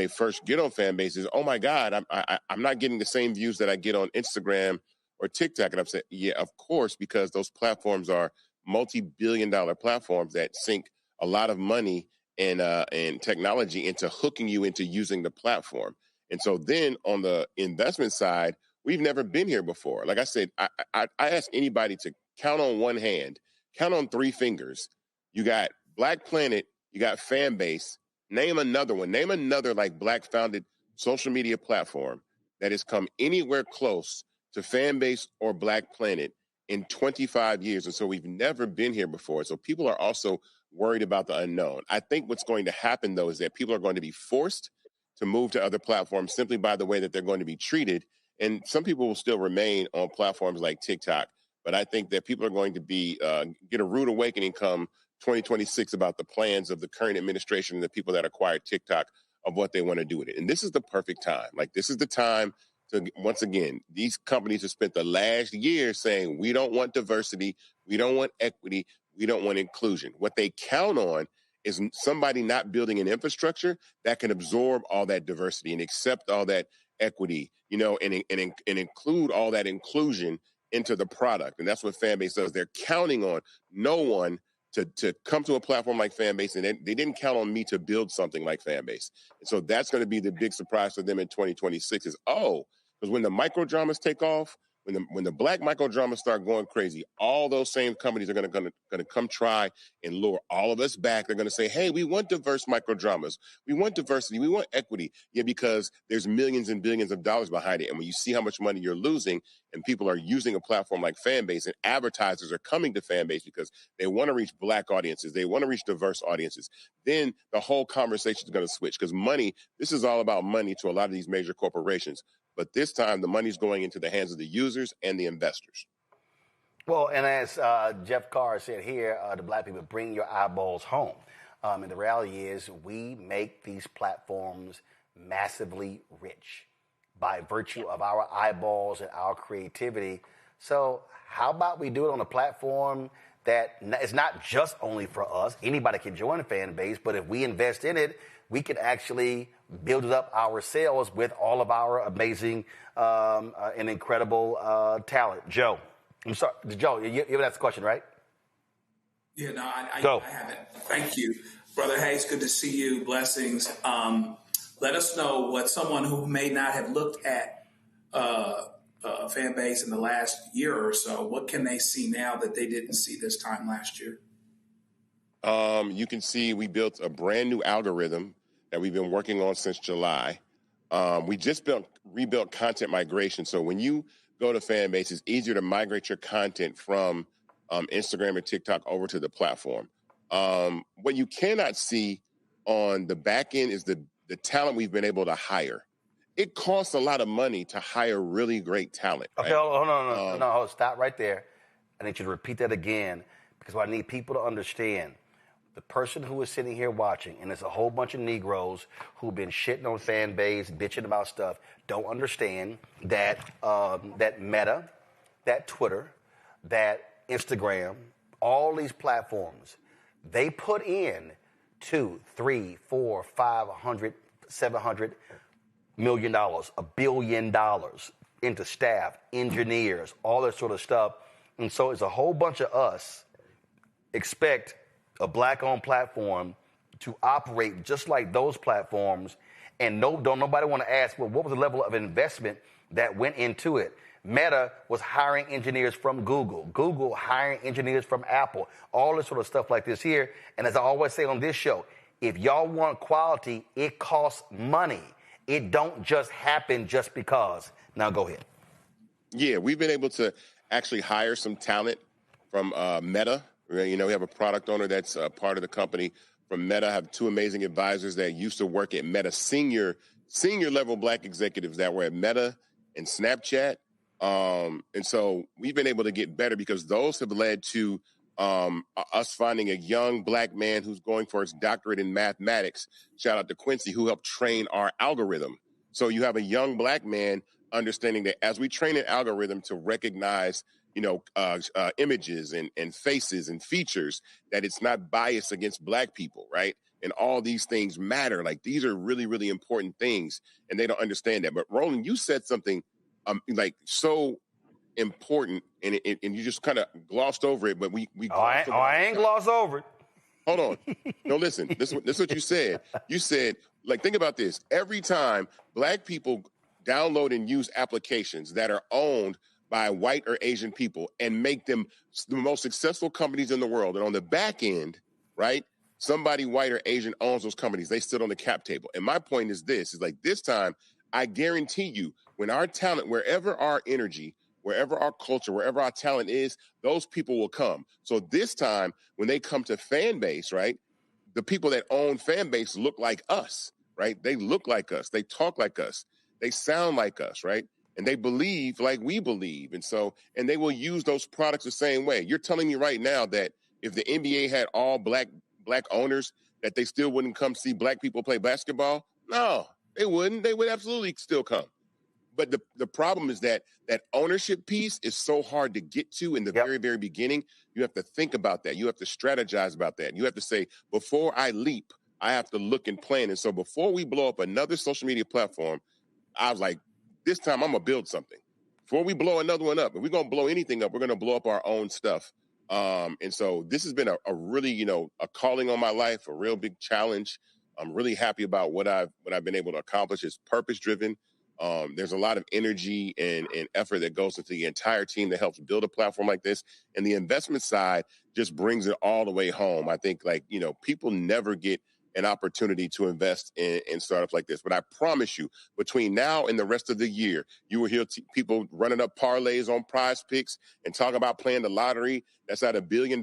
first get on Fanbase is, oh my God, I'm not getting the same views that I get on Instagram or TikTok. And I'm saying, yeah, of course, because those platforms are multi-billion-dollar platforms that sink a lot of money and technology into hooking you into using the platform. And so then on the investment side, we've never been here before. Like I said, I ask anybody to count on one hand, count on three fingers. You got Black Planet, you got Fanbase. Name another one. Name another like Black-founded social media platform that has come anywhere close to Fanbase or Black Planet in 25 years. And so we've never been here before. So people are also worried about the unknown. I think what's going to happen, though, is that people are going to be forced to move to other platforms simply by the way that they're going to be treated. And some people will still remain on platforms like TikTok. But I think that people are going to be get a rude awakening come 2026 about the plans of the current administration and the people that acquired TikTok of what they want to do with it. And this is the perfect time. Like, this is the time to, once again, these companies have spent the last year saying, we don't want diversity, we don't want equity, we don't want inclusion. What they count on is somebody not building an infrastructure that can absorb all that diversity and accept all that equity, and include all that inclusion into the product. And that's what Fanbase does. They're counting on no one to come to a platform like Fanbase, and they didn't count on me to build something like Fanbase. And so that's going to be the big surprise for them in 2026 is, because when the micro dramas take off, when the Black micro dramas start going crazy, all those same companies are going to come try and lure all of us back. They're going to say, hey, we want diverse micro dramas. We want diversity. We want equity. Yeah, because there's millions and billions of dollars behind it. And when you see how much money you're losing and people are using a platform like Fanbase and advertisers are coming to Fanbase because they want to reach Black audiences, they want to reach diverse audiences, then the whole conversation is going to switch because money, this is all about money to a lot of these major corporations. But this time, the money's going into the hands of the users and the investors. Well, and as Jeff Carr said here, the Black people bring your eyeballs home. And the reality is we make these platforms massively rich by virtue of our eyeballs and our creativity. So how about we do it on a platform that is not just only for us. Anybody can join a fan base, but if we invest in it, we can actually build it up ourselves with all of our amazing and incredible talent. Joe, I'm sorry, Joe, you asked the question, right? Yeah, no, I haven't. Thank you, Brother Hayes. Good to see you. Blessings. Let us know what someone who may not have looked at Fanbase in the last year or so, what can they see now that they didn't see this time last year? You can see we built a brand new algorithm that we've been working on since July. We just rebuilt content migration. So when you go to Fanbase, it's easier to migrate your content from Instagram or TikTok over to the platform. What you cannot see on the back end is the talent we've been able to hire. It costs a lot of money to hire really great talent. Okay, right? hold on, stop right there. I need you to repeat that again because what I need people to understand, the person who is sitting here watching, and there's a whole bunch of Negroes who've been shitting on Fanbase, bitching about stuff, don't understand that that Meta, that Twitter, that Instagram, all these platforms, they put in $200, $300, $400, $500, $700 million, $1 billion into staff, engineers, all that sort of stuff. And so it's a whole bunch of us expect a black-owned platform to operate just like those platforms, and don't nobody want to ask, well, what was the level of investment that went into it? Meta was hiring engineers from Google. Google hiring engineers from Apple. All this sort of stuff like this here. And as I always say on this show, if y'all want quality, it costs money. It don't just happen just because. Now go ahead. Yeah, we've been able to actually hire some talent from Meta. You know, we have a product owner that's part of the company from Meta. I have 2 amazing advisors that used to work at Meta, senior level black executives that were at Meta and Snapchat. And so we've been able to get better because those have led to us finding a young black man who's going for his doctorate in mathematics. Shout out to Quincy, who helped train our algorithm. So you have a young black man understanding that as we train an algorithm to recognize images and faces and features, that it's not biased against black people, right? And all these things matter. Like, these are really, really important things, and they don't understand that. But Roland, you said something so important, and you just kind of glossed over it. But we I ain't glossed over it. Hold on. No, listen. This is what you said. You said, like, think about this. Every time black people download and use applications that are owned by white or Asian people and make them the most successful companies in the world, and on the back end, right, somebody white or Asian owns those companies. They sit on the cap table. And my point is this, is like, this time, I guarantee you, when our talent, wherever our energy, wherever our culture, wherever our talent is, those people will come. So this time, when they come to Fanbase, right, the people that own Fanbase look like us, right? They look like us. They talk like us. They sound like us, right? And they believe like we believe. And they will use those products the same way. You're telling me right now that if the NBA had all black owners, that they still wouldn't come see black people play basketball? No, they wouldn't. They would absolutely still come. But the problem is that ownership piece is so hard to get to in the very, very beginning. You have to think about that. You have to strategize about that. You have to say, before I leap, I have to look and plan. And so before we blow up another social media platform, I was like, this time I'm going to build something. Before we blow another one up, if we're going to blow anything up, we're going to blow up our own stuff. And so this has been a really, a calling on my life, a real big challenge. I'm really happy about what I've been able to accomplish. It's purpose-driven. There's a lot of energy and effort that goes into the entire team that helps build a platform like this. And the investment side just brings it all the way home. I think, people never get an opportunity to invest in startups like this. But I promise you, between now and the rest of the year, you will hear people running up parlays on Prize Picks and talk about playing the lottery that's at $1 billion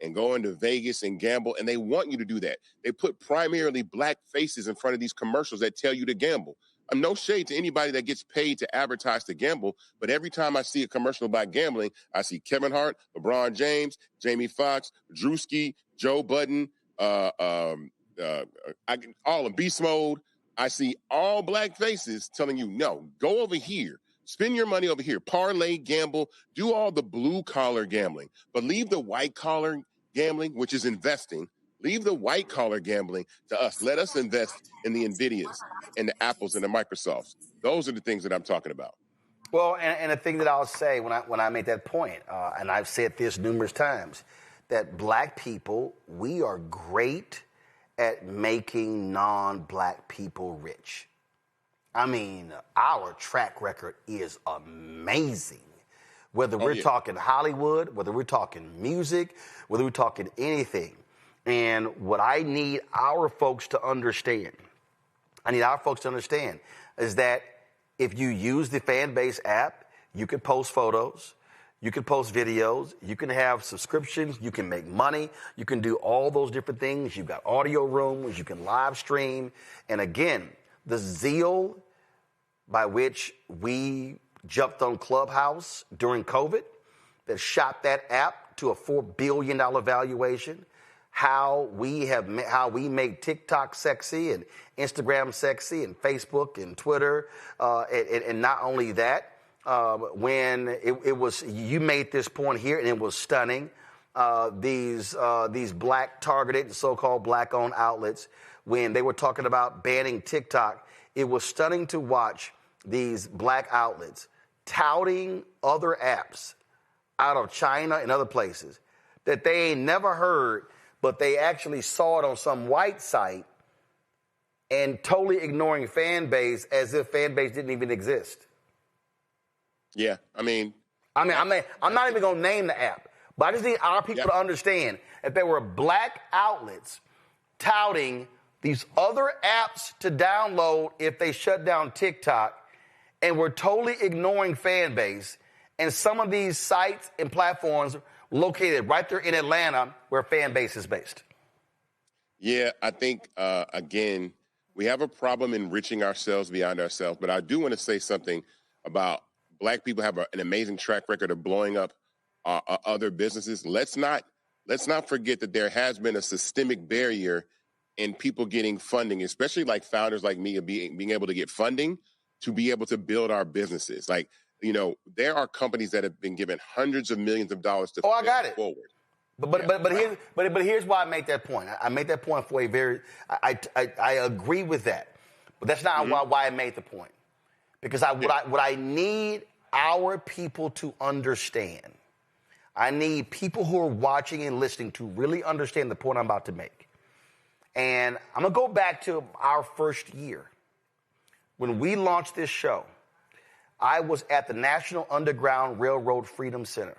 and going to Vegas and gamble. And they want you to do that. They put primarily black faces in front of these commercials that tell you to gamble. I'm no shade to anybody that gets paid to advertise to gamble, but every time I see a commercial about gambling, I see Kevin Hart, LeBron James, Jamie Foxx, Drewski, Joe Budden, all in beast mode. I see all black faces telling you, no, go over here, spend your money over here, parlay, gamble, do all the blue collar gambling, but leave the white collar gambling, which is investing. Leave the white collar gambling to us. Let us invest in the NVIDIAs and the Apples and the Microsofts. Those are the things that I'm talking about. Well, and the thing that I'll say when I make that point, and I've said this numerous times, that black people, we are great at making non-black people rich. I mean, our track record is amazing. Whether we're talking Hollywood, whether we're talking music, whether we're talking anything. And what I need our folks to understand, is that if you use the Fanbase app, you can post photos, you can post videos, you can have subscriptions, you can make money, you can do all those different things. You've got audio rooms, you can live stream. And again, the zeal by which we jumped on Clubhouse during COVID that shot that app to a $4 billion valuation. how we make TikTok sexy and Instagram sexy and Facebook and Twitter, and not only that, when it was, you made this point here and it was stunning. These black targeted, so-called black-owned outlets, when they were talking about banning TikTok, it was stunning to watch these black outlets touting other apps out of China and other places that they ain't never heard, but they actually saw it on some white site and totally ignoring Fanbase as if Fanbase didn't even exist. Yeah, I mean, I'm not even going to name the app, but I just need our people to understand that there were black outlets touting these other apps to download if they shut down TikTok, and we're totally ignoring Fanbase. And some of these sites and platforms located right there in Atlanta where Fanbase is based. Yeah, I think, again, we have a problem enriching ourselves beyond ourselves. But I do want to say something about black people have an amazing track record of blowing up other businesses. Let's not forget that there has been a systemic barrier in people getting funding, especially like founders like me, of being able to get funding to be able to build our businesses. Like, you know, there are companies that have been given hundreds of millions of dollars to I got it. forward. But here's why I make that point. I make that point for a very, I agree with that, but that's not why I made the point. Because what I need our people to understand, I need people who are watching and listening to really understand the point I'm about to make. And I'm going to go back to our first year. When we launched this show, I was at the National Underground Railroad Freedom Center.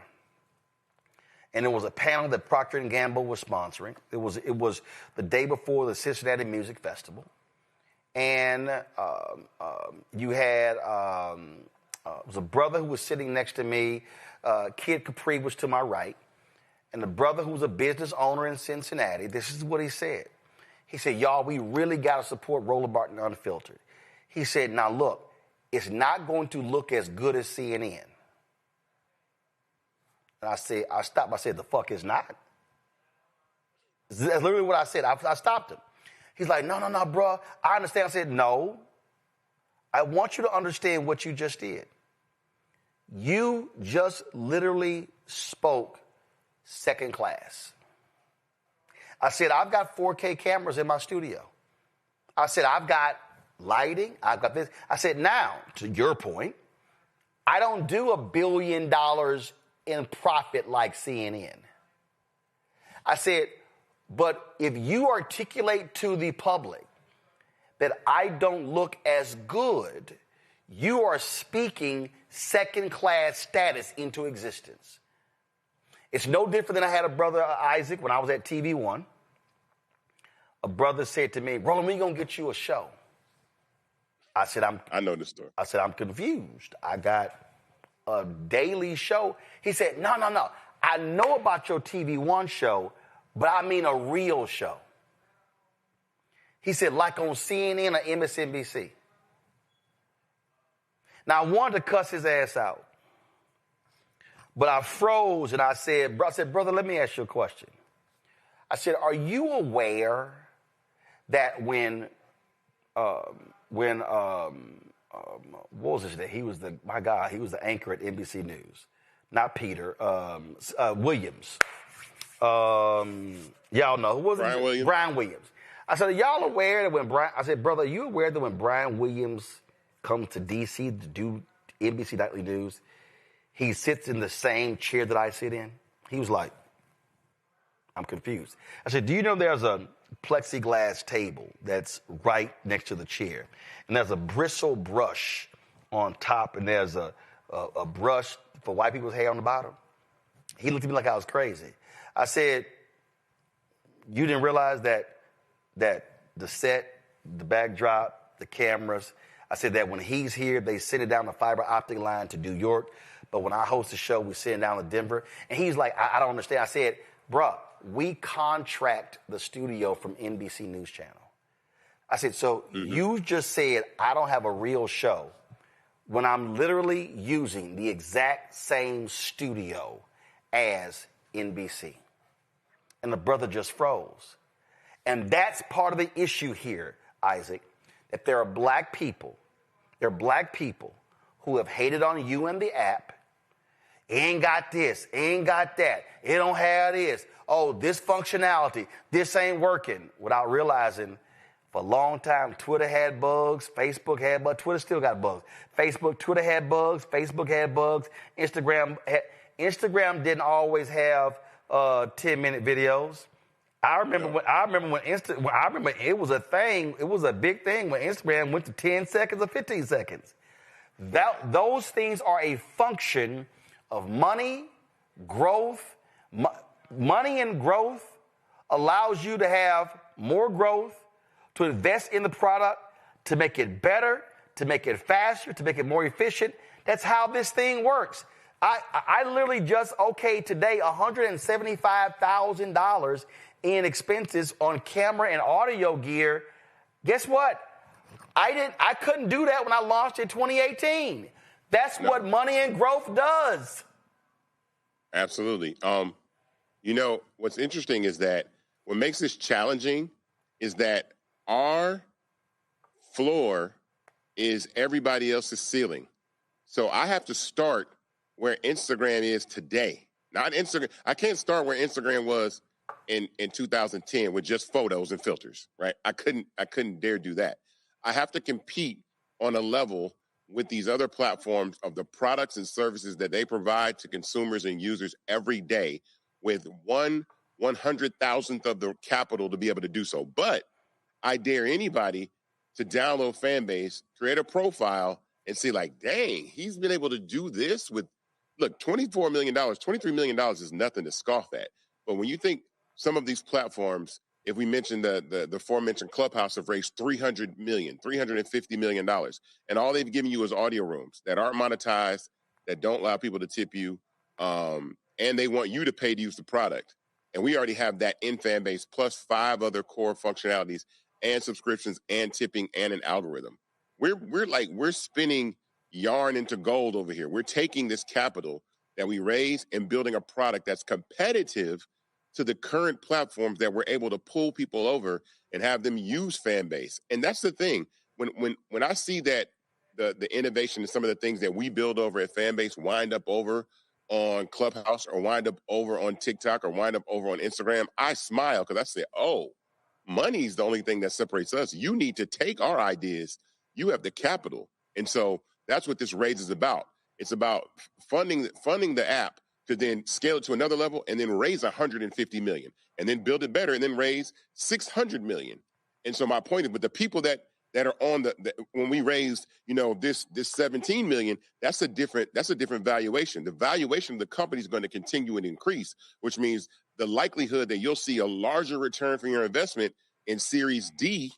And there was a panel that Procter & Gamble was sponsoring. It was the day before the Cincinnati Music Festival. And you had, it was a brother who was sitting next to me. Kid Capri was to my right. And the brother who was a business owner in Cincinnati, this is what he said. He said, y'all, we really got to support Roland Martin Unfiltered. He said, now look, it's not going to look as good as CNN. And I stopped. I said, the fuck is not? That's literally what I said. I stopped him. He's like, no, bro. I understand. I said, no. I want you to understand what you just did. You just literally spoke second class. I said, I've got 4K cameras in my studio. I said, I've got lighting. I've got this. I said, now, to your point, I don't do $1 billion in profit like CNN. I said, but if you articulate to the public that I don't look as good, you are speaking second-class status into existence. It's no different than I had a brother, Isaac, when I was at TV One. A brother said to me, Roland, when are you going to get you a show? I said, I know the story. I said, I'm confused. I got a daily show. He said, no. I know about your TV One show, but I mean a real show. He said, like on CNN or MSNBC. Now, I wanted to cuss his ass out, but I froze and I said, brother, let me ask you a question. I said, are you aware that when what was his name? He was the anchor at NBC News. Not Peter, Williams. Y'all know. Who was it? Brian Williams. Brian Williams. I said, are y'all aware that I said, brother, are you aware that when Brian Williams comes to D.C. to do NBC Nightly News, he sits in the same chair that I sit in? He was like, I'm confused. I said, do you know there's a plexiglass table that's right next to the chair? And there's a bristle brush on top, and there's a brush for white people's hair on the bottom. He looked at me like I was crazy. I said, you didn't realize that the set, the backdrop, the cameras, I said that when he's here, they send it down the fiber optic line to New York. But when I host the show, we send it down to Denver. And he's like, I don't understand. I said, bruh, we contract the studio from NBC News Channel. I said, so you just said I don't have a real show when I'm literally using the exact same studio as NBC. And the brother just froze. And that's part of the issue here, Isaac, that there are black people who have hated on you and the app. Ain't got this, ain't got that. It don't have this. Oh, this functionality, this ain't working. Without realizing, for a long time, Twitter had bugs, Facebook had bugs, Twitter still got bugs. Twitter had bugs, Facebook had bugs, Instagram didn't always have 10-minute videos. I remember it was a thing. It was a big thing when Instagram went to 10 seconds or 15 seconds. Those things are a function of money, growth. Money and growth allows you to have more growth, to invest in the product, to make it better, to make it faster, to make it more efficient. That's how this thing works. I literally just okayed today $175,000 in expenses on camera and audio gear. Guess what? I couldn't do that when I launched in 2018. That's what money and growth does. Absolutely. You know, what's interesting is that what makes this challenging is that our floor is everybody else's ceiling. So I have to start where Instagram is today. Not Instagram. I can't start where Instagram was in 2010 with just photos and filters, right? I couldn't dare do that. I have to compete on a level with these other platforms of the products and services that they provide to consumers and users every day with 1/100,000th of the capital to be able to do so. But I dare anybody to download Fanbase, create a profile, and see like, dang, he's been able to do this with, look, $24 million, $23 million is nothing to scoff at. But when you think some of these platforms, if we mention the aforementioned Clubhouse, have raised $300 million, $350 million, and all they've given you is audio rooms that aren't monetized, that don't allow people to tip you, and they want you to pay to use the product. And we already have that in Fanbase, plus 5 other core functionalities and subscriptions and tipping and an algorithm. We're spinning yarn into gold over here. We're taking this capital that we raise and building a product that's competitive to the current platforms that we're able to pull people over and have them use Fanbase. And that's the thing. When I see that the innovation and some of the things that we build over at Fanbase wind up over on Clubhouse or wind up over on TikTok or wind up over on Instagram, I smile because I say, oh, money's the only thing that separates us. You need to take our ideas. You have the capital. And so that's what this raise is about. It's about funding the app to then scale it to another level and then raise $150 million and then build it better and then raise $600 million. And so my point is, with the people that are on when we raised, this $17 million, that's a different valuation. The valuation of the company is going to continue and increase, which means the likelihood that you'll see a larger return for your investment in Series D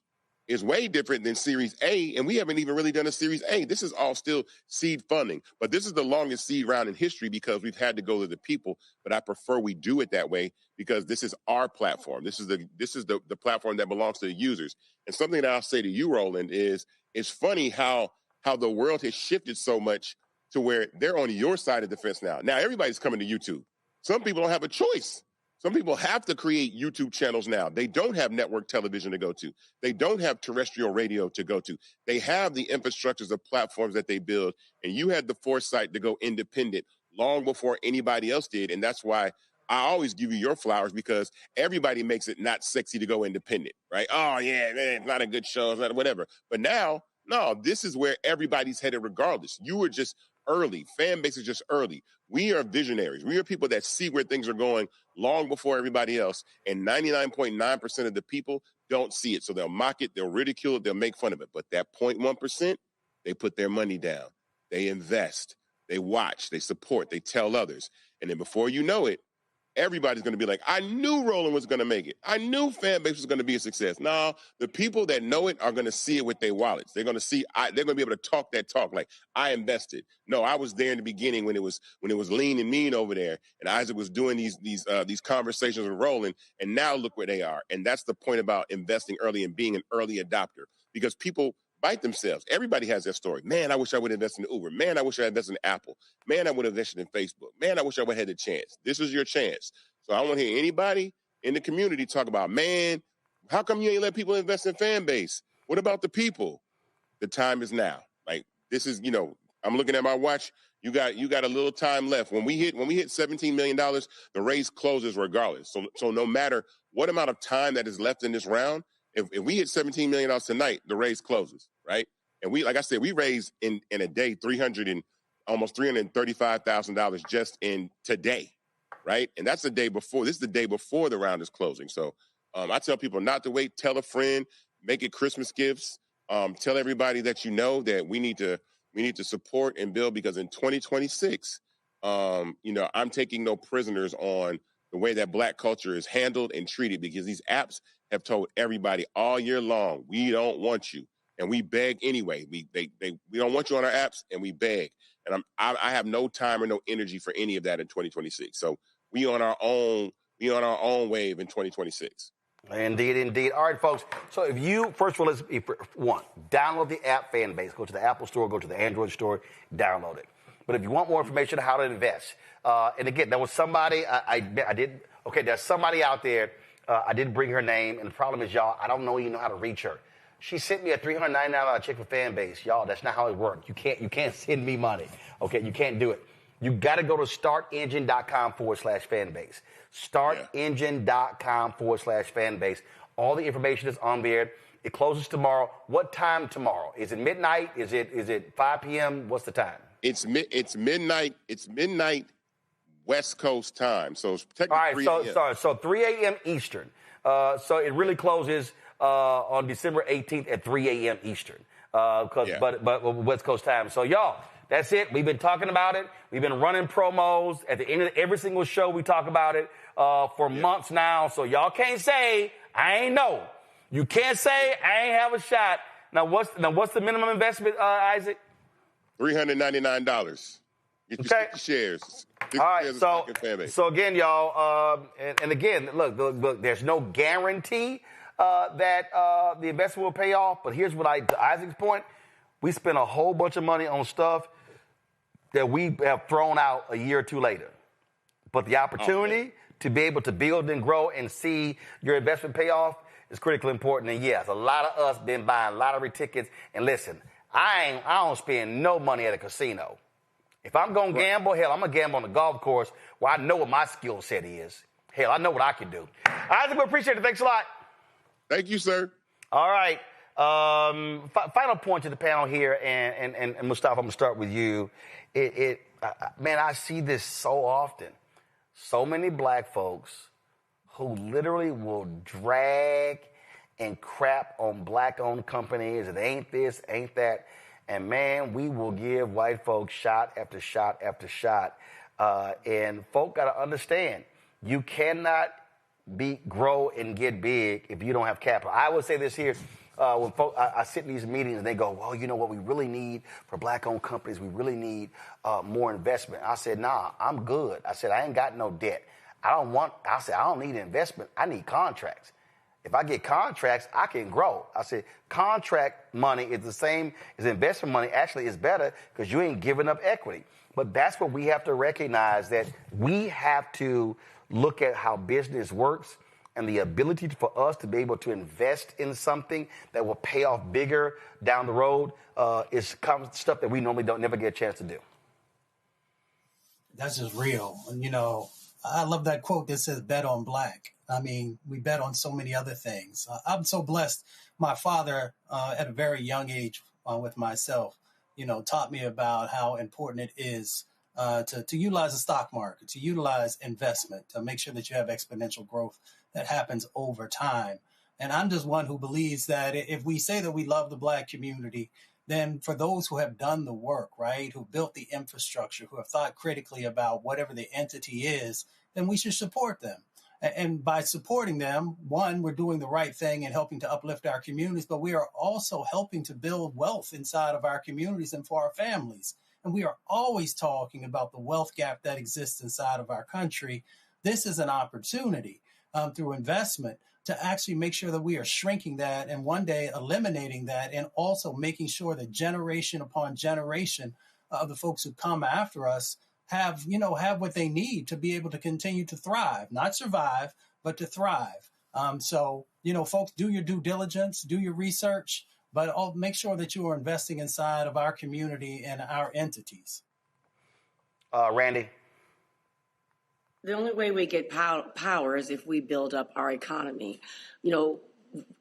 is way different than Series A, and we haven't even really done a Series A. This is all still seed funding, but this is the longest seed round in history because we've had to go to the people, but I prefer we do it that way because this is our platform. This is the platform that belongs to the users. And something that I'll say to you, Roland, is it's funny how the world has shifted so much to where they're on your side of the fence now. Now everybody's coming to YouTube. Some people don't have a choice. Some people have to create YouTube channels now. They don't have network television to go to. They don't have terrestrial radio to go to. They have the infrastructures of platforms that they build, and you had the foresight to go independent long before anybody else did, and that's why I always give you your flowers, because everybody makes it not sexy to go independent, right? Oh, yeah, man, it's not a good show, it's not whatever. But now, no, this is where everybody's headed regardless. You were just early. Fanbase is just early. We are visionaries. We are people that see where things are going long before everybody else. And 99.9% of the people don't see it. So they'll mock it, they'll ridicule it, they'll make fun of it. But that 0.1%, they put their money down. They invest, they watch, they support, they tell others. And then before you know it, everybody's going to be like, I knew Roland was going to make it. I knew Fanbase was going to be a success. No, the people that know it are going to see it with their wallets. They're going to see, they're going to be able to talk that talk like, I invested. No, I was there in the beginning when it was lean and mean over there. And Isaac was doing these conversations with Roland. And now look where they are. And that's the point about investing early and being an early adopter, because people bite themselves. Everybody has their story. Man, I wish I would have invested in Uber. Man, I wish I had invested in Apple. Man, I would have invested in Facebook. Man, I wish I would have had the chance. This is your chance. So I don't want to hear anybody in the community talk about, man, how come you ain't let people invest in Fanbase? What about the people? The time is now. Like, this is, I'm looking at my watch. You got a little time left. When we hit $17 million, the raise closes regardless. So no matter what amount of time that is left in this round, if we hit $17 million tonight, the raise closes, right? And we, like I said, we raised in a day almost $335,000 just in today, right? And that's the day before. This is the day before the round is closing. So I tell people not to wait. Tell a friend. Make it Christmas gifts. Tell everybody that you know that we need to support and build, because in 2026, I'm taking no prisoners on the way that Black culture is handled and treated, because these apps have told everybody all year long, we don't want you. And we beg anyway. We don't want you on our apps, and we beg. And I have no time or no energy for any of that in 2026. So we on our own wave in 2026. Indeed. All right, folks. So if you, first of all, download the app Fanbase. Go to the Apple Store, go to the Android Store, download it. But if you want more information on how to invest, and again, there was somebody, there's somebody out there, I didn't bring her name, and the problem is, y'all, I don't know how to reach her. She sent me a $399 check for Fanbase. Y'all, that's not how it works. You can't send me money. Okay, you can't do it. You got to go to startengine.com/Fanbase. Startengine.com/Fanbase. All the information is on there. It closes tomorrow. What time tomorrow? Is it midnight? Is it 5 p.m.? What's the time? It's midnight. It's midnight West Coast time. So it's technically 3 a.m. So 3 a.m. Eastern. So it really closes on December 18th at 3 a.m. Eastern. But West Coast time. So y'all, that's it. We've been talking about it. We've been running promos at the end of every single show. We talk about it for months now. So y'all can't say I ain't know. You can't say I ain't have a shot. Now what's the minimum investment, Isaac? $399. Get your 60 shares. All right. So again, y'all, and again, look, there's no guarantee that the investment will pay off. But here's what to Isaac's point, we spent a whole bunch of money on stuff that we have thrown out a year or two later. But the opportunity to be able to build and grow and see your investment pay off is critically important. And yes, a lot of us been buying lottery tickets. And listen, I don't spend no money at a casino. If I'm going to gamble, hell, I'm going to gamble on the golf course where I know what my skill set is. Hell, I know what I can do. Isaac, we appreciate it. Thanks a lot. Thank you, sir. All right. Final point to the panel here, and Mustafa, I'm going to start with you. Man, I see this so often. So many Black folks who literally will drag and crap on Black-owned companies. It ain't this, ain't that. And, man, we will give white folks shot after shot after shot. And folk got to understand, you cannot grow and get big if you don't have capital. I would say this here. When folks, I sit in these meetings and they go, well, you know what we really need for Black-owned companies? We really need more investment. I said, nah, I'm good. I said, I ain't got no debt. I don't need investment. I need contracts. If I get contracts, I can grow. I said, contract money is the same as investment money. Actually, it's better because you ain't giving up equity. But that's what we have to recognize, that we have to look at how business works, and the ability for us to be able to invest in something that will pay off bigger down the road is stuff that we normally never get a chance to do. That's just real. And, I love that quote that says, bet on Black. I mean, we bet on so many other things. I'm so blessed. My father, at a very young age with myself, taught me about how important it is to utilize the stock market, to utilize investment, to make sure that you have exponential growth that happens over time. And I'm just one who believes that if we say that we love the Black community, then for those who have done the work, right, who built the infrastructure, who have thought critically about whatever the entity is, then we should support them. And by supporting them, one, we're doing the right thing and helping to uplift our communities, but we are also helping to build wealth inside of our communities and for our families. And we are always talking about the wealth gap that exists inside of our country. This is an opportunity through investment to actually make sure that we are shrinking that and one day eliminating that, and also making sure that generation upon generation of the folks who come after us have what they need to be able to continue to thrive, not survive, but to thrive. So, folks, do your due diligence, do your research, but make sure that you are investing inside of our community and our entities. Randy? The only way we get power is if we build up our economy.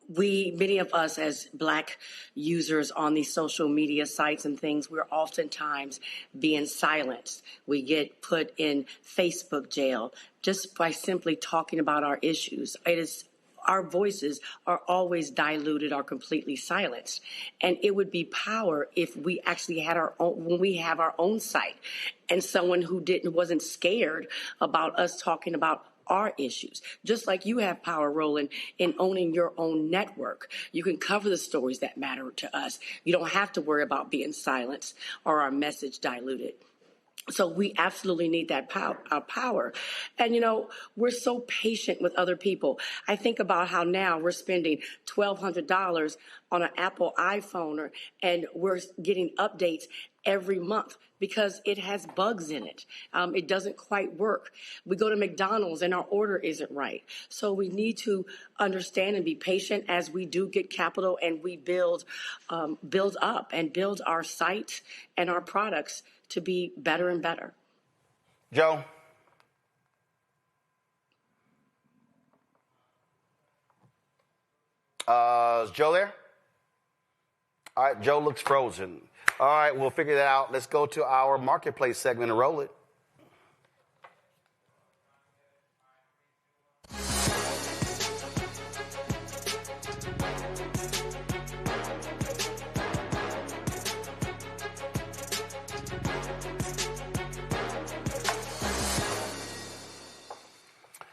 Many of us as Black users on these social media sites and things, we're oftentimes being silenced. We get put in Facebook jail just by simply talking about our issues. Our voices are always diluted or completely silenced. And it would be power if we actually had when we have our own site and someone who wasn't scared about us talking about our issues. Just like you have power, Roland, in owning your own network. You can cover the stories that matter to us. You don't have to worry about being silenced or our message diluted. So we absolutely need that power. And, we're so patient with other people. I think about how now we're spending $1,200 on an Apple iPhone and we're getting updates every month because it has bugs in it. It doesn't quite work. We go to McDonald's and our order isn't right. So we need to understand and be patient as we do get capital and we build up and build our site and our products to be better and better. Joe? Is Joe there? All right, Joe looks frozen. All right, we'll figure that out. Let's go to our marketplace segment and roll it.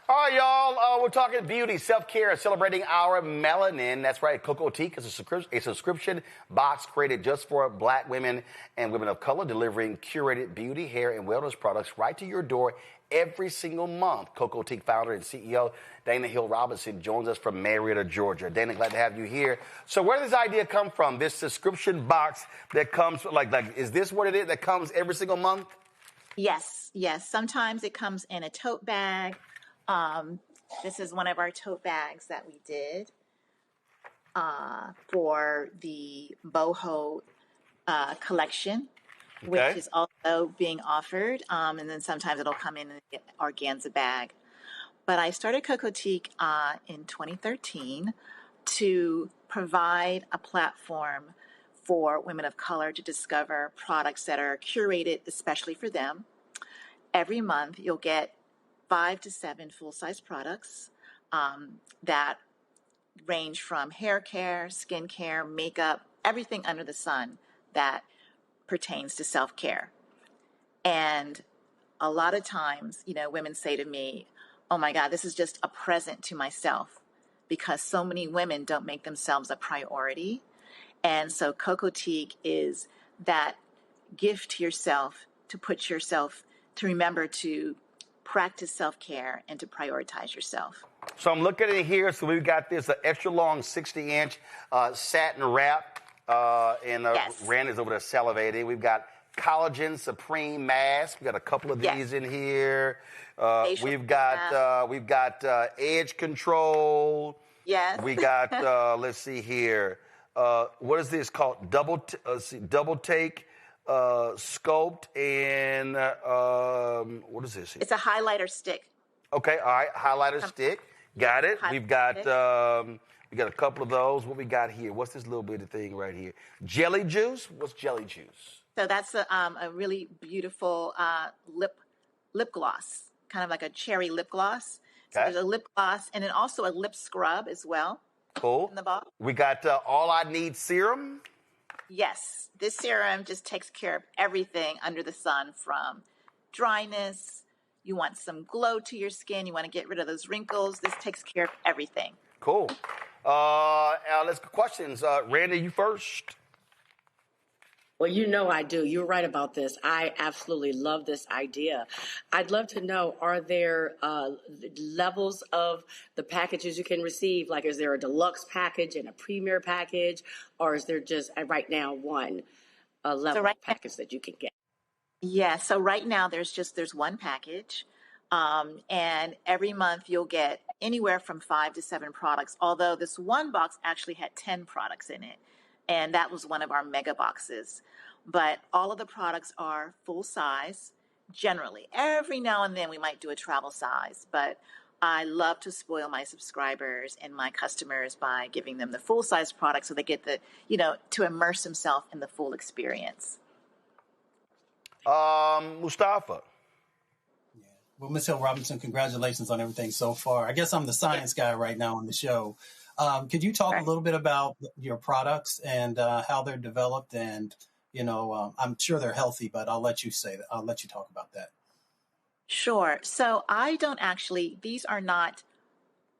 All right, y'all, we're talking beauty, self-care, celebrating our melanin. That's right, Cocotique is a subscription box created just for Black women and women of color, delivering curated beauty, hair, and wellness products right to your door every single month. Cocotique founder and CEO Dana Hill Robinson joins us from Marietta, Georgia. Dana, glad to have you here. So where does this idea come from, this subscription box that comes, is this what it is, that comes every single month? Yes. Sometimes it comes in a tote bag. This is one of our tote bags that we did for the boho collection, which is also being offered. And then sometimes it'll come in an organza bag. But I started Cocotique in 2013 to provide a platform for women of color to discover products that are curated especially for them. Every month you'll get 5 to 7 full-size products that range from hair care, skin care, makeup, everything under the sun that pertains to self-care. And a lot of times, women say to me, oh my God, this is just a present to myself, because so many women don't make themselves a priority. And so Cocotique is that gift to yourself, to remember to practice self-care and to prioritize yourself. So I'm looking at it here. So we've got this extra long 60-inch satin wrap, and Rand is over there salivating. We've got Collagen Supreme Mask. We've got a couple of these in here. We've got Edge Control. Yes. We got let's see here. What is this called? Double Take. Sculpt and what is this? It's a highlighter stick. Okay, all right, highlighter stick. Got it. We've got a couple of those. What we got here? What's this little bitty thing right here? Jelly juice. What's jelly juice? So that's a really beautiful lip gloss, kind of like a cherry lip gloss. So there's a lip gloss and then also a lip scrub as well. Cool. In the box. We got All I Need serum. Yes, this serum just takes care of everything under the sun, from dryness. You want some glow to your skin. You want to get rid of those wrinkles. This takes care of everything. Cool. Let's go questions. Randy, you first. Well, I do. You're right about this. I absolutely love this idea. I'd love to know, are there levels of the packages you can receive? Like, is there a deluxe package and a premier package? Or is there just right now one level package that you can get? Yeah, so right now there's one package. And every month you'll get anywhere from 5 to 7 products, although this one box actually had 10 products in it. And that was one of our mega boxes. But all of the products are full size, generally. Every now and then we might do a travel size, but I love to spoil my subscribers and my customers by giving them the full size product so they get the, to immerse themselves in the full experience. Mustafa. Well, Ms. Hill Robinson, congratulations on everything so far. I guess I'm the science guy right now on the show. Could you talk a little bit about your products and how they're developed? And, I'm sure they're healthy, but I'll let you say that. I'll let you talk about that. Sure. So these are not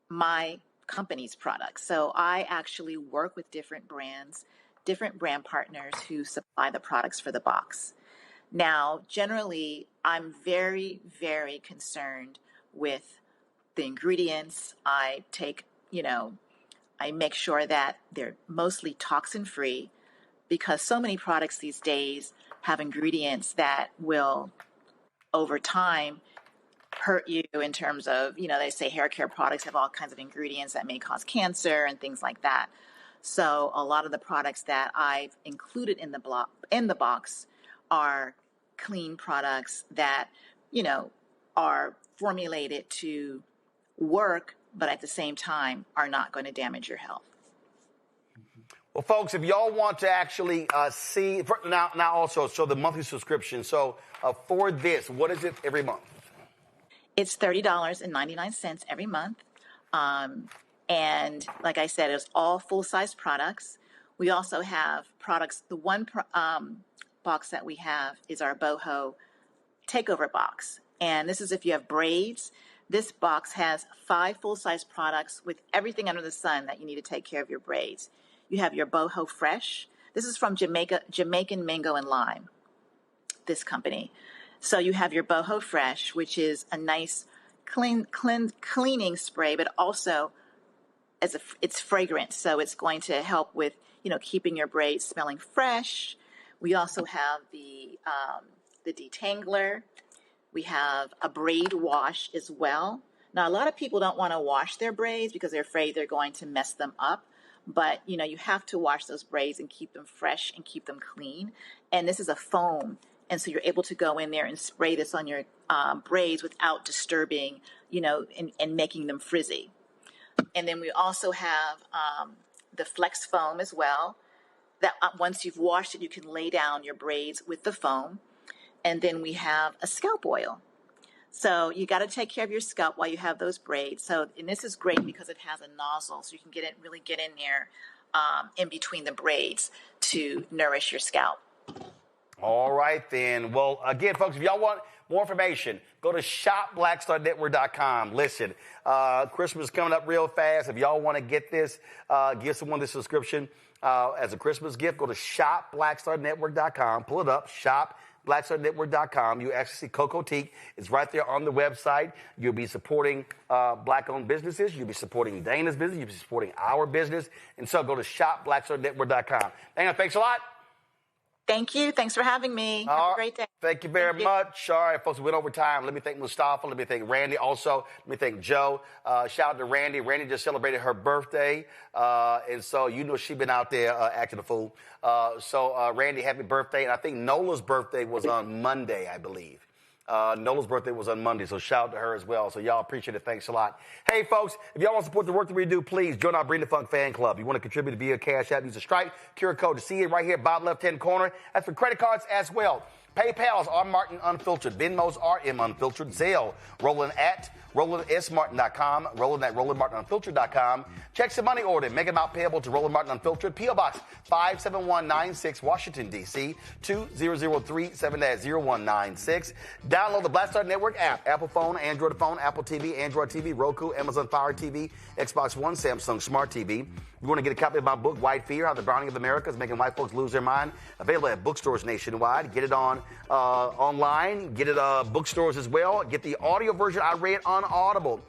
my company's products. So I actually work with different brands, different brand partners who supply the products for the box. Now, generally, I'm very, very concerned with the ingredients. I make sure that they're mostly toxin-free because so many products these days have ingredients that will, over time, hurt you in terms of, they say hair care products have all kinds of ingredients that may cause cancer and things like that. So a lot of the products that I've included in the box are clean products that, are formulated to work, but at the same time are not going to damage your health. Well, folks, if y'all want to actually see now also, so the monthly subscription. So for this, what is it every month? It's $30.99 every month. And like I said, it's all full-size products. We also have products. The one box that we have is our boho takeover box. And this is if you have braids. This box has 5 full-size products with everything under the sun that you need to take care of your braids. You have your boho fresh. This is from Jamaican Mango and Lime, this company. So you have your boho fresh, which is a nice cleaning spray, but also it's fragrant. So it's going to help with, keeping your braids smelling fresh. We also have the detangler. We have a braid wash as well. Now, a lot of people don't want to wash their braids because they're afraid they're going to mess them up. But, you have to wash those braids and keep them fresh and keep them clean. And this is a foam. And so you're able to go in there and spray this on your braids without disturbing, and making them frizzy. And then we also have the flex foam as well. That once you've washed it, you can lay down your braids with the foam. And then we have a scalp oil. So you got to take care of your scalp while you have those braids. And this is great because it has a nozzle, so you can really get in there in between the braids to nourish your scalp. All right, then. Well, again, folks, if y'all want more information, go to shopblackstarnetwork.com. Listen, Christmas is coming up real fast. If y'all want to get this, give someone this subscription as a Christmas gift, go to shopblackstarnetwork.com. Pull it up, shopblackstarnetwork.com. You actually see Coco Teak. It's right there on the website. You'll be supporting Black-owned businesses. You'll be supporting Dana's business. You'll be supporting our business. And so go to shopblackstarnetwork.com. Dana, thanks a lot. Thank you. Thanks for having me. Have a great day. Thank you very much. All right, folks, we went over time. Let me thank Mustafa. Let me thank Randy also. Let me thank Joe. Shout out to Randy. Randy just celebrated her birthday. And so she's been out there acting a fool. So Randy, happy birthday. And I think Nola's birthday was on Monday, I believe. Nola's birthday was on Monday, so shout out to her as well. So y'all appreciate it. Thanks a lot. Hey, folks, if y'all want to support the work that we do, please join our Bring the Funk fan club. You want to contribute via Cash App, use the Stripe QR code to see it right here, bottom left-hand corner. That's for credit cards as well. PayPal's R Martin Unfiltered. Venmo's RM Unfiltered. Zelle, Roland at RolandSMartin.com. Roland at RolandMartinUnfiltered.com. Check some money order. Make amount payable to Roland Martin Unfiltered. P.O. Box 57196, Washington, D.C. 20037-0196. Download the Black Star Network app. Apple phone, Android phone, Apple TV, Android TV, Roku, Amazon Fire TV, Xbox One, Samsung Smart TV. You want to get a copy of my book, White Fear, How the Browning of America is Making White Folks Lose Their Mind. Available at bookstores nationwide. Get it on online. Get it bookstores as well. Get the audio version I read on Audible.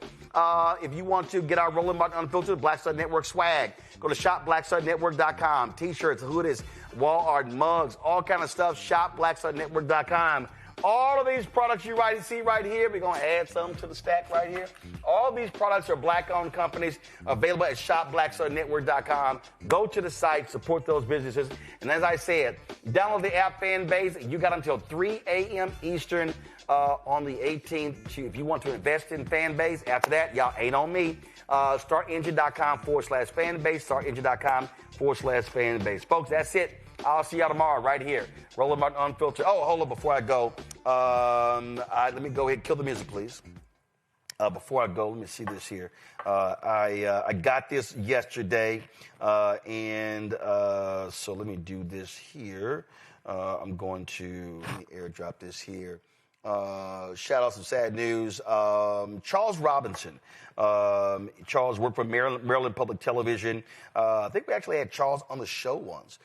If you want to get our Roland Martin Unfiltered Black Star Network swag, go to shopblackstarnetwork.com. T-shirts, hoodies, wall art, mugs, all kind of stuff. Shopblackstarnetwork.com. All of these products you see right here, we're going to add some to the stack right here. All of these products are black-owned companies available at shopblackstarnetwork.com. Go to the site, support those businesses. And as I said, download the app Fanbase. You got until 3 a.m. Eastern on the 18th if you want to invest in Fanbase. After that, y'all ain't on me. StartEngine.com/Fanbase, StartEngine.com/Fanbase. Folks, that's it. I'll see y'all tomorrow right here. Roland Martin Unfiltered. Oh, hold on. Before I go, let me go ahead and kill the music, please. Before I go, let me see this here. I got this yesterday, and so let me do this here. I'm going to let me airdrop this here. Shout out some sad news. Charles Robinson. Charles worked for Maryland Public Television. I think we actually had Charles on the show once.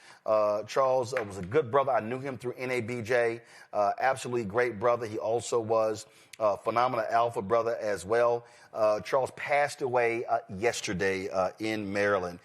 Charles was a good brother. I knew him through NABJ. Absolutely great brother. He also was a phenomenal alpha brother as well. Charles passed away yesterday in Maryland.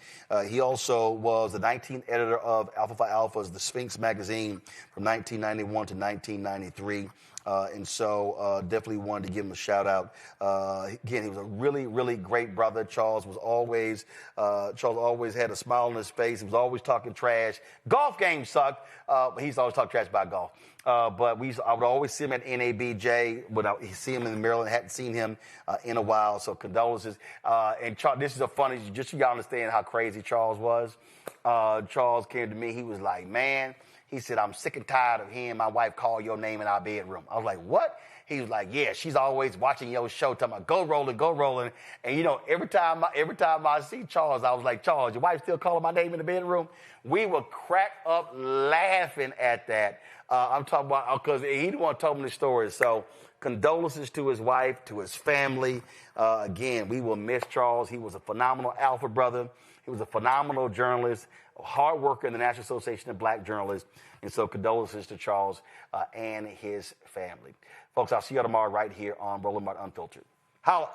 He also was the 19th editor of Alpha Phi Alpha's The Sphinx magazine from 1991 to 1993. And so definitely wanted to give him a shout out. Again, he was a really, really great brother. Charles always had a smile on his face. He was always talking trash. Golf game sucked, but he's always talking trash about golf. But I would always see him at NABJ. When I see him in Maryland, hadn't seen him in a while. So condolences. And Charles, this is a funny, just so y'all understand how crazy Charles was. Charles came to me. He was like, man. He said, I'm sick and tired of hearing my wife call your name in our bedroom. I was like, what? He was like, yeah, she's always watching your show, talking about go rolling, go rolling. And, you know, every time I see Charles, I was like, Charles, your wife still calling my name in the bedroom? We would crack up laughing at that. I'm talking about, because he the one told me the story. So condolences to his wife, to his family. Again, we will miss Charles. He was a phenomenal alpha brother. He was a phenomenal journalist, a hard worker in the National Association of Black Journalists. And so condolences to Charles and his family. Folks, I'll see you tomorrow right here on Roland Martin Unfiltered. Holla.